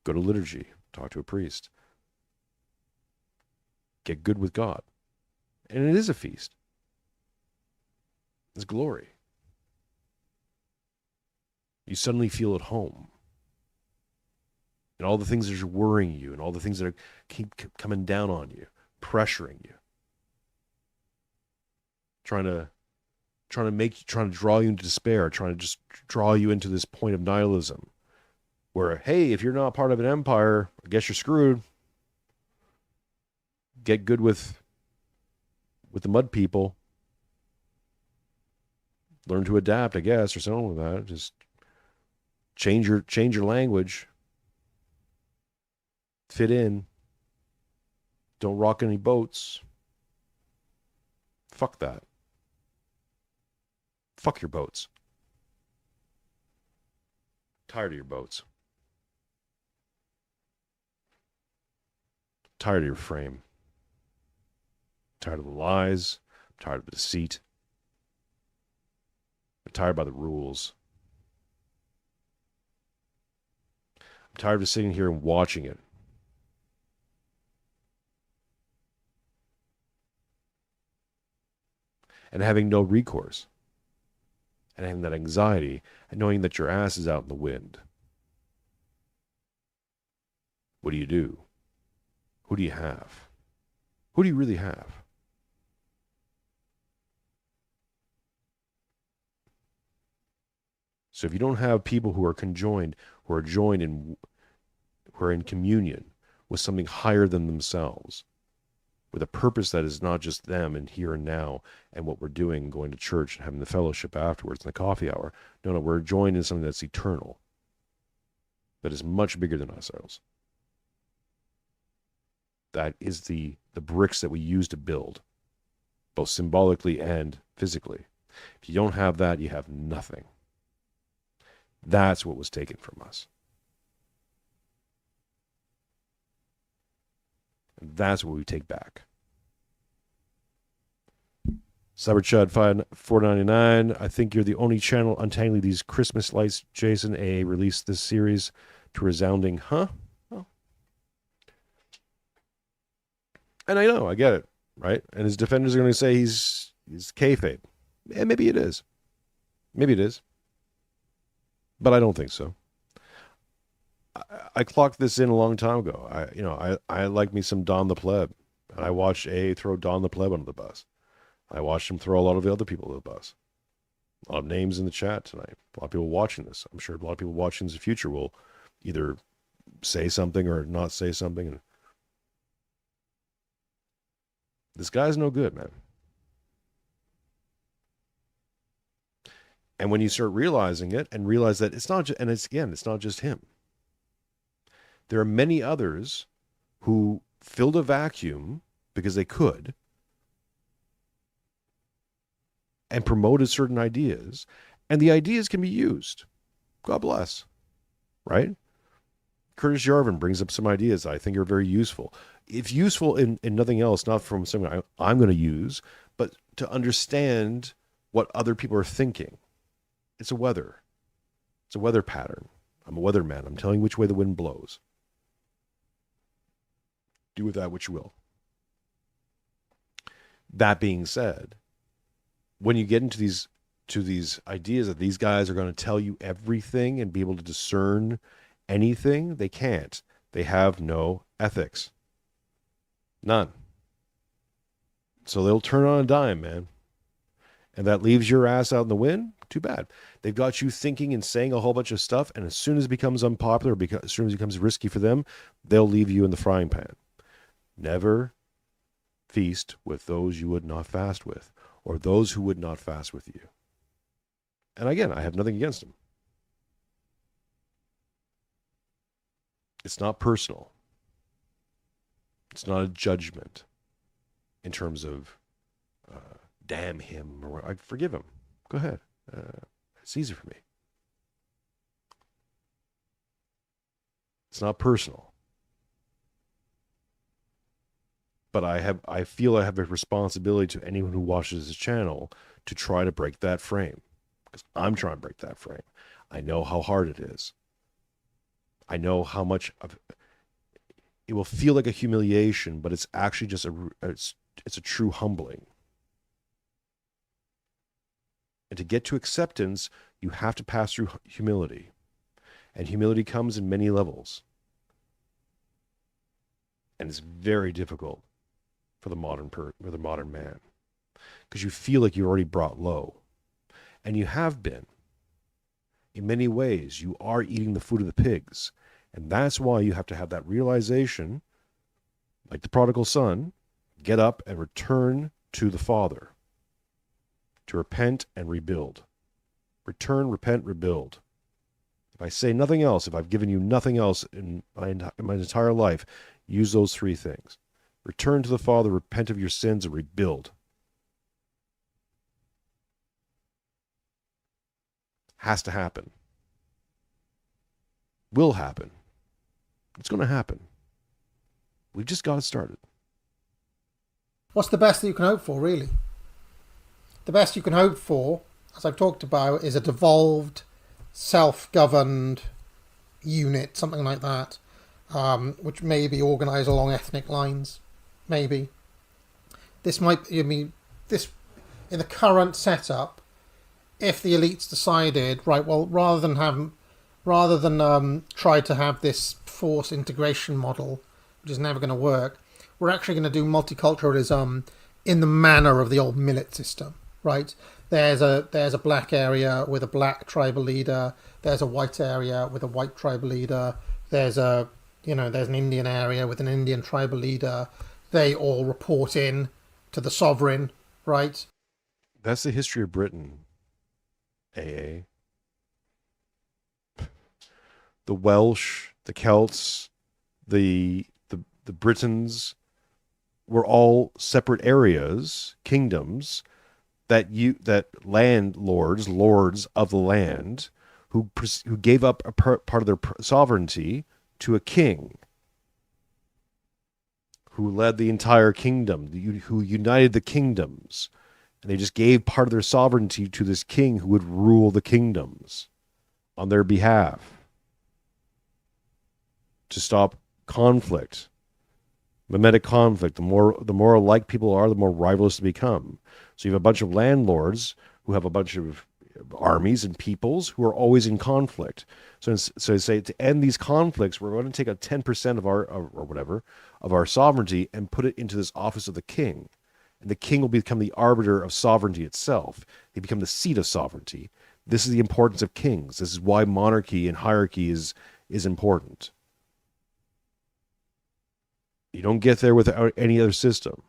Go to liturgy, talk to a priest. Get good with God. And it is a feast. It's glory. You suddenly feel at home. And all the things that are worrying you and all the things that keep coming down on you, pressuring you, trying to draw you into despair, trying to just draw you into this point of nihilism where, hey, if you're not part of an empire, I guess you're screwed. Get good with the mud people. Learn to adapt, I guess, or something like that. Just change your language. Fit in. Don't rock any boats. Fuck that. Fuck your boats. Tired of your boats. Tired of your frame. Tired of the lies. I'm tired of the deceit. I'm tired by the rules. I'm tired of sitting here and watching it. And having no recourse. And having that anxiety and knowing that your ass is out in the wind. What do you do? Who do you have? Who do you really have? So if you don't have people who are conjoined, who are joined in, who are in communion with something higher than themselves, with a purpose that is not just them and here and now and what we're doing, going to church and having the fellowship afterwards and the coffee hour. No, we're joined in something that's eternal, that is much bigger than ourselves. That is the bricks that we use to build, both symbolically and physically. If you don't have that, you have nothing. That's what was taken from us. And that's what we take back. CyberChud 499. I think you're the only channel untangling these Christmas lights. Jason A. released this series to resounding, huh? Oh. And I know, I get it, right? And his defenders are going to say he's kayfabe. And maybe it is. Maybe it is. But I don't think so. I clocked this in a long time ago. I like me some Don the Pleb. And I watched A throw Don the Pleb under the bus. I watched him throw a lot of the other people under the bus. A lot of names in the chat tonight. A lot of people watching this. I'm sure a lot of people watching this in the future will either say something or not say something. And this guy's no good, man. And when you start realizing it and realize that it's not just, and it's not just him. There are many others who filled a vacuum because they could and promoted certain ideas, and the ideas can be used. God bless. Right? Curtis Yarvin brings up some ideas I think are very useful. If useful in nothing else, not from something I'm going to use, but to understand what other people are thinking. It's a weather. It's a weather pattern. I'm a weatherman. I'm telling you which way the wind blows. Do with that what you will. That being said, when you get into these ideas that these guys are going to tell you everything and be able to discern anything, they can't. They have no ethics. None. So they'll turn on a dime, man. And that leaves your ass out in the wind? Too bad. They've got you thinking and saying a whole bunch of stuff, and as soon as it becomes unpopular, as soon as it becomes risky for them, they'll leave you in the frying pan. Never feast with those you would not fast with, or those who would not fast with you. And again, I have nothing against them. It's not personal. It's not a judgment in terms of damn him, or I forgive him. Go ahead. It's easy for me. It's not personal. But I feel I have a responsibility to anyone who watches this channel to try to break that frame. Because I'm trying to break that frame. I know how hard it is. I know how much of it will feel like a humiliation, but it's actually just it's a true humbling. And to get to acceptance, you have to pass through humility. And humility comes in many levels. And it's very difficult for the modern man, because you feel like you're already brought low. And you have been. In many ways, you are eating the food of the pigs. And that's why you have to have that realization, like the prodigal son, get up and return to the Father, to repent and rebuild. Return, repent, rebuild. If I say nothing else, if I've given you nothing else in my entire life, use those three things. Return to the Father, repent of your sins, and rebuild. Has to happen. Will happen. It's going to happen. We've just got it started.
What's the best that you can hope for, really? The best you can hope for, as I've talked about, is a devolved, self-governed unit, something like that, which may be organised along ethnic lines. Maybe. This might, I mean, this, in the current setup, if the elites decided, right, well, rather than try to have this forced integration model, which is never going to work, we're actually going to do multiculturalism in the manner of the old millet system, right? There's a black area with a black tribal leader. There's a white area with a white tribal leader. There's an Indian area with an Indian tribal leader. They all report in to the sovereign, right?
That's the history of Britain. AA. The Welsh, the Celts, the Britons were all separate areas, kingdoms, that landlords, lords of the land, who gave up a part of their sovereignty to a king, who led the entire kingdom, who united the kingdoms. And they just gave part of their sovereignty to this king who would rule the kingdoms on their behalf to stop conflict, mimetic conflict. The more alike people are, the more rivalrous they become. So you have a bunch of landlords who have a bunch of armies and peoples who are always in conflict. So they say, to end these conflicts, we're going to take a 10% of our sovereignty and put it into this office of the king. And the king will become the arbiter of sovereignty itself. They become the seat of sovereignty. This is the importance of kings. This is why monarchy and hierarchy is important. You don't get there without any other system.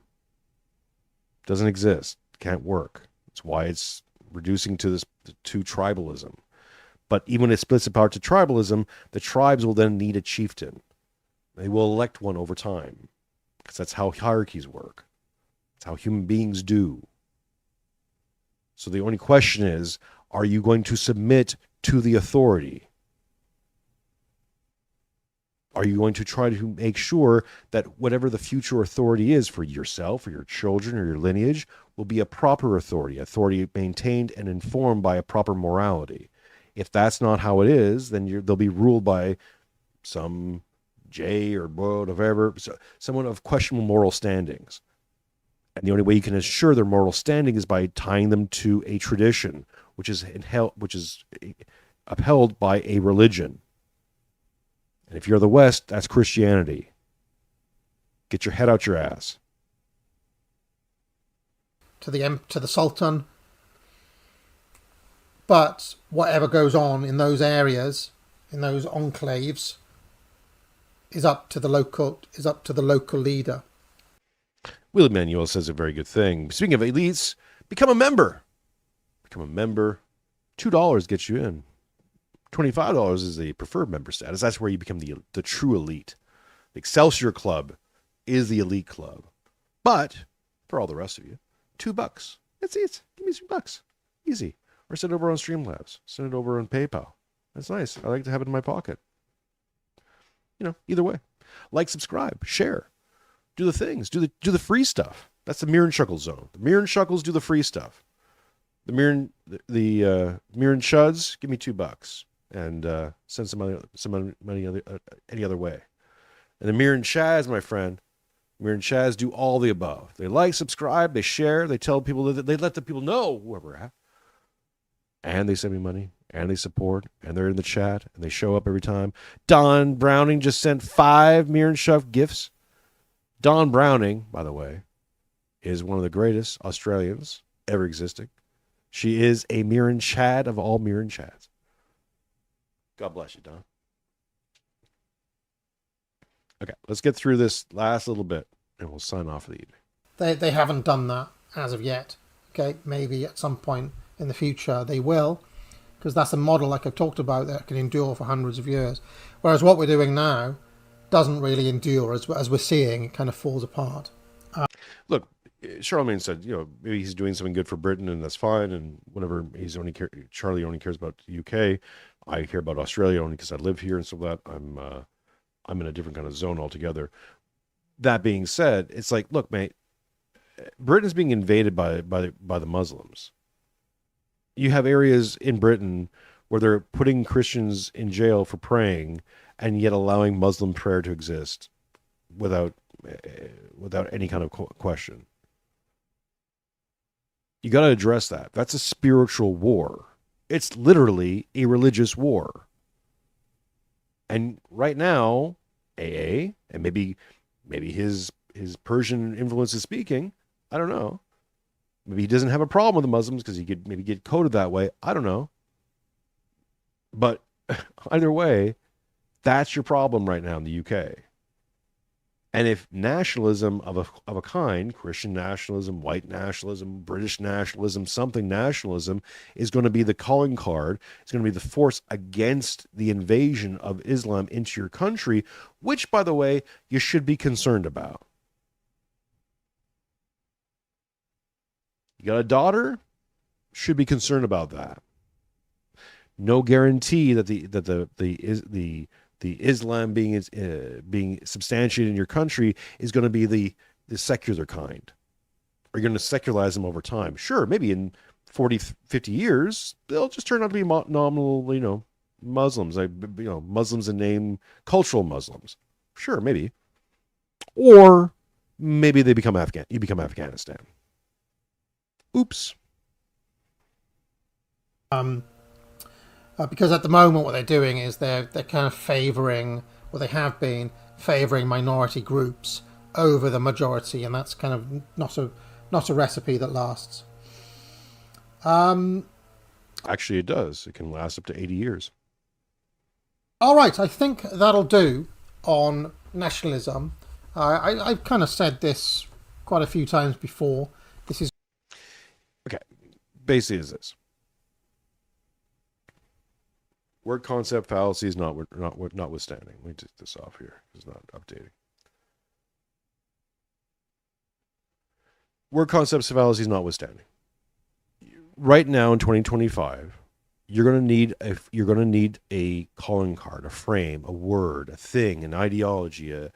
It doesn't exist. It can't work. That's why it's reducing to tribalism. But even when it splits apart to tribalism, the tribes will then need a chieftain. They will elect one over time, because that's how hierarchies work. It's how human beings do. So the only question is, are you going to submit to the authority? Are you going to try to make sure that whatever the future authority is for yourself or your children or your lineage will be a proper authority maintained and informed by a proper morality? If that's not how it is, then they'll be ruled by some J or whatever, someone of questionable moral standings. And the only way you can assure their moral standing is by tying them to a tradition, which is upheld by a religion. And if you're the West, that's Christianity. Get your head out your ass.
To the Sultan. But whatever goes on in those areas, in those enclaves, is up to the local leader.
Will Emanuel says a very good thing. Speaking of elites, become a member. Become a member. $2 gets you in. $25 is the preferred member status. That's where you become the true elite. The Excelsior Club is the elite club. But for all the rest of you, $2. That's it. Give me $2. Easy. Or send it over on Streamlabs. Send it over on PayPal. That's nice. I like to have it in my pocket. Either way. Like, subscribe, share. Do the things. Do the free stuff. That's the Mironchuckle zone. The Mironchuckles do the free stuff. The Mironchuds, give me $2. and send some money any other way. And the Mironchucks, my friend, Mironchucks do all the above. They like, subscribe, they share, they tell people, that they let the people know where we're at. And they send me money, and they support, and they're in the chat, and they show up every time. Don Browning just sent 5 Mironchuck gifts. Don Browning, by the way, is one of the greatest Australians ever existing. She is a Mironchuck of all Mironchucks. God bless you, Don. Okay, let's get through this last little bit, and we'll sign off for the evening.
They haven't done that as of yet. Okay, maybe at some point in the future they will, because that's a model, like I've talked about, that can endure for hundreds of years. Whereas what we're doing now doesn't really endure, as we're seeing, it kind of falls apart.
Look, Charlemagne said, maybe he's doing something good for Britain, and that's fine. And whenever Charlie only cares about the UK, I care about Australia only because I live here, and so that I'm in a different kind of zone altogether. That being said, it's like, look, mate, Britain's being invaded by the Muslims. You have areas in Britain where they're putting Christians in jail for praying, and yet allowing Muslim prayer to exist without any kind of question. You got to address that. That's a spiritual war. It's literally a religious war. And right now, AA, and maybe his Persian influence is speaking, I don't know. Maybe he doesn't have a problem with the Muslims because he could maybe get coded that way. I don't know. But either way, that's your problem right now in the UK. And if nationalism of a kind, Christian nationalism, white nationalism, British nationalism, something nationalism, is going to be the calling card, it's going to be the force against the invasion of Islam into your country, which, by the way, you should be concerned about. You got a daughter? Should be concerned about that. No guarantee that the Islam being substantiated in your country is going to be the secular kind. Are you going to secularize them over time? Sure, maybe in 40, 50 years, they'll just turn out to be nominal, Muslims, Muslims in name, cultural Muslims. Sure, maybe. Or maybe they become you become Afghanistan. Oops.
Because at the moment what they're doing is they're kind of favouring, or they have been favouring, minority groups over the majority, and that's kind of not a recipe that lasts.
Actually, it does. It can last up to 80 years.
All right, I think that'll do on nationalism. I've kind of said this quite a few times before. This is
okay. Basically, is this. Word concept fallacies notwithstanding. Let me take this off here. It's not updating. Word concepts fallacies notwithstanding. Right now in 2025, you're going to need a calling card, a frame, a word, a thing, an ideology, a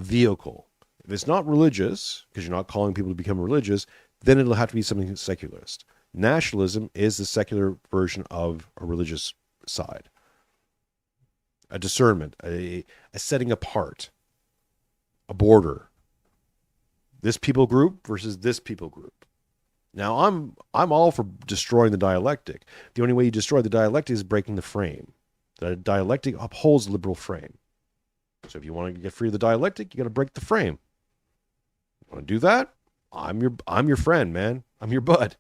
vehicle. If it's not religious, because you're not calling people to become religious, then it'll have to be something secularist. Nationalism is the secular version of a religious side. A discernment, a setting apart, a border. This people group versus this people group. Now, I'm all for destroying the dialectic. The only way you destroy the dialectic is breaking the frame. The dialectic upholds the liberal frame. So if you want to get free of the dialectic, you got to break the frame. You want to do that? I'm your friend, man. I'm your bud.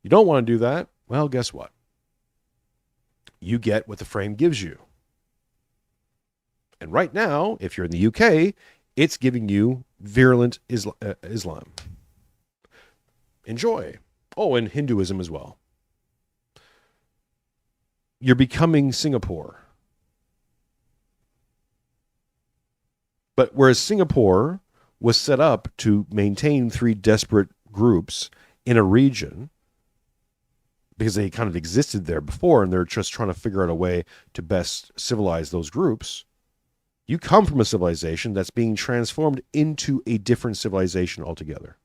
You don't want to do that? Well, guess what? You get what the frame gives you. And right now, if you're in the UK, it's giving you virulent Islam. Enjoy. Oh, and Hinduism as well. You're becoming Singapore. But whereas Singapore was set up to maintain 3 desperate groups in a region, because they kind of existed there before and they're just trying to figure out a way to best civilize those groups, you come from a civilization that's being transformed into a different civilization altogether.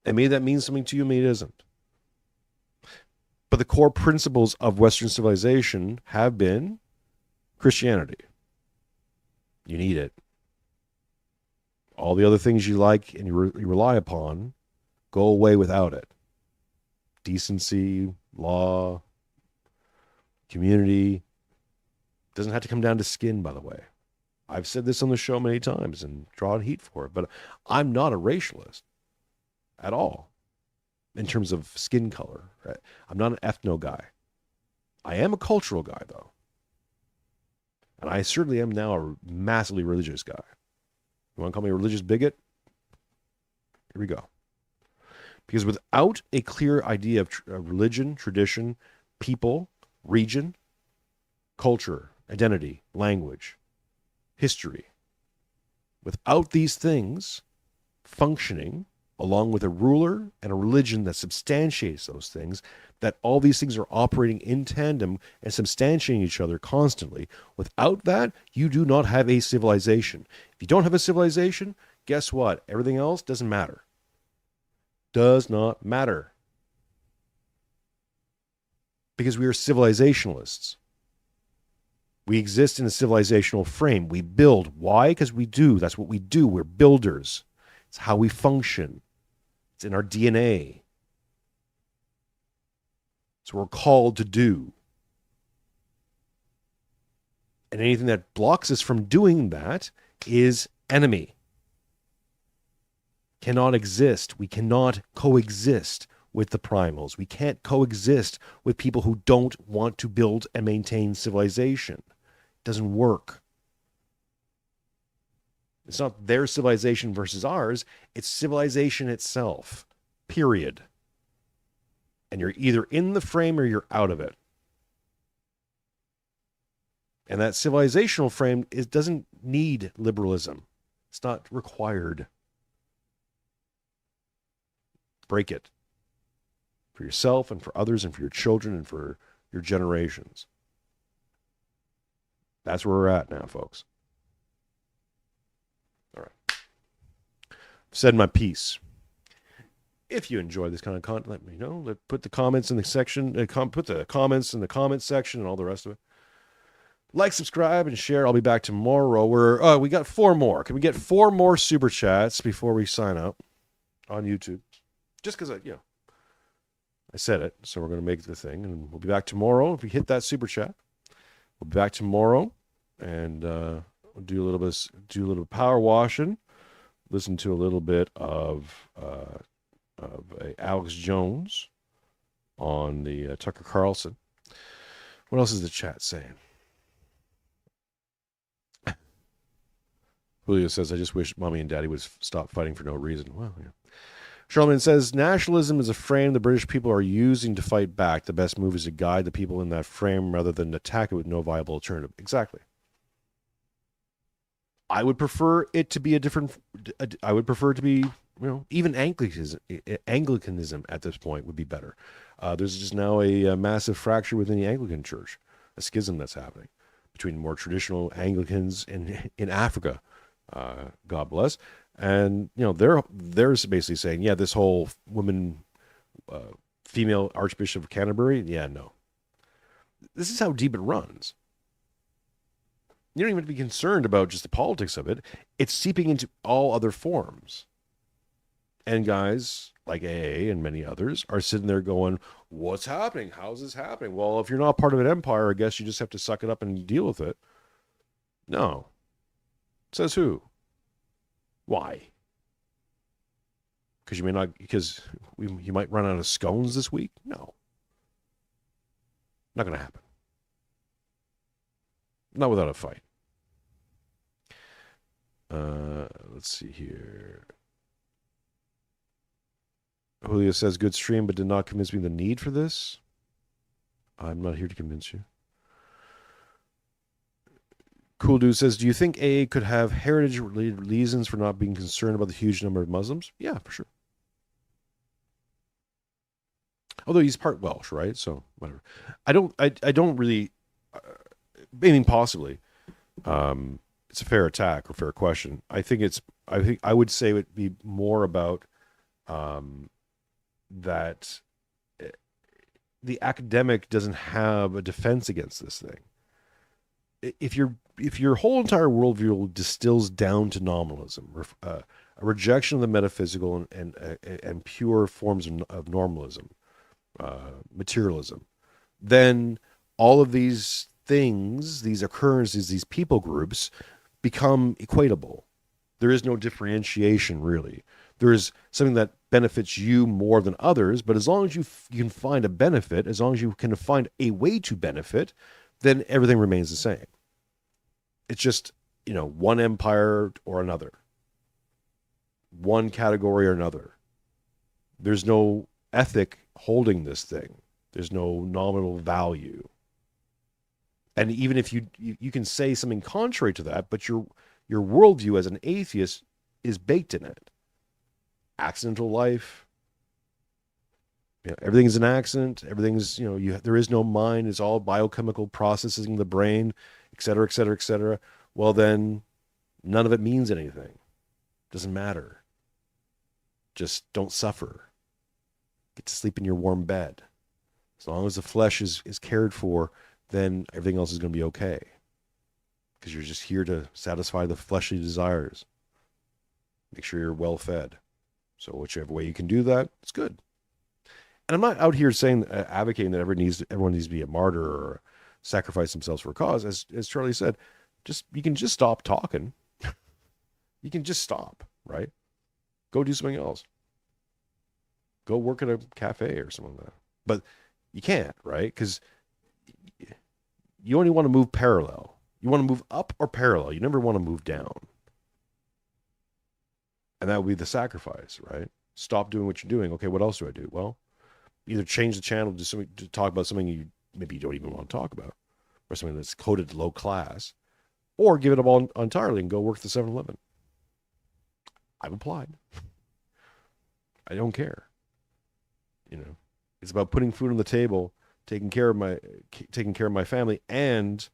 And maybe that means something to you, maybe it doesn't. But the core principles of Western civilization have been Christianity. You need it. All the other things you like and you rely upon go away without it. Decency, law, community. Doesn't have to come down to skin, by the way. I've said this on the show many times and drawn heat for it, but I'm not a racialist at all in terms of skin color. Right? I'm not an ethno guy. I am a cultural guy, though. And I certainly am now a massively religious guy. You want to call me a religious bigot? Here we go. Because without a clear idea of religion, tradition, people, region, culture, identity, language, history, without these things functioning, along with a ruler and a religion that substantiates those things, that all these things are operating in tandem and substantiating each other constantly. Without that, you do not have a civilization. If you don't have a civilization, guess what? Everything else doesn't matter. Does not matter. Because we are civilizationalists. We exist in a civilizational frame. We build. Why? Because we do. That's what we do. We're builders. It's how we function. It's in our DNA. It's what we're called to do. And anything that blocks us from doing that is enemy. Cannot exist. We cannot coexist with the primals. We can't coexist with people who don't want to build and maintain civilization. It doesn't work. It's not their civilization versus ours. It's civilization itself. Period. And you're either in the frame or you're out of it. And that civilizational frame doesn't need liberalism. It's not required. Break it. For yourself and for others and for your children and for your generations. That's where we're at now, folks. All right. I've said my piece. If you enjoy this kind of content, let me know. Put the comments in the section. Put the comments in the comments section and all the rest of it. Like, subscribe, and share. I'll be back tomorrow. We got 4 more. Can we get 4 more super chats before we sign out on YouTube? Just because I said it, so we're going to make the thing, and we'll be back tomorrow. If we hit that super chat, we'll be back tomorrow, and we'll do a little bit power washing, listen to a little bit of Alex Jones on the Tucker Carlson. What else is the chat saying? Julio says, I just wish mommy and daddy would stop fighting for no reason. Well, yeah. Charlemagne says, nationalism is a frame the British people are using to fight back. The best move is to guide the people in that frame rather than attack it with no viable alternative. Exactly. I would prefer it to be even Anglicanism at this point would be better. There's just now a massive fracture within the Anglican Church, a schism that's happening between more traditional Anglicans in Africa. God bless. And, they're basically saying, yeah, this whole woman, female Archbishop of Canterbury, yeah, no. This is how deep it runs. You don't even have to be concerned about just the politics of it. It's seeping into all other forms. And guys like AA and many others are sitting there going, what's happening? How's this happening? Well, if you're not part of an empire, I guess you just have to suck it up and deal with it. No. Says who? Why? Because you might run out of scones this week? No. Not going to happen. Not without a fight. Let's see here. Julio says, good stream, but did not convince me of the need for this. I'm not here to convince you. Cool Dude says, do you think AA could have heritage-related reasons for not being concerned about the huge number of Muslims? Yeah, for sure. Although he's part Welsh, right? So, whatever. I don't really... possibly. It's a fair attack or fair question. I would say it would be more about that the academic doesn't have a defense against this thing. If your whole entire worldview distills down to nominalism, a rejection of the metaphysical and pure forms of normalism, materialism, then all of these things, these occurrences, these people groups become equatable. There is no differentiation, really. There is something that benefits you more than others, but as long as you can find a benefit, as long as you can find a way to benefit, then everything remains the same. It's just, one empire or another, one category or another. There's no ethic holding this thing. There's no nominal value. And even if you can say something contrary to that, but your worldview as an atheist is baked in it. Accidental life. Everything is an accident. Everything's, there is no mind. It's all biochemical processing in the brain, et cetera, et cetera, et cetera. Well, then none of it means anything. Doesn't matter. Just don't suffer. Get to sleep in your warm bed. As long as the flesh is cared for, then everything else is going to be okay. Because you're just here to satisfy the fleshly desires. Make sure you're well fed. So whichever way you can do that, it's good. And I'm not out here saying, advocating that everyone needs to be a martyr or sacrifice themselves for a cause. As Charlie said, you can just stop talking. You can just stop, right? Go do something else. Go work at a cafe or something like that. But you can't, right? Because you only want to move parallel. You want to move up or parallel. You never want to move down. And that would be the sacrifice, right? Stop doing what you're doing. Okay, what else do I do? Well, either change the channel to talk about something you don't even want to talk about, or something that's coded low class, or give it up all entirely and go work at the 7-Eleven. I've applied. I don't care. It's about putting food on the table, taking care of my family, and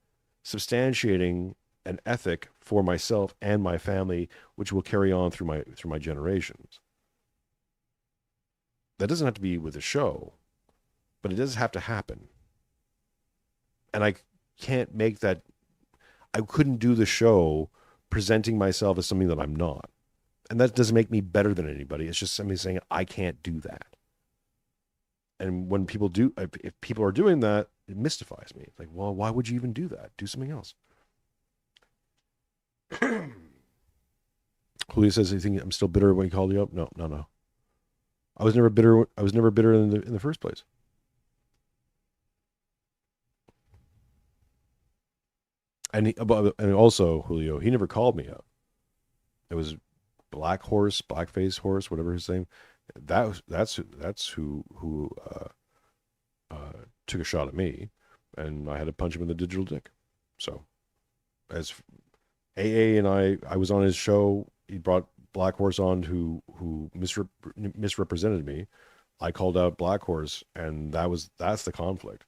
substantiating an ethic for myself and my family, which will carry on through my generations. That doesn't have to be with a show, but it does have to happen. And I can't make that. I couldn't do the show presenting myself as something that I'm not. And that doesn't make me better than anybody. It's just somebody saying I can't do that. And when people do, if people are doing that, it mystifies me. It's like, well, why would you even do that? Do something else. Julio says, "You think I'm still bitter when he called you up?" No. I was never bitter. I was never bitter in the first place. And also Julio, he never called me up. It was Blackface Horse, whatever his name. That's who took a shot at me, and I had to punch him in the digital dick. So, as AA and I was on his show. He brought Black Horse on who misrepresented me. I called out Black Horse, and that's the conflict.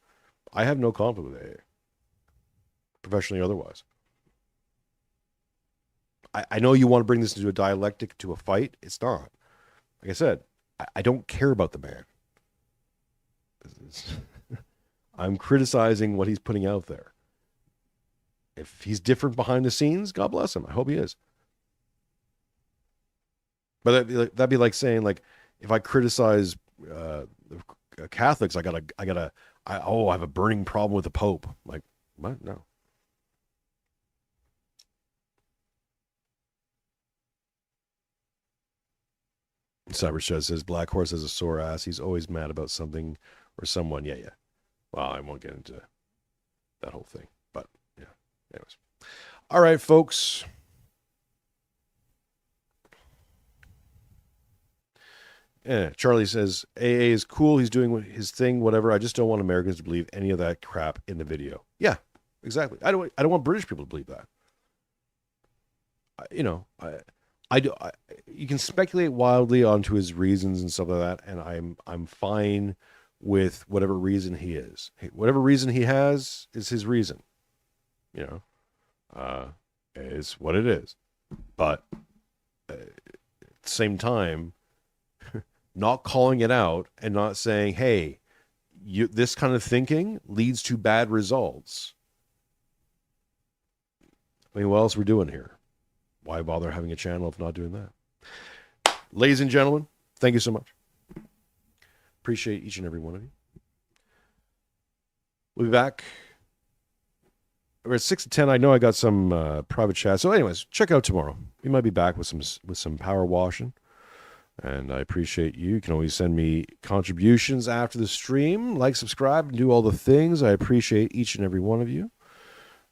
I have no conflict with AA, professionally or otherwise. I know you want to bring this into a dialectic, to a fight. It's not. Like I said, I don't care about the man. I'm criticizing what he's putting out there. If he's different behind the scenes, God bless him. I hope he is. But that'd be like saying, like, if I criticize Catholics, I have a burning problem with the Pope. Like, what? No. Cyberchest says Black Horse has a sore ass. He's always mad about something or someone. Yeah. Well, I won't get into that whole thing. But yeah. Anyways. All right, folks. Yeah, Charlie says AA is cool. He's doing his thing, whatever. I just don't want Americans to believe any of that crap in the video. Yeah, exactly. I don't want British people to believe that. You can speculate wildly onto his reasons and stuff like that, and I'm fine with whatever reason he is. Whatever reason he has is his reason. Is what it is. But at the same time, not calling it out and not saying, hey, this kind of thinking leads to bad results. I mean, what else are we doing here? Why bother having a channel if not doing that? Ladies and gentlemen, thank you so much. Appreciate each and every one of you. We'll be back. We're at 6 to 10. I know I got some private chat. So anyways, check out tomorrow. We might be back with some power washing. And I appreciate you. You can always send me contributions after the stream. Like, subscribe, and do all the things. I appreciate each and every one of you.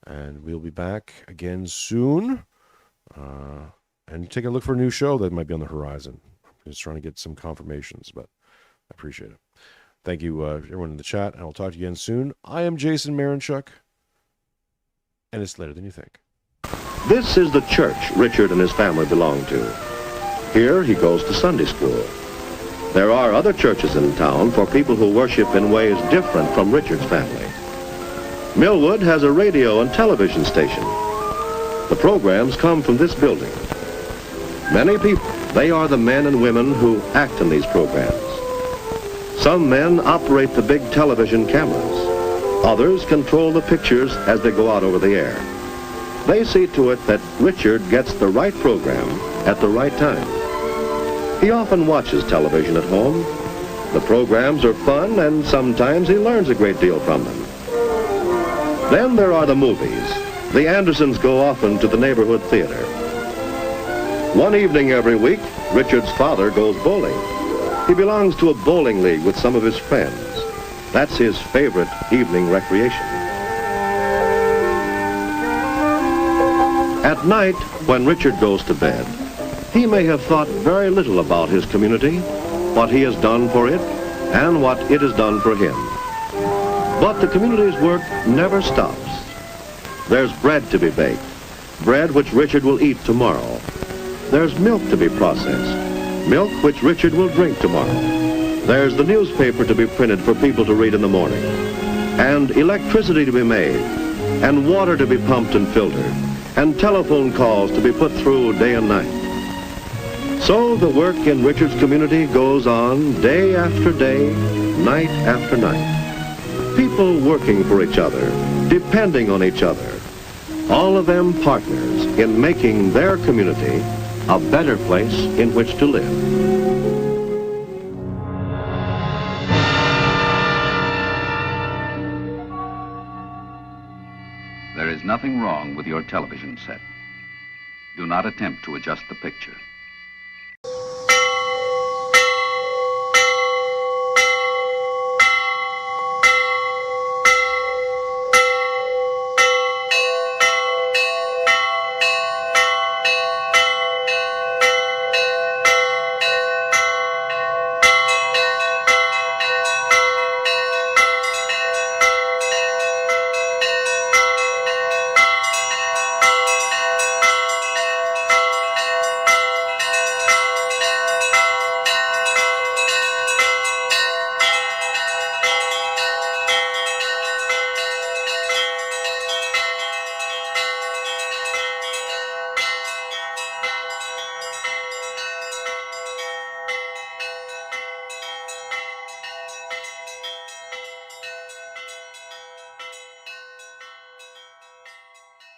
And we'll be back again soon. And take a look for a new show that might be on the horizon. I'm just trying to get some confirmations, but I appreciate it. Thank you, everyone in the chat, and I'll talk to you again soon. I am Jason Mironchuck, and it's later than you think.
This is the church Richard and his family belong to. Here he goes to Sunday school. There are other churches in town for people who worship in ways different from Richard's family. Millwood has a radio and television station. The programs come from this building. Many people, they are the men and women who act in these programs. Some men operate the big television cameras. Others control the pictures as they go out over the air. They see to it that Richard gets the right program at the right time. He often watches television at home. The programs are fun, and sometimes he learns a great deal from them. Then there are the movies. The Andersons go often to the neighborhood theater. One evening every week, Richard's father goes bowling. He belongs to a bowling league with some of his friends. That's his favorite evening recreation. At night, when Richard goes to bed, he may have thought very little about his community, what he has done for it, and what it has done for him. But the community's work never stops. There's bread to be baked, bread which Richard will eat tomorrow. There's milk to be processed, milk which Richard will drink tomorrow. There's the newspaper to be printed for people to read in the morning, and electricity to be made, and water to be pumped and filtered, and telephone calls to be put through day and night. So the work in Richard's community goes on day after day, night after night. People working for each other, depending on each other, all of them partners in making their community a better place in which to live.
There is nothing wrong with your television set. Do not attempt to adjust the picture.